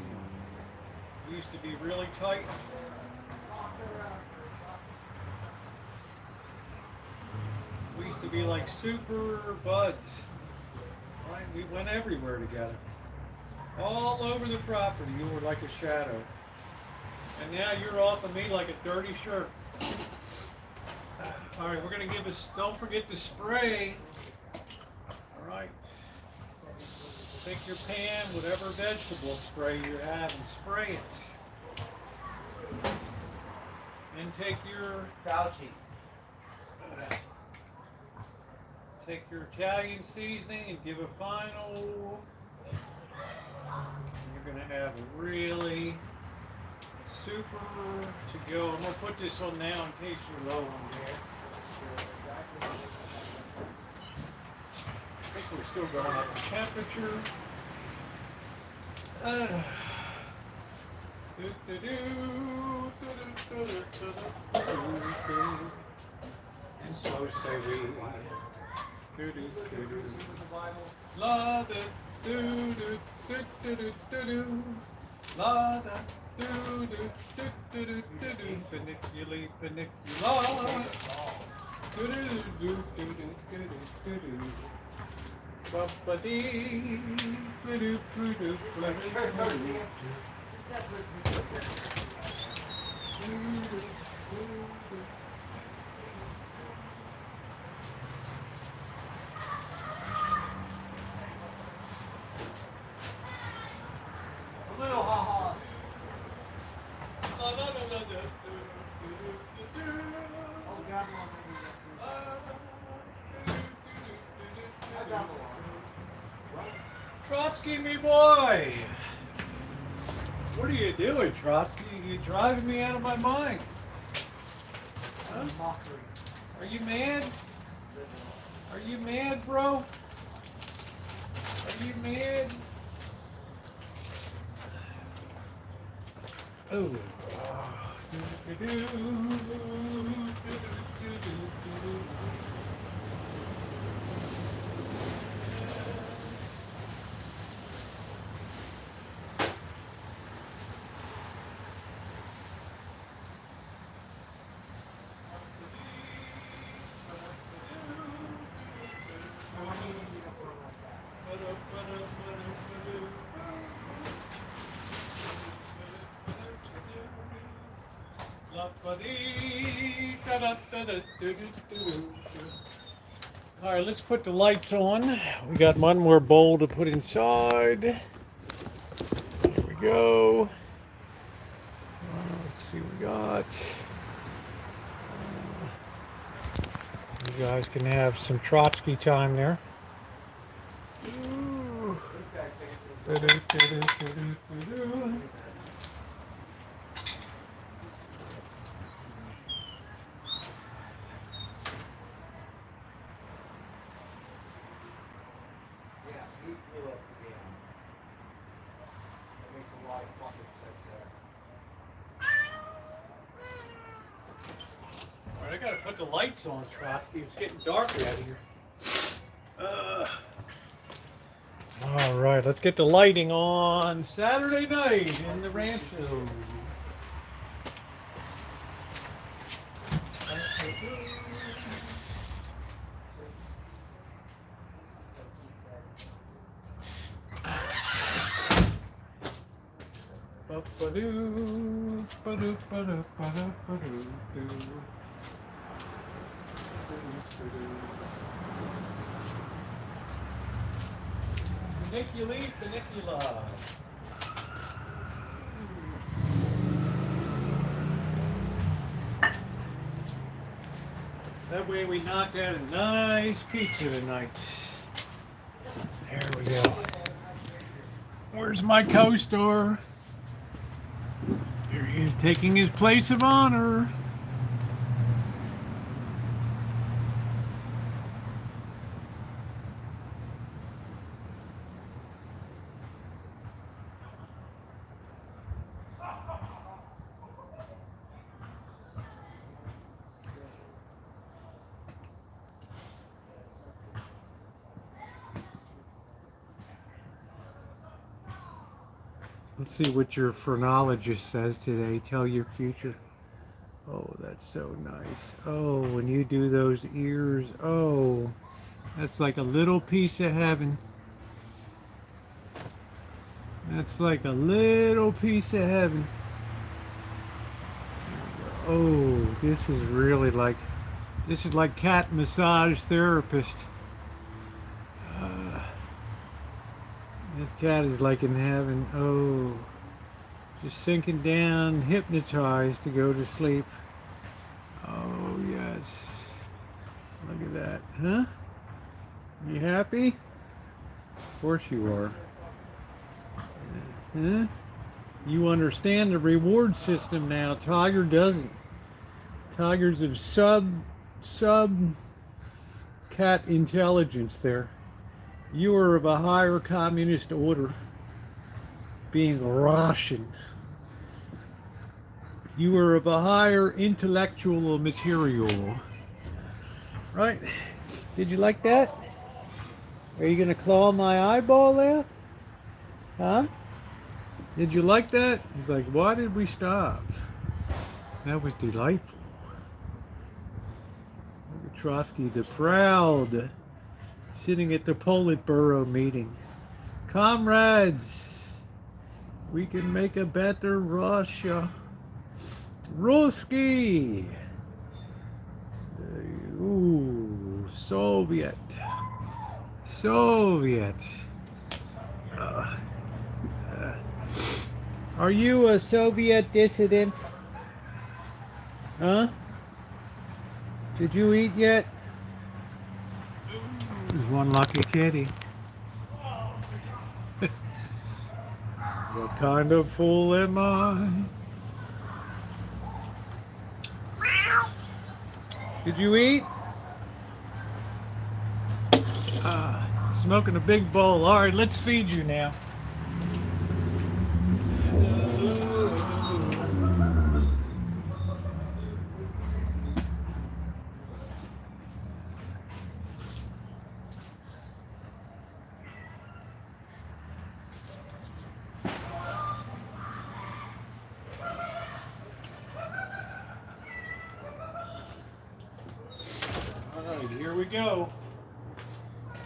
We used to be really tight. We used to be like super buds. Right? We went everywhere together. All over the property, you were like a shadow. And now you're off of me like a dirty shirt. All right, we're gonna give us, don't forget to spray. All right. Take your pan, whatever vegetable spray you have, and spray it. And take your take your Italian seasoning and give a final. You're gonna have a really super to go. I'm gonna put this on now in case you're low on gas. I think we're still going up the temperature. And so say we. La da do do do do do do. La da do do do do do do. Funiculi funicula. Do do do do do do do do. Ba-ba-dee, ba-doo, ba-doo, ba-doo. A little ha-ha. Oh, God, Mom. I got the one. Trotsky, me boy! What are you doing, Trotsky? You're driving me out of my mind. Huh? Mockery. Are you mad? Are you mad, bro? Are you mad? Oh. All right, let's put the lights on. We got one more bowl to put inside. Here we go. Let's see what we got. You guys can have some Trotsky time there. Ooh. All right, I gotta put the lights on, Trotsky. It's getting dark out here. All right, let's get the lighting on Saturday night in the Rancho. Ba-ba-doo, ba-doo, ba-doo, ba-doo, ba-doo, doo. Funiculi, funicula. That way we knock out a nice pizza tonight. There we go. Where's my co-star? Here he is taking his place of honor. Let's see what your phrenologist says today. Tell your future. Oh, that's so nice. Oh, when you do those ears, oh, that's like a little piece of heaven. That's like a little piece of heaven. Oh, this is really like, this is like cat massage therapist. This cat is like in heaven. Oh, just sinking down, hypnotized to go to sleep. Oh, yes. Look at that. Huh? You happy? Of course you are. Huh? You understand the reward system now. Tiger doesn't. Tigers have sub cat intelligence there. You are of a higher communist order, being Russian. You are of a higher intellectual material. Right? Did you like that? Are you gonna claw my eyeball there? Huh? Did you like that? He's like, why did we stop? That was delightful. Look at Trotsky the proud, sitting at the Politburo meeting. Comrades, we can make a better Russia. Ruski. Ooh, Soviet. Are you a Soviet dissident? Huh? Did you eat yet? There's one lucky kitty. What kind of fool am I? Did you eat? Smoking a big bowl. All right, let's feed you now. All right, here we go.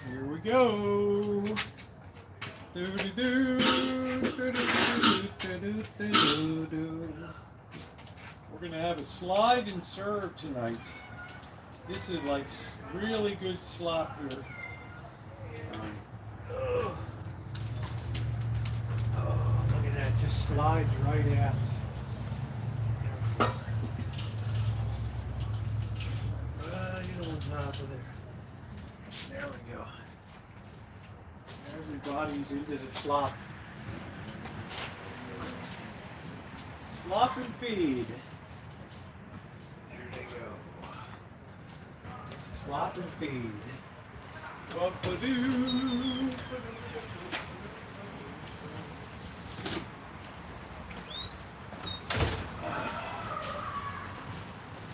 Here we go. We're gonna have a slide and serve tonight. This is like really good slop here. Oh, look at that, just slides right out. Get on top of there. There we go. Everybody's into the slop. Slop and feed. There they go. Slop and feed. Whoop-a-doo.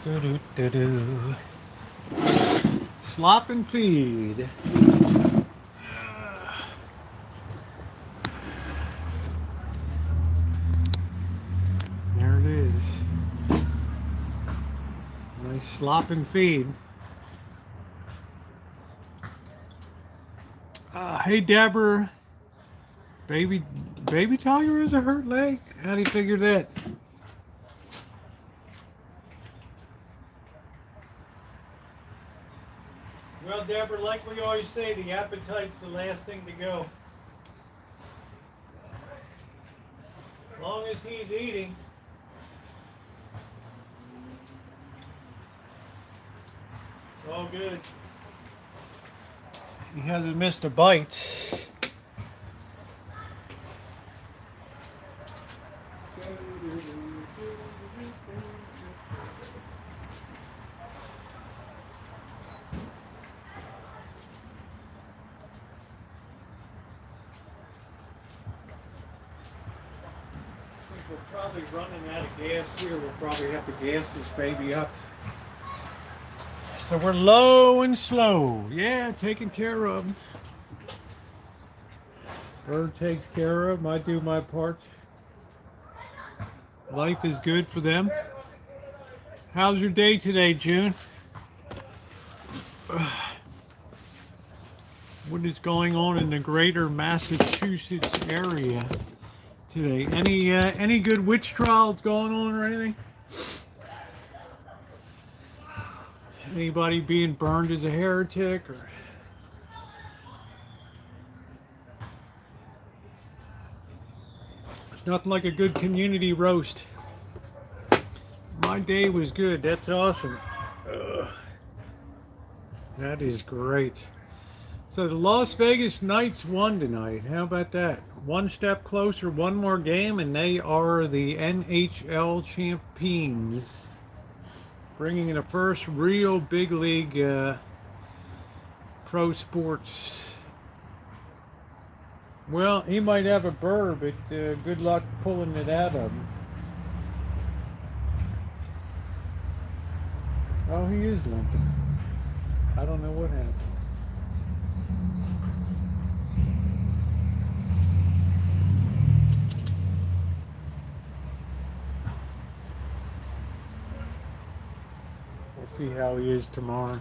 Do-do-do-do. Slop and feed. There it is. Nice slop and feed. Hey Deborah. Baby Tiger has a hurt leg? How do you figure that? Well, Deborah, like we always say, the appetite's the last thing to go. As long as he's eating. It's all good. He hasn't missed a bite. We're probably running out of gas here. We'll probably have to gas this baby up. So we're low and slow. Yeah, taken care of. Bird takes care of them. I do my part. Life is good for them. How's your day today, June? What is going on in the greater Massachusetts area today? Any good witch trials going on or anything? Anybody being burned as a heretic or it's nothing like a good community roast. My day was good. That's awesome. That is great. So the Las Vegas Knights won tonight. How about that? One step closer, one more game, and they are the NHL champions. Bringing in the first real big league pro sports. Well, he might have a burr, but good luck pulling it out of him. Oh, he is limping. I don't know what happened. We'll see how he is tomorrow.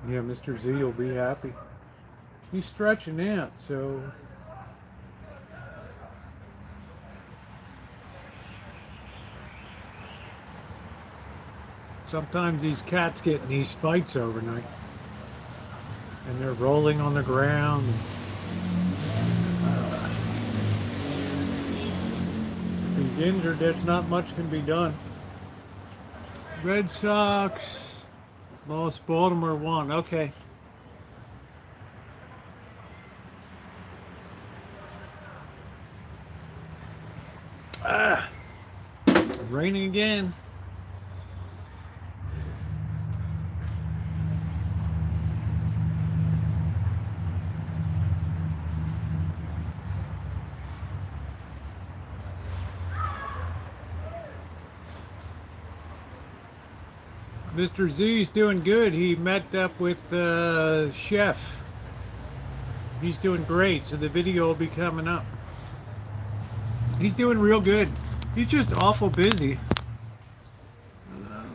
Yeah, Mr. Z will be happy. He's stretching out, so sometimes these cats get in these fights overnight and they're rolling on the ground. If he's injured, there's not much can be done. Red Sox lost, Baltimore won. Okay. Raining again. Mr. Z's doing good. He met up with Chef. He's doing great, so the video will be coming up. He's doing real good. He's just awful busy.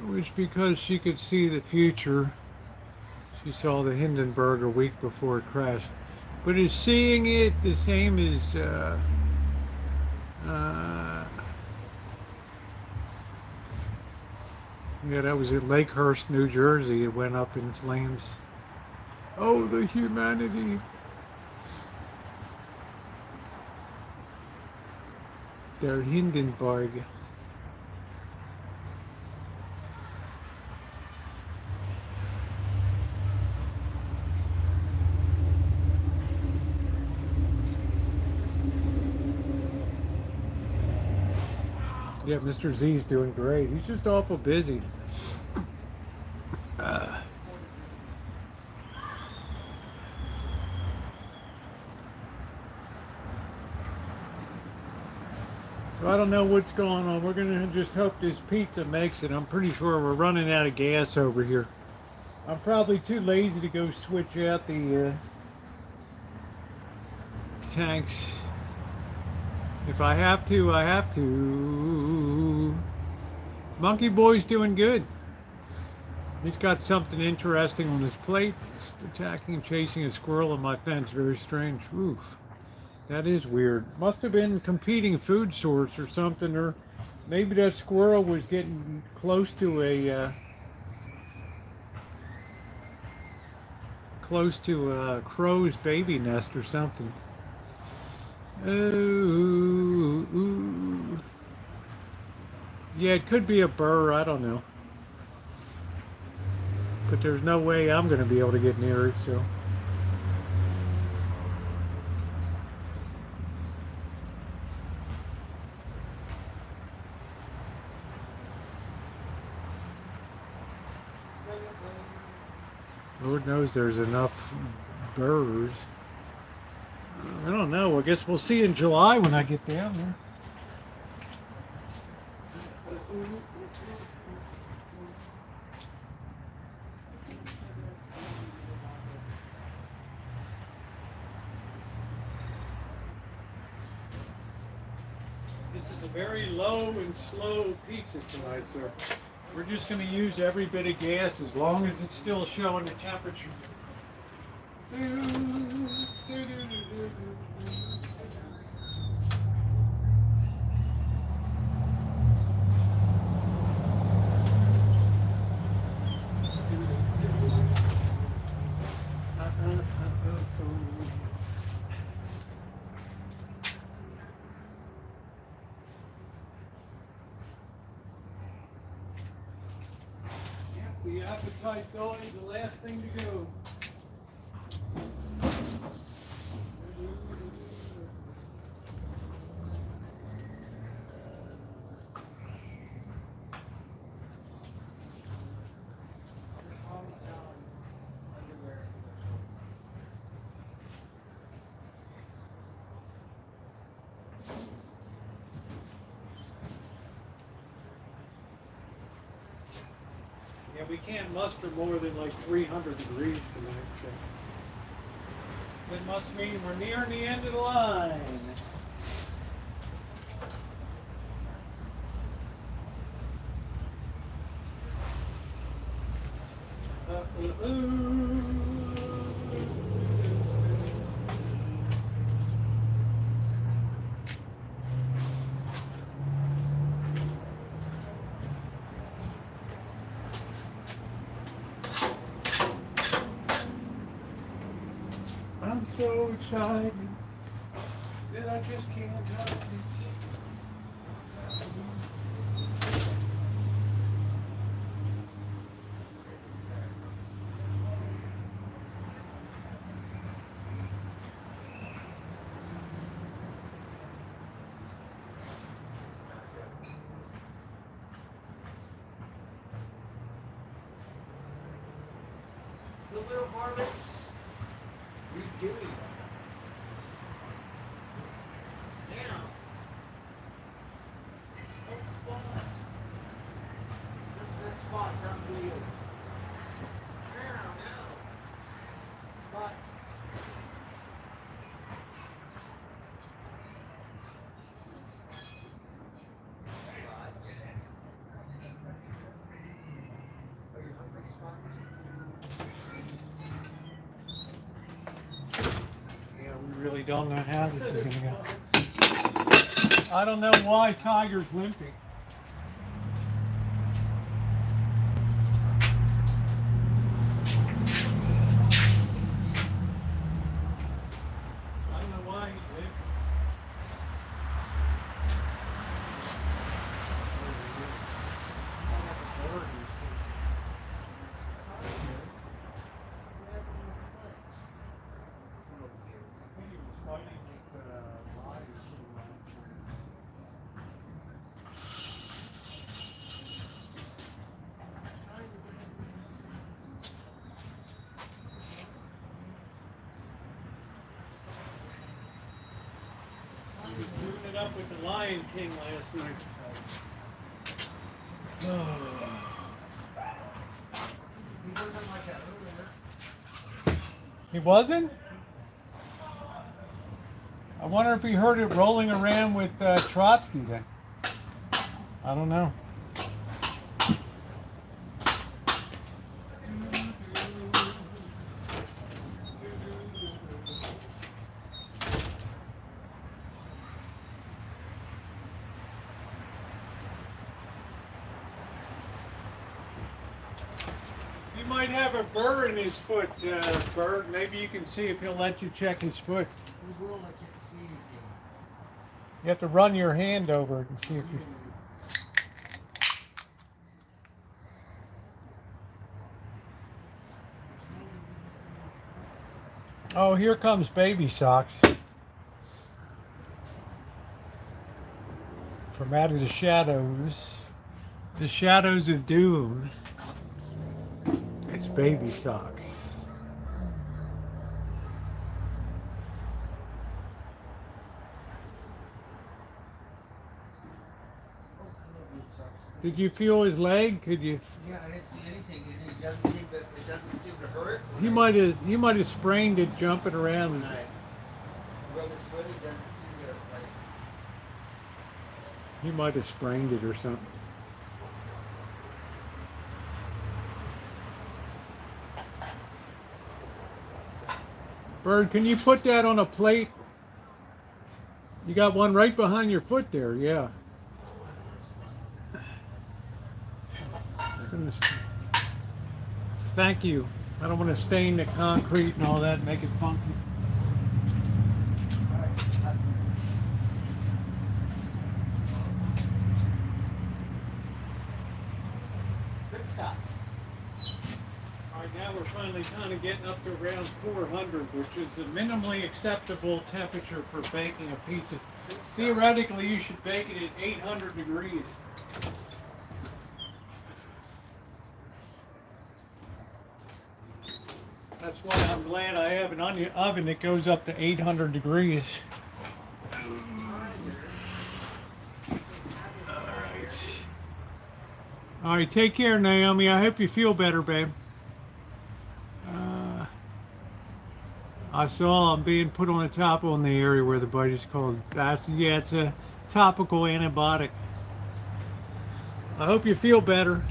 Which because she could see the future. She saw the Hindenburg a week before it crashed. But is seeing it the same as Yeah, that was at Lakehurst, New Jersey. It went up in flames. Oh, the humanity. Der Hindenburg. Yeah, Mr. Z's doing great. He's just awful busy. So I don't know what's going on. We're going to just hope this pizza makes it. I'm pretty sure we're running out of gas over here. I'm probably too lazy to go switch out the tanks. If I have to, I have to. Monkey Boy's doing good. He's got something interesting on his plate. He's attacking and chasing a squirrel on my fence. Very strange. Oof. That is weird. Must have been competing food source or something, or maybe that squirrel was getting close to a crow's baby nest or something. Ooh. Yeah, it could be a burr. I don't know. But there's no way I'm going to be able to get near it, so. Lord knows there's enough burrs. I don't know. I guess we'll see in July when I get down there. This is a very low and slow pizza tonight, so we're just going to use every bit of gas as long as it's still showing the temperature. The appetite's always the last thing to go. Yeah, we can't muster more than like 300 degrees tonight, so that must mean we're nearing the end of the line. I'm so excited that I just can't hide it. The little varmints redoing. Now, oh, spot. That spot, not for you. No. Spot. Are you hungry, Spot? Yeah, we really don't know how this is going to go. I don't know why Tiger's limping. Doing it up with the Lion King last night. He wasn't like that earlier. He wasn't? I wonder if he heard it rolling around with Trotsky then. I don't know. He might have a burr in his foot, Bird. Maybe you can see if he'll let you check his foot. He will, I can't see anything. You have to run your hand over it and see if you... Oh, here comes Baby Socks. From out of the shadows of doom. It's Baby Socks. Did you feel his leg? Could you? Yeah, I didn't see anything. It doesn't seem to hurt. He might have sprained it jumping around. When I rub his foot, it doesn't seem to like. He might have sprained it or something. Bird, can you put that on a plate? You got one right behind your foot there, yeah. Thank you. I don't want to stain the concrete and all that and make it funky. Big socks. All right, now we're finally kind of getting up to around 400, which is a minimally acceptable temperature for baking a pizza. Theoretically, you should bake it at 800 degrees. That's why I'm glad I have an oven that goes up to 800 degrees. All right, take care, Naomi. I hope you feel better, babe. I saw I'm being put on a topical in the area where the bite is called. Yeah, it's a topical antibiotic. I hope you feel better.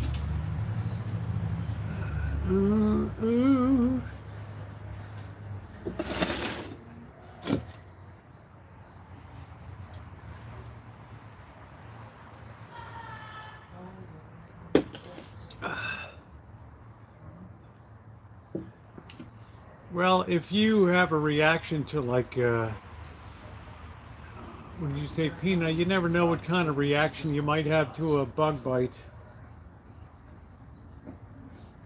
Ooh, ooh. Well, if you have a reaction to like, when you say peanut, you never know what kind of reaction you might have to a bug bite.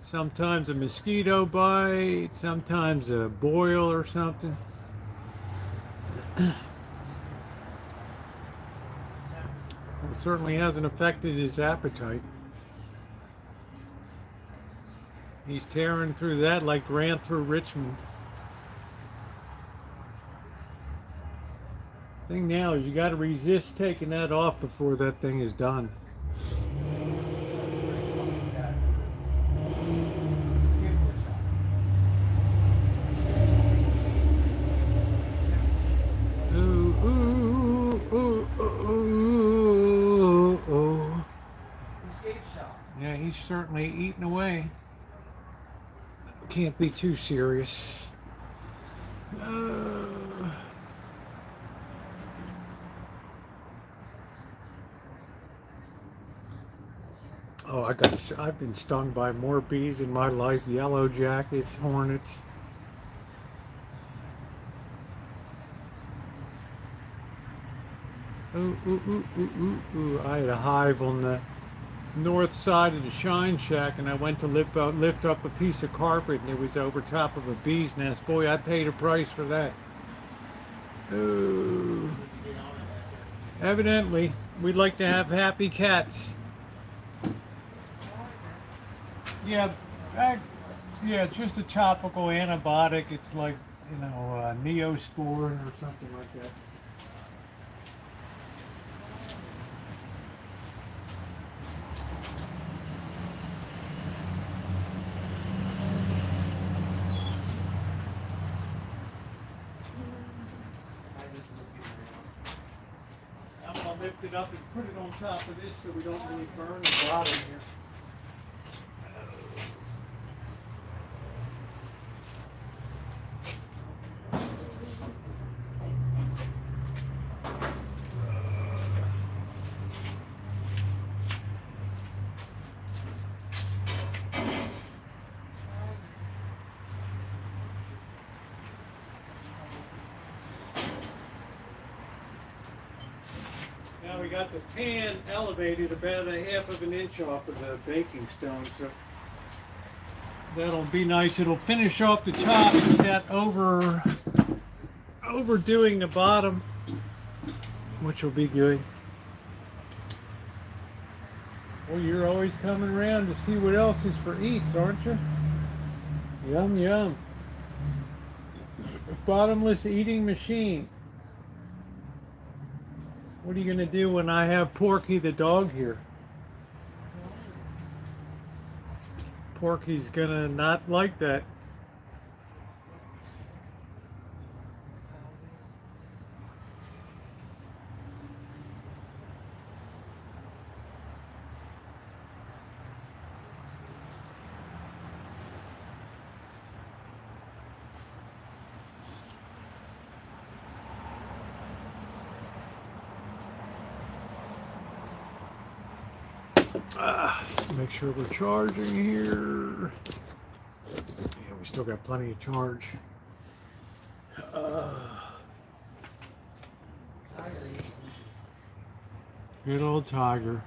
Sometimes a mosquito bite, sometimes a boil or something. It certainly hasn't affected his appetite. He's tearing through that like Grant through Richmond. Thing now is you got to resist taking that off before that thing is done. Ooh, ooh, ooh, ooh, ooh. Yeah, he's certainly eating away. Can't be too serious. Oh, I've been stung by more bees in my life. Yellow jackets, hornets. Ooh, ooh, ooh, ooh, ooh, ooh. I had a hive on the north side of the Shine Shack, and I went to lift up a piece of carpet, and it was over top of a bee's nest. Boy, I paid a price for that. Ooh. Evidently, we'd like to have happy cats. Yeah, yeah, it's just a topical antibiotic. It's like, you know, Neosporin or something like that. lift it up and put it on top of this so we don't really burn the bottom here. Now we got the pan elevated about a half of an inch off of the baking stone, so that'll be nice. It'll finish off the top without overdoing the bottom, which will be good. Well, you're always coming around to see what else is for eats, aren't you? Yum, yum. Bottomless eating machine. What are you going to do when I have Porky the dog here? Porky's going to not like that. Make sure we're charging here. Yeah, we still got plenty of charge. Good old Tiger.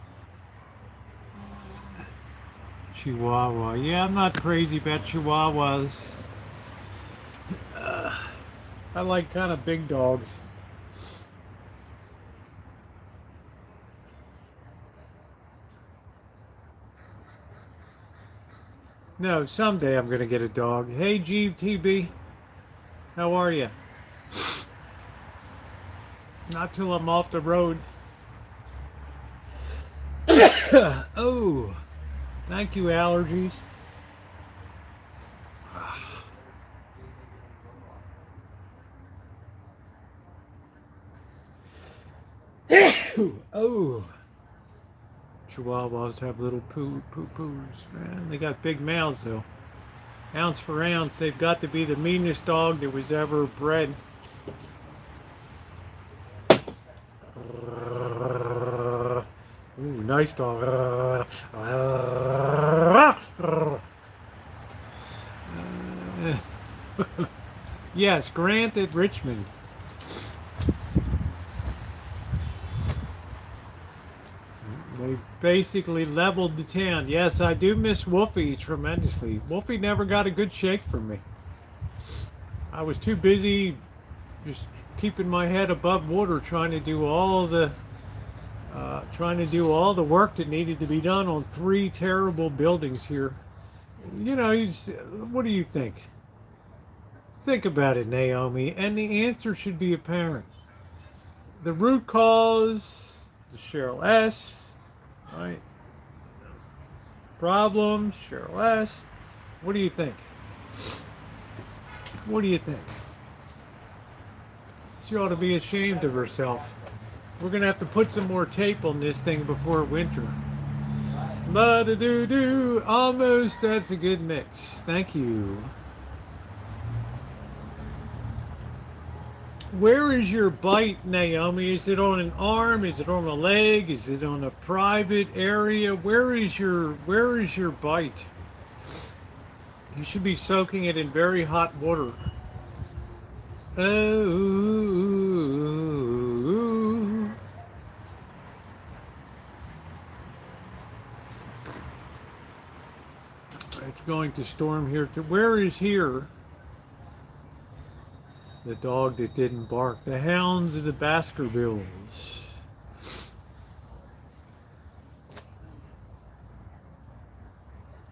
Chihuahua. Yeah, I'm not crazy about Chihuahuas. I like kind of big dogs. No, someday I'm going to get a dog. Hey, GTB. How are you? Not till I'm off the road. Oh, thank you, allergies. Oh. Chihuahuas have little poo-poos, man. They got big mouths, though. Ounce for ounce, they've got to be the meanest dog that was ever bred. Ooh, nice dog. Yes, Grant at Richmond. They basically leveled the town. Yes, I do miss Wolfie tremendously. Wolfie never got a good shake from me. I was too busy just keeping my head above water, trying to do all the work that needed to be done on 3 terrible buildings here. You know, what do you think? Think about it, Naomi, and the answer should be apparent. The root cause, the Cheryl S. Right. Problems, Cheryl S. What do you think? What do you think? She ought to be ashamed of herself. We're going to have to put some more tape on this thing before winter. La-da-doo-doo. Almost. That's a good mix. Thank you. Where is your bite, Naomi? Is it on an arm? Is it on a leg? Is it on a private area? Where is your bite? You should be soaking it in very hot water. Oh. It's going to storm here. Where is here? The dog that didn't bark. The hounds of the Baskervilles.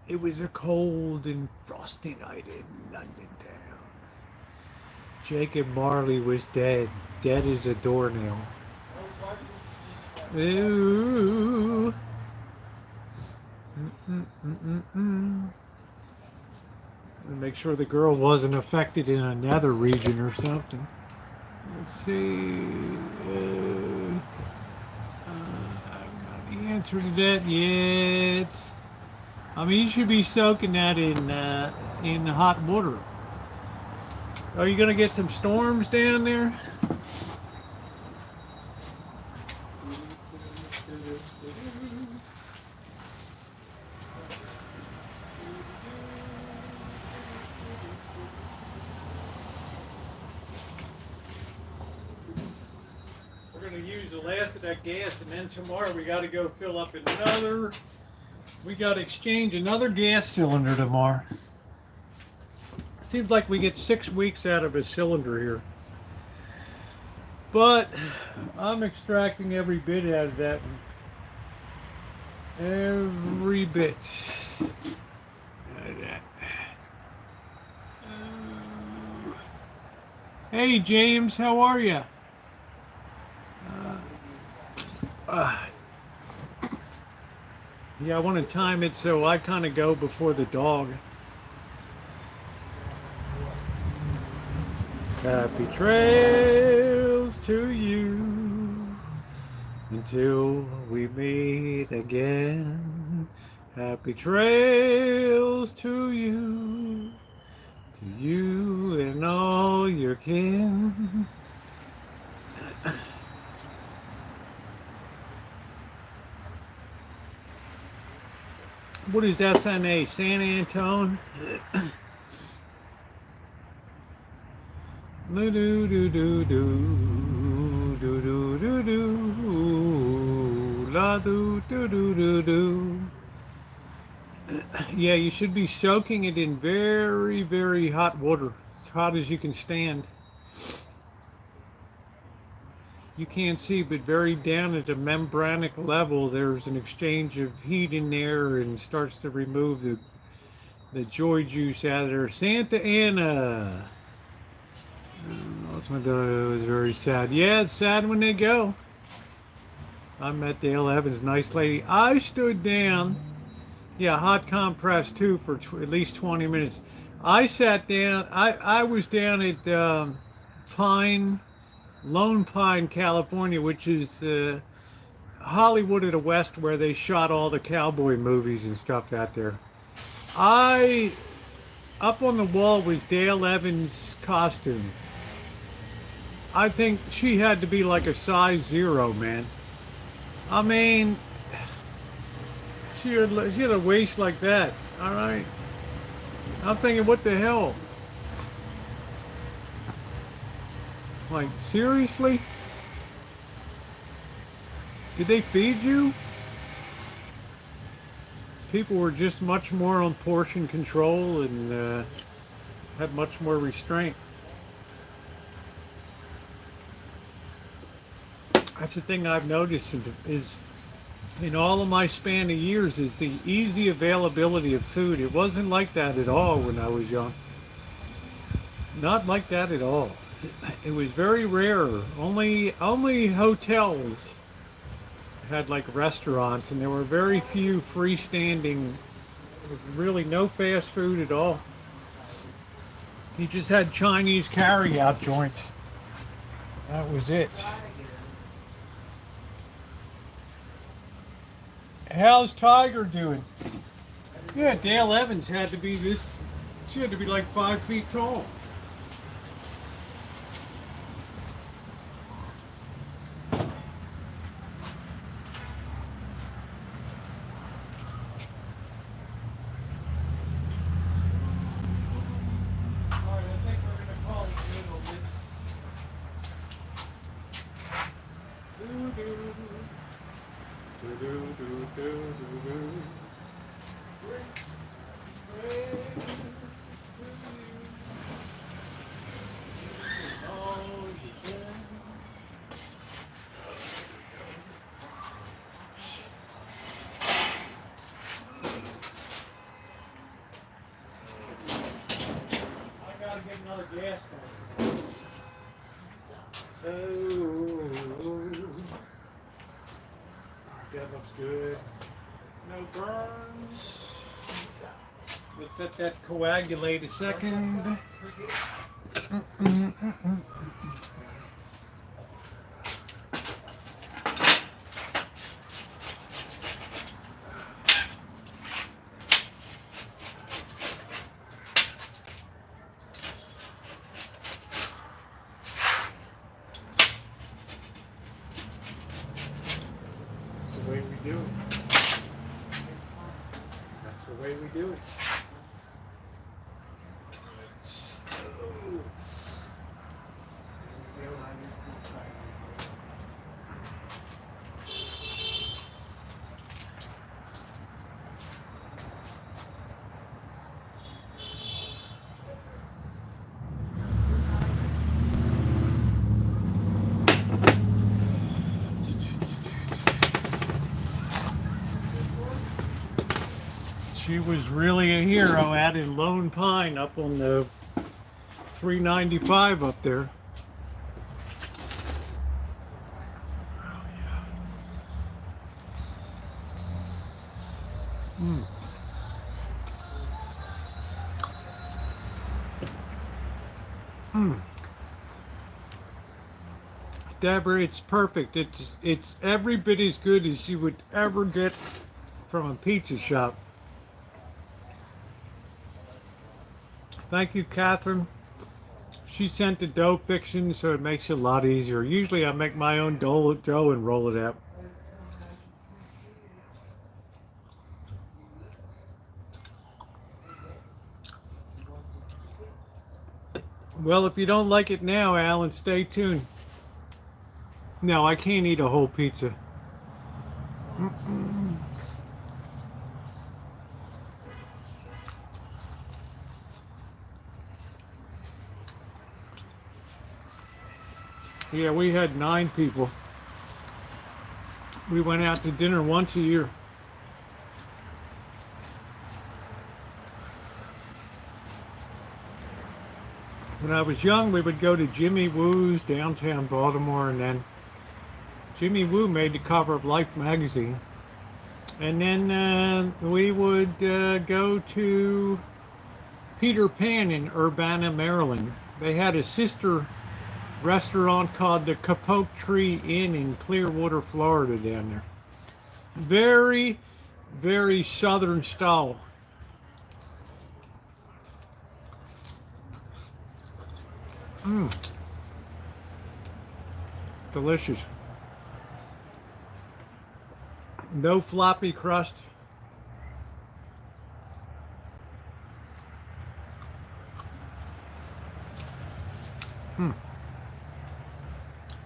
It was a cold and frosty night in London town. Jacob Marley was dead. Dead as a doornail. Ooh. Make sure the girl wasn't affected in another region or something. Let's see. answer to that yet. I mean, you should be soaking that in hot water. Are you gonna get some storms down there? We're gonna use the last of that gas, and then tomorrow we got to go fill up another. We got to exchange another gas cylinder tomorrow. Seems like we get 6 weeks out of a cylinder here. But I'm extracting every bit out of that one. Every bit. Out of that. Hey James, how are you? Yeah, I want to time it so I kind of go before the dog. Happy trails to you until we meet again. Happy trails to you and all your kin. What is SNA? San Antone? Do do do do do do do do do la do do do do do. Yeah, you should be soaking it in very, very hot water, as hot as you can stand. You can't see, but very down at the membranic level, there's an exchange of heat in there and starts to remove the joy juice out of there. Santa Ana. Lost my dog. It was very sad. Yeah, it's sad when they go. I met Dale Evans, nice lady. I stood down. Yeah, hot compress too for at least 20 minutes. I sat down. I was down at Lone Pine, California, which is Hollywood of the West, where they shot all the cowboy movies and stuff out there. Up on the wall was Dale Evans' costume. I think she had to be like a size 0, man. I mean, she had a waist like that, all right? I'm thinking, what the hell? Like, seriously? Did they feed you? People were just much more on portion control and had much more restraint. That's the thing I've noticed is in all of my span of years is the easy availability of food. It wasn't like that at all when I was young. Not like that at all. It was very rare. Only hotels had like restaurants, and there were very few freestanding. There was really no fast food at all. You just had Chinese carry-out joints. That was it. How's Tiger doing? Yeah, Dale Evans had to be this. She had to be like 5 feet tall. Gas tank. That looks good. No burns. Let's let that coagulate a second. we do it. That's the way we do it. She was really a hero out in Lone Pine up on the 395 up there. Oh, yeah. Deborah, it's perfect. It's every bit as good as you would ever get from a pizza shop. Thank you, Catherine. She sent the dough fiction, so it makes it a lot easier. Usually I make my own dough and roll it out. Well, if you don't like it now, Alan, stay tuned. No, I can't eat a whole pizza. Yeah, we had 9 people. We went out to dinner once a year. When I was young, we would go to Jimmy Woo's downtown Baltimore, and then Jimmy Woo made the cover of Life magazine. And then we would go to Peter Pan in Urbana, Maryland. They had a sister restaurant called the Capote Tree Inn in Clearwater, Florida down there. Very, very southern style. Delicious. No floppy crust.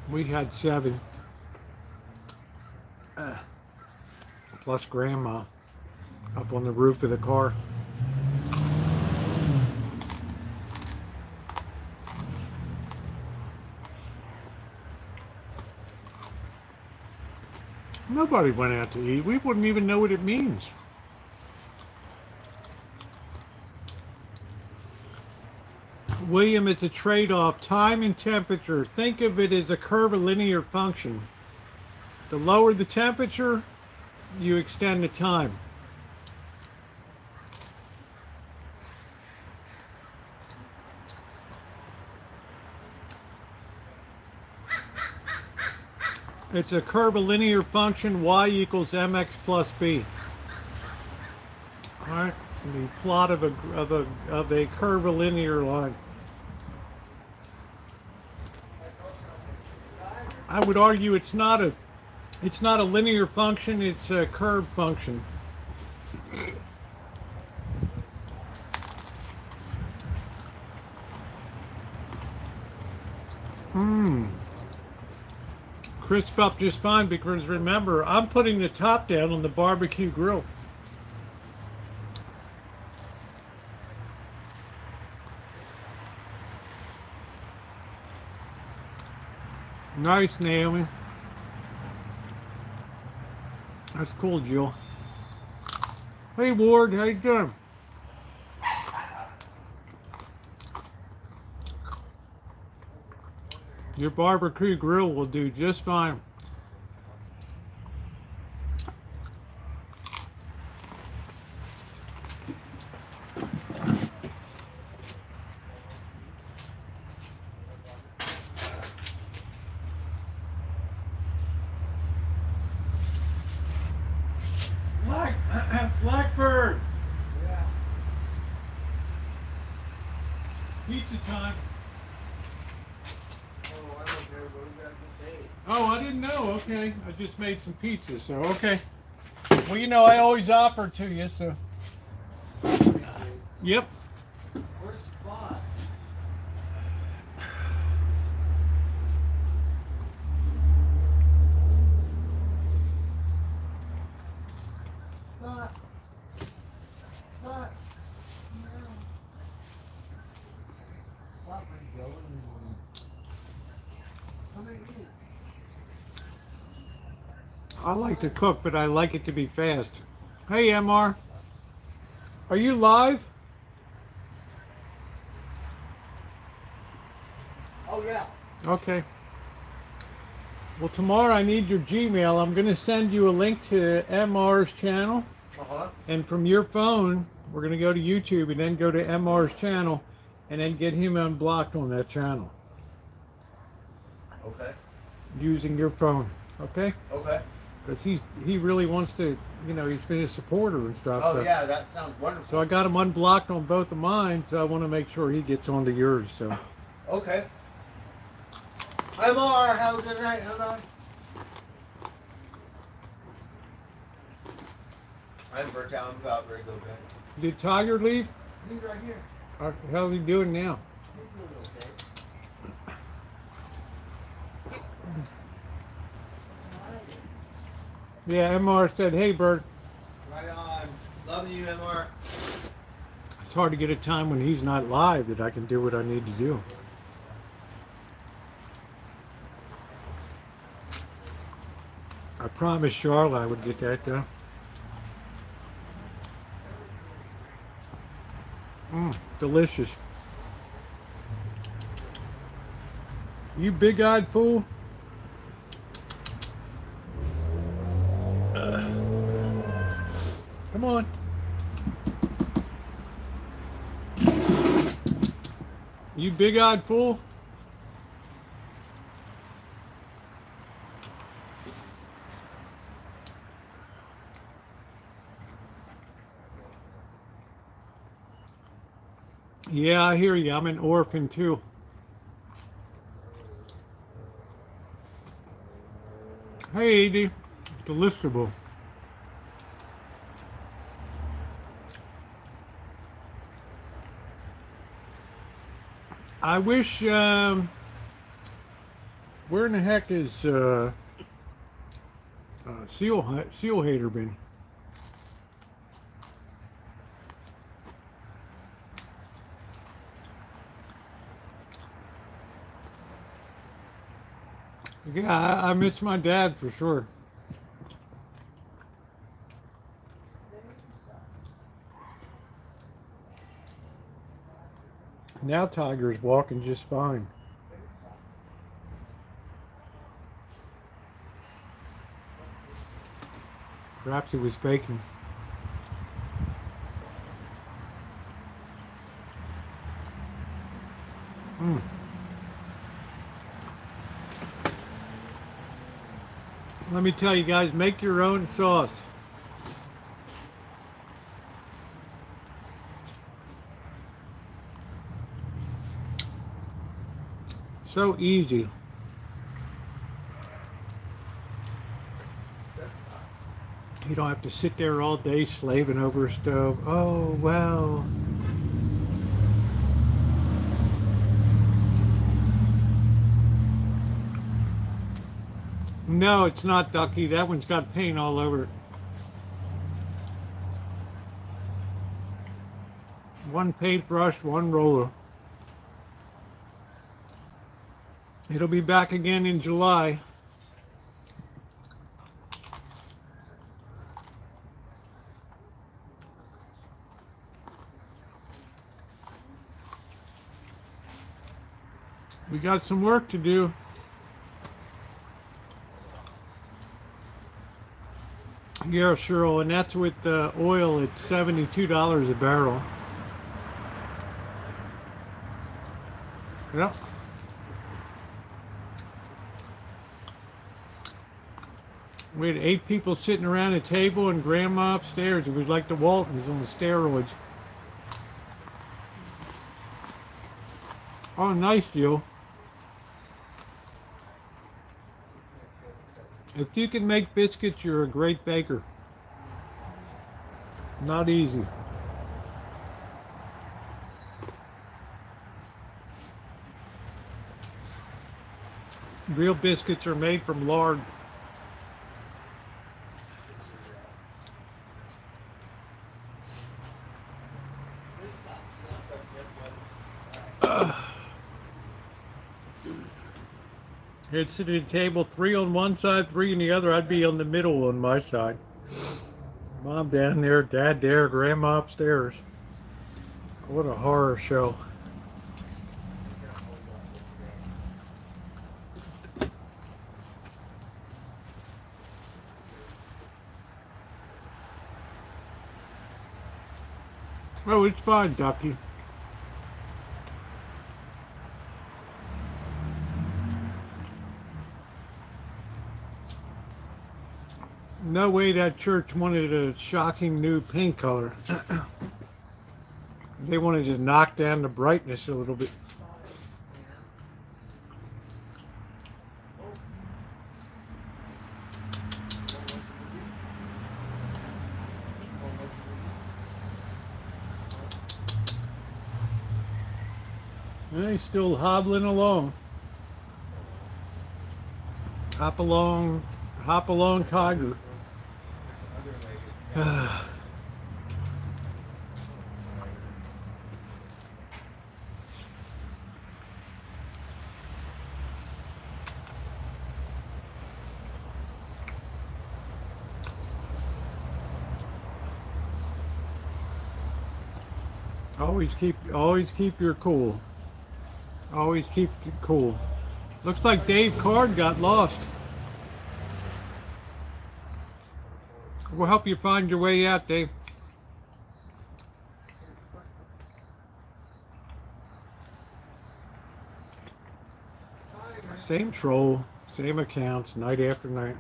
We had 7. Plus Grandma up on the roof of the car. Nobody went out to eat. We wouldn't even know what it means. William, it's a trade-off. Time and temperature. Think of it as a curvilinear function. The lower the temperature, you extend the time. It's a curvilinear function. Y equals mx plus b. All right, the plot of a curvilinear line. I would argue it's not a linear function. It's a curved function. Crisp up just fine, because remember, I'm putting the top down on the barbecue grill. Nice, Naomi. That's cool, Jill. Hey, Ward, how you doing? Your barbecue grill will do just fine. Blackbird. Yeah. Pizza time. Oh, I don't care what we got to say. Oh, I didn't know. Okay, I just made some pizza, so okay. Well, you know, I always offer to you, so. Yep. Where's Spot? Spot. Spot. Spot, where you going? Come here, eat. I like to cook, but I like it to be fast. Hey, MR. Are you live? Oh, yeah. Okay. Well, tomorrow I need your Gmail. I'm going to send you a link to MR's channel. Uh-huh. And from your phone, we're going to go to YouTube and then go to MR's channel and then get him unblocked on that channel Okay. using your phone. Okay? Okay. Because he really wants to, you know, he's been a supporter and stuff. Oh, so. yeah, that sounds wonderful. So I got him unblocked on both of mine, so I want to make sure he gets onto yours. So. Okay. MR, have a good night. Hold on. I'm about ready to go to bed. Did Tiger leave? He's right here. How's he doing now? He's doing okay. Yeah, MR said, hey, Bert. Right on. Love you, MR. It's hard to get a time when he's not live that I can do what I need to do. I promised Charlotte I would get that done. Delicious. You big-eyed fool. Come on. You big-eyed fool. Yeah, I hear you. I'm an orphan too. Hey, Edie. Delistable. I wish, where in the heck is Seal Hater been? Yeah, I miss my dad for sure. Now Tiger's walking just fine. Perhaps it was faking. Let me tell you guys, make your own sauce. So easy. You don't have to sit there all day slaving over a stove. Oh, well. No, it's not Ducky. That one's got paint all over it. One paintbrush, one roller. It'll be back again in July. We got some work to do. Yeah, sure, and that's with oil at $72 a barrel. Yep. We had 8 people sitting around a table and grandma upstairs. It was like the Waltons on the steroids. Oh, nice, Jill. If you can make biscuits, you're a great baker. Not easy. Real biscuits are made from lard. I'd sit at a table, 3 on one side, 3 on the other. I'd be on the middle on my side. Mom down there, Dad there, Grandma upstairs. What a horror show. Oh, it's fine, Ducky. No way that church wanted a shocking new paint color. They wanted to knock down the brightness a little bit. And he's still hobbling along. Hop along, tiger. Always keep your cool. Always keep it cool. Looks like Dave Card got lost. We'll help you find your way out, Dave. Same troll, same accounts, night after night.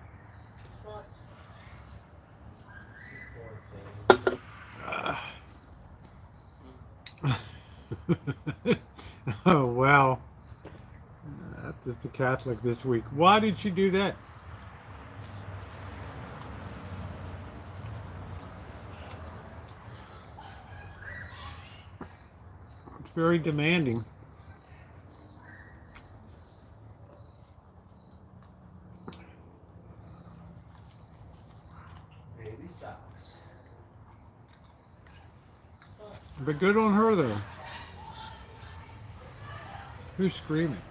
Oh, wow. That's the Catholic this week. Why did she do that? It's very demanding. Baby socks. But good on her, though. Who's screaming?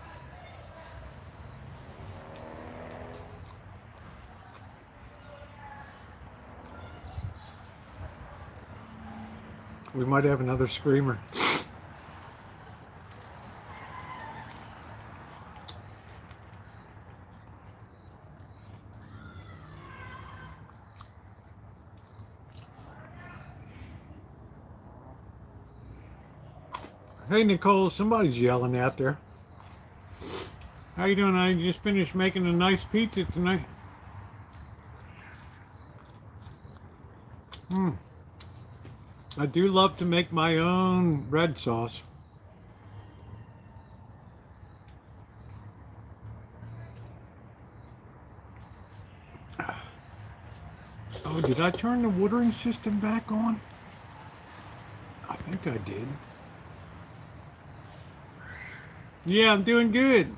We might have another screamer. Hey Nicole, somebody's yelling out there. How you doing? I just finished making a nice pizza tonight. I do love to make my own red sauce. Oh, did I turn the watering system back on? I think I did. Yeah, I'm doing good.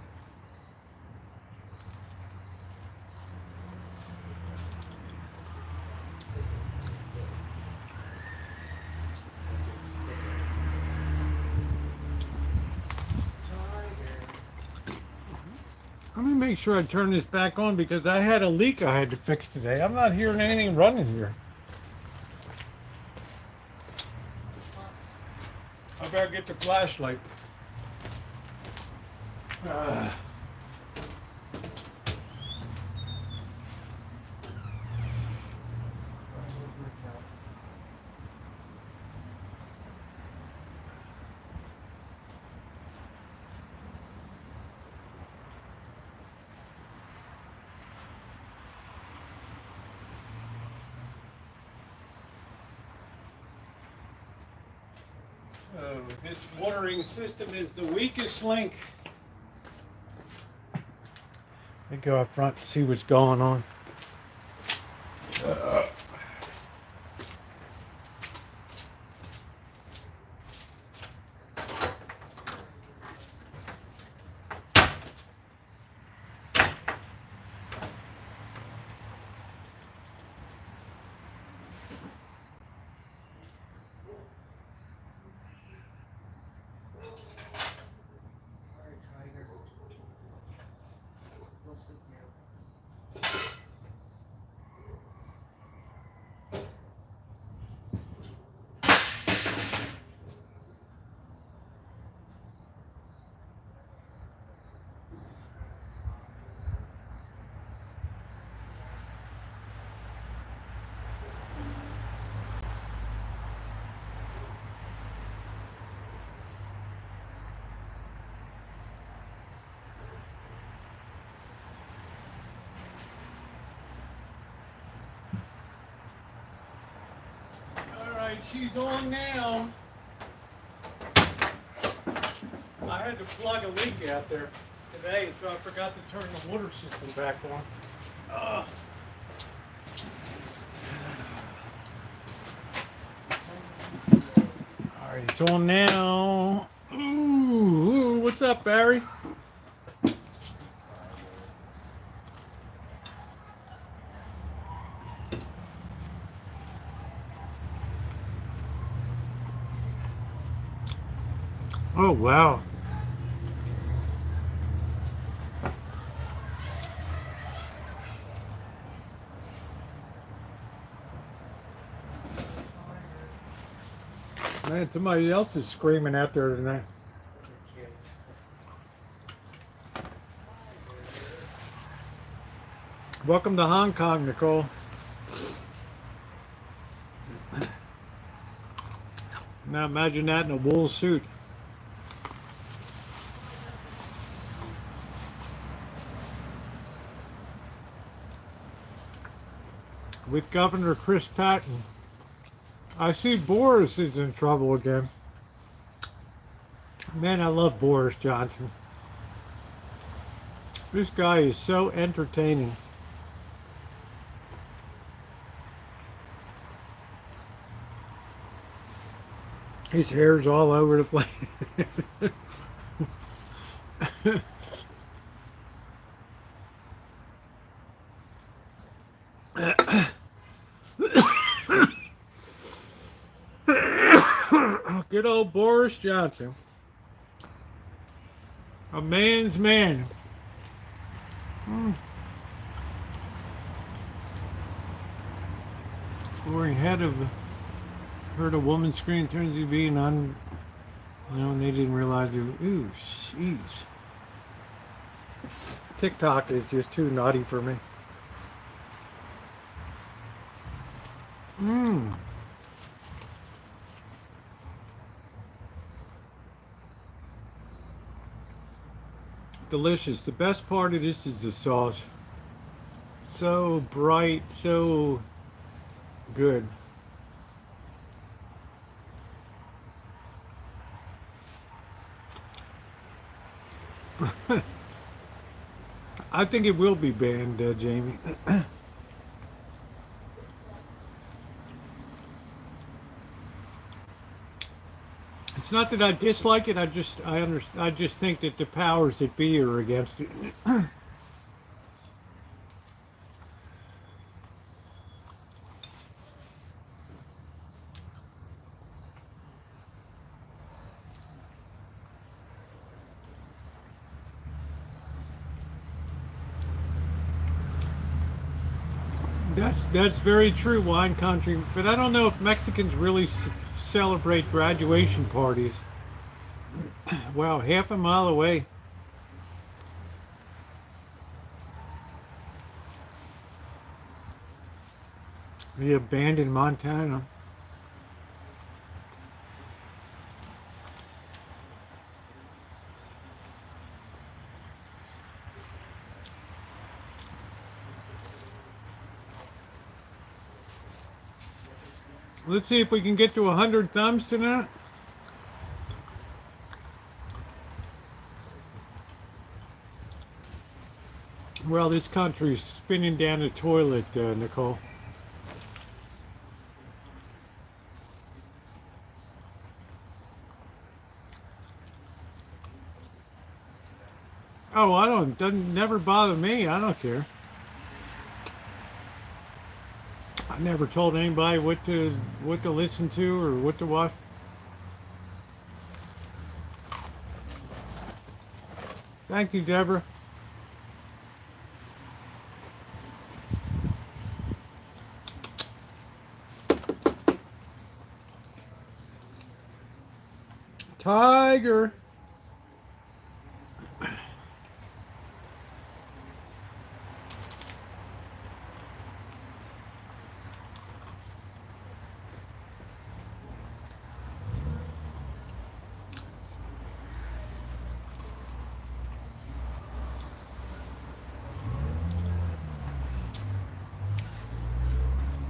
Let me make sure I turn this back on because I had a leak I had to fix today. I'm not hearing anything running here. I better get the flashlight. Oh, this watering system is the weakest link. Let me go up front and see what's going on. Alright, she's on now. I had to plug a leak out there today, so I forgot to turn the water system back on. Alright, it's on now. Ooh, what's up, Barry? Oh, wow. Man, somebody else is screaming out there tonight. Welcome to Hong Kong, Nicole. Now imagine that in a wool suit. With Governor Chris Patton. I see Boris is in trouble again. Man, I love Boris Johnson. This guy is so entertaining. His hair's all over the place. Good old Boris Johnson. A man's man. Scoring head of heard a woman scream turns to be and they didn't realize it. Ooh, jeez. TikTok is just too naughty for me. Delicious. The best part of this is the sauce. So bright, so good. I think it will be banned, Jamie. It's not that I dislike it. I just think that the powers that be are against it. That's very true, wine country. But I don't know if Mexicans really celebrate graduation parties. Wow, half a mile away. The abandoned Montana. Let's see if we can get to 100 thumbs tonight. Well, this country's spinning down the toilet, Nicole. Oh, doesn't never bother me. I don't care. I never told anybody what to listen to or what to watch. Thank you, Deborah. Tiger.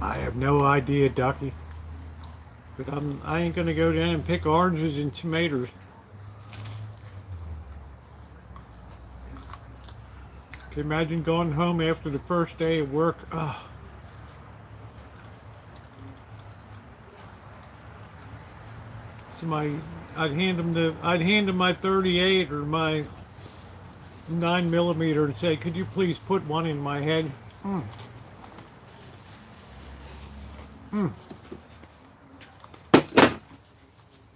I have no idea, Ducky. But I ain't gonna go down and pick oranges and tomatoes. Can you imagine going home after the first day of work? Oh. So I'd hand him my 38 or my 9mm and say, could you please put one in my head? Mm. Mm.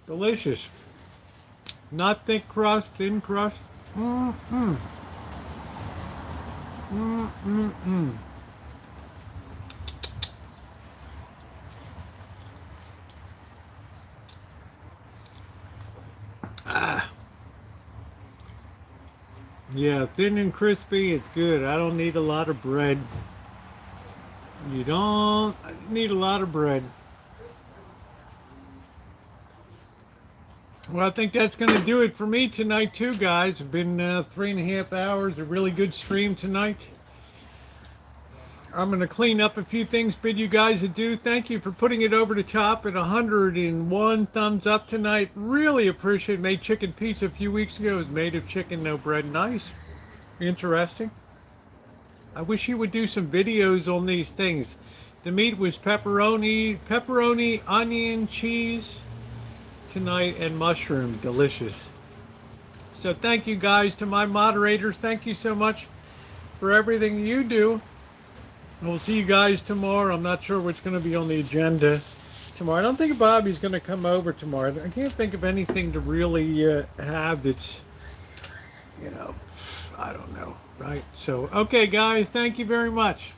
Delicious. Not thick crust, thin crust. Mm-mm. Mm-mm-mm. Ah. Yeah, thin and crispy, it's good. I don't need a lot of bread. You don't need a lot of bread. Well, I think that's going to do it for me tonight too, guys. It's been 3.5 hours, a really good stream tonight. I'm going to clean up a few things, bid you guys adieu. Thank you for putting it over the top at 101 thumbs up tonight. Really appreciate it. Made chicken pizza a few weeks ago. It was made of chicken, no bread. Nice. Interesting. I wish you would do some videos on these things. The meat was pepperoni, onion, cheese tonight, and mushroom. Delicious. So thank you guys to my moderators. Thank you so much for everything you do. We'll see you guys tomorrow. I'm not sure what's going to be on the agenda tomorrow. I don't think Bobby's going to come over tomorrow. I can't think of anything to really have that's, you know, I don't know, right? So, okay, guys, thank you very much.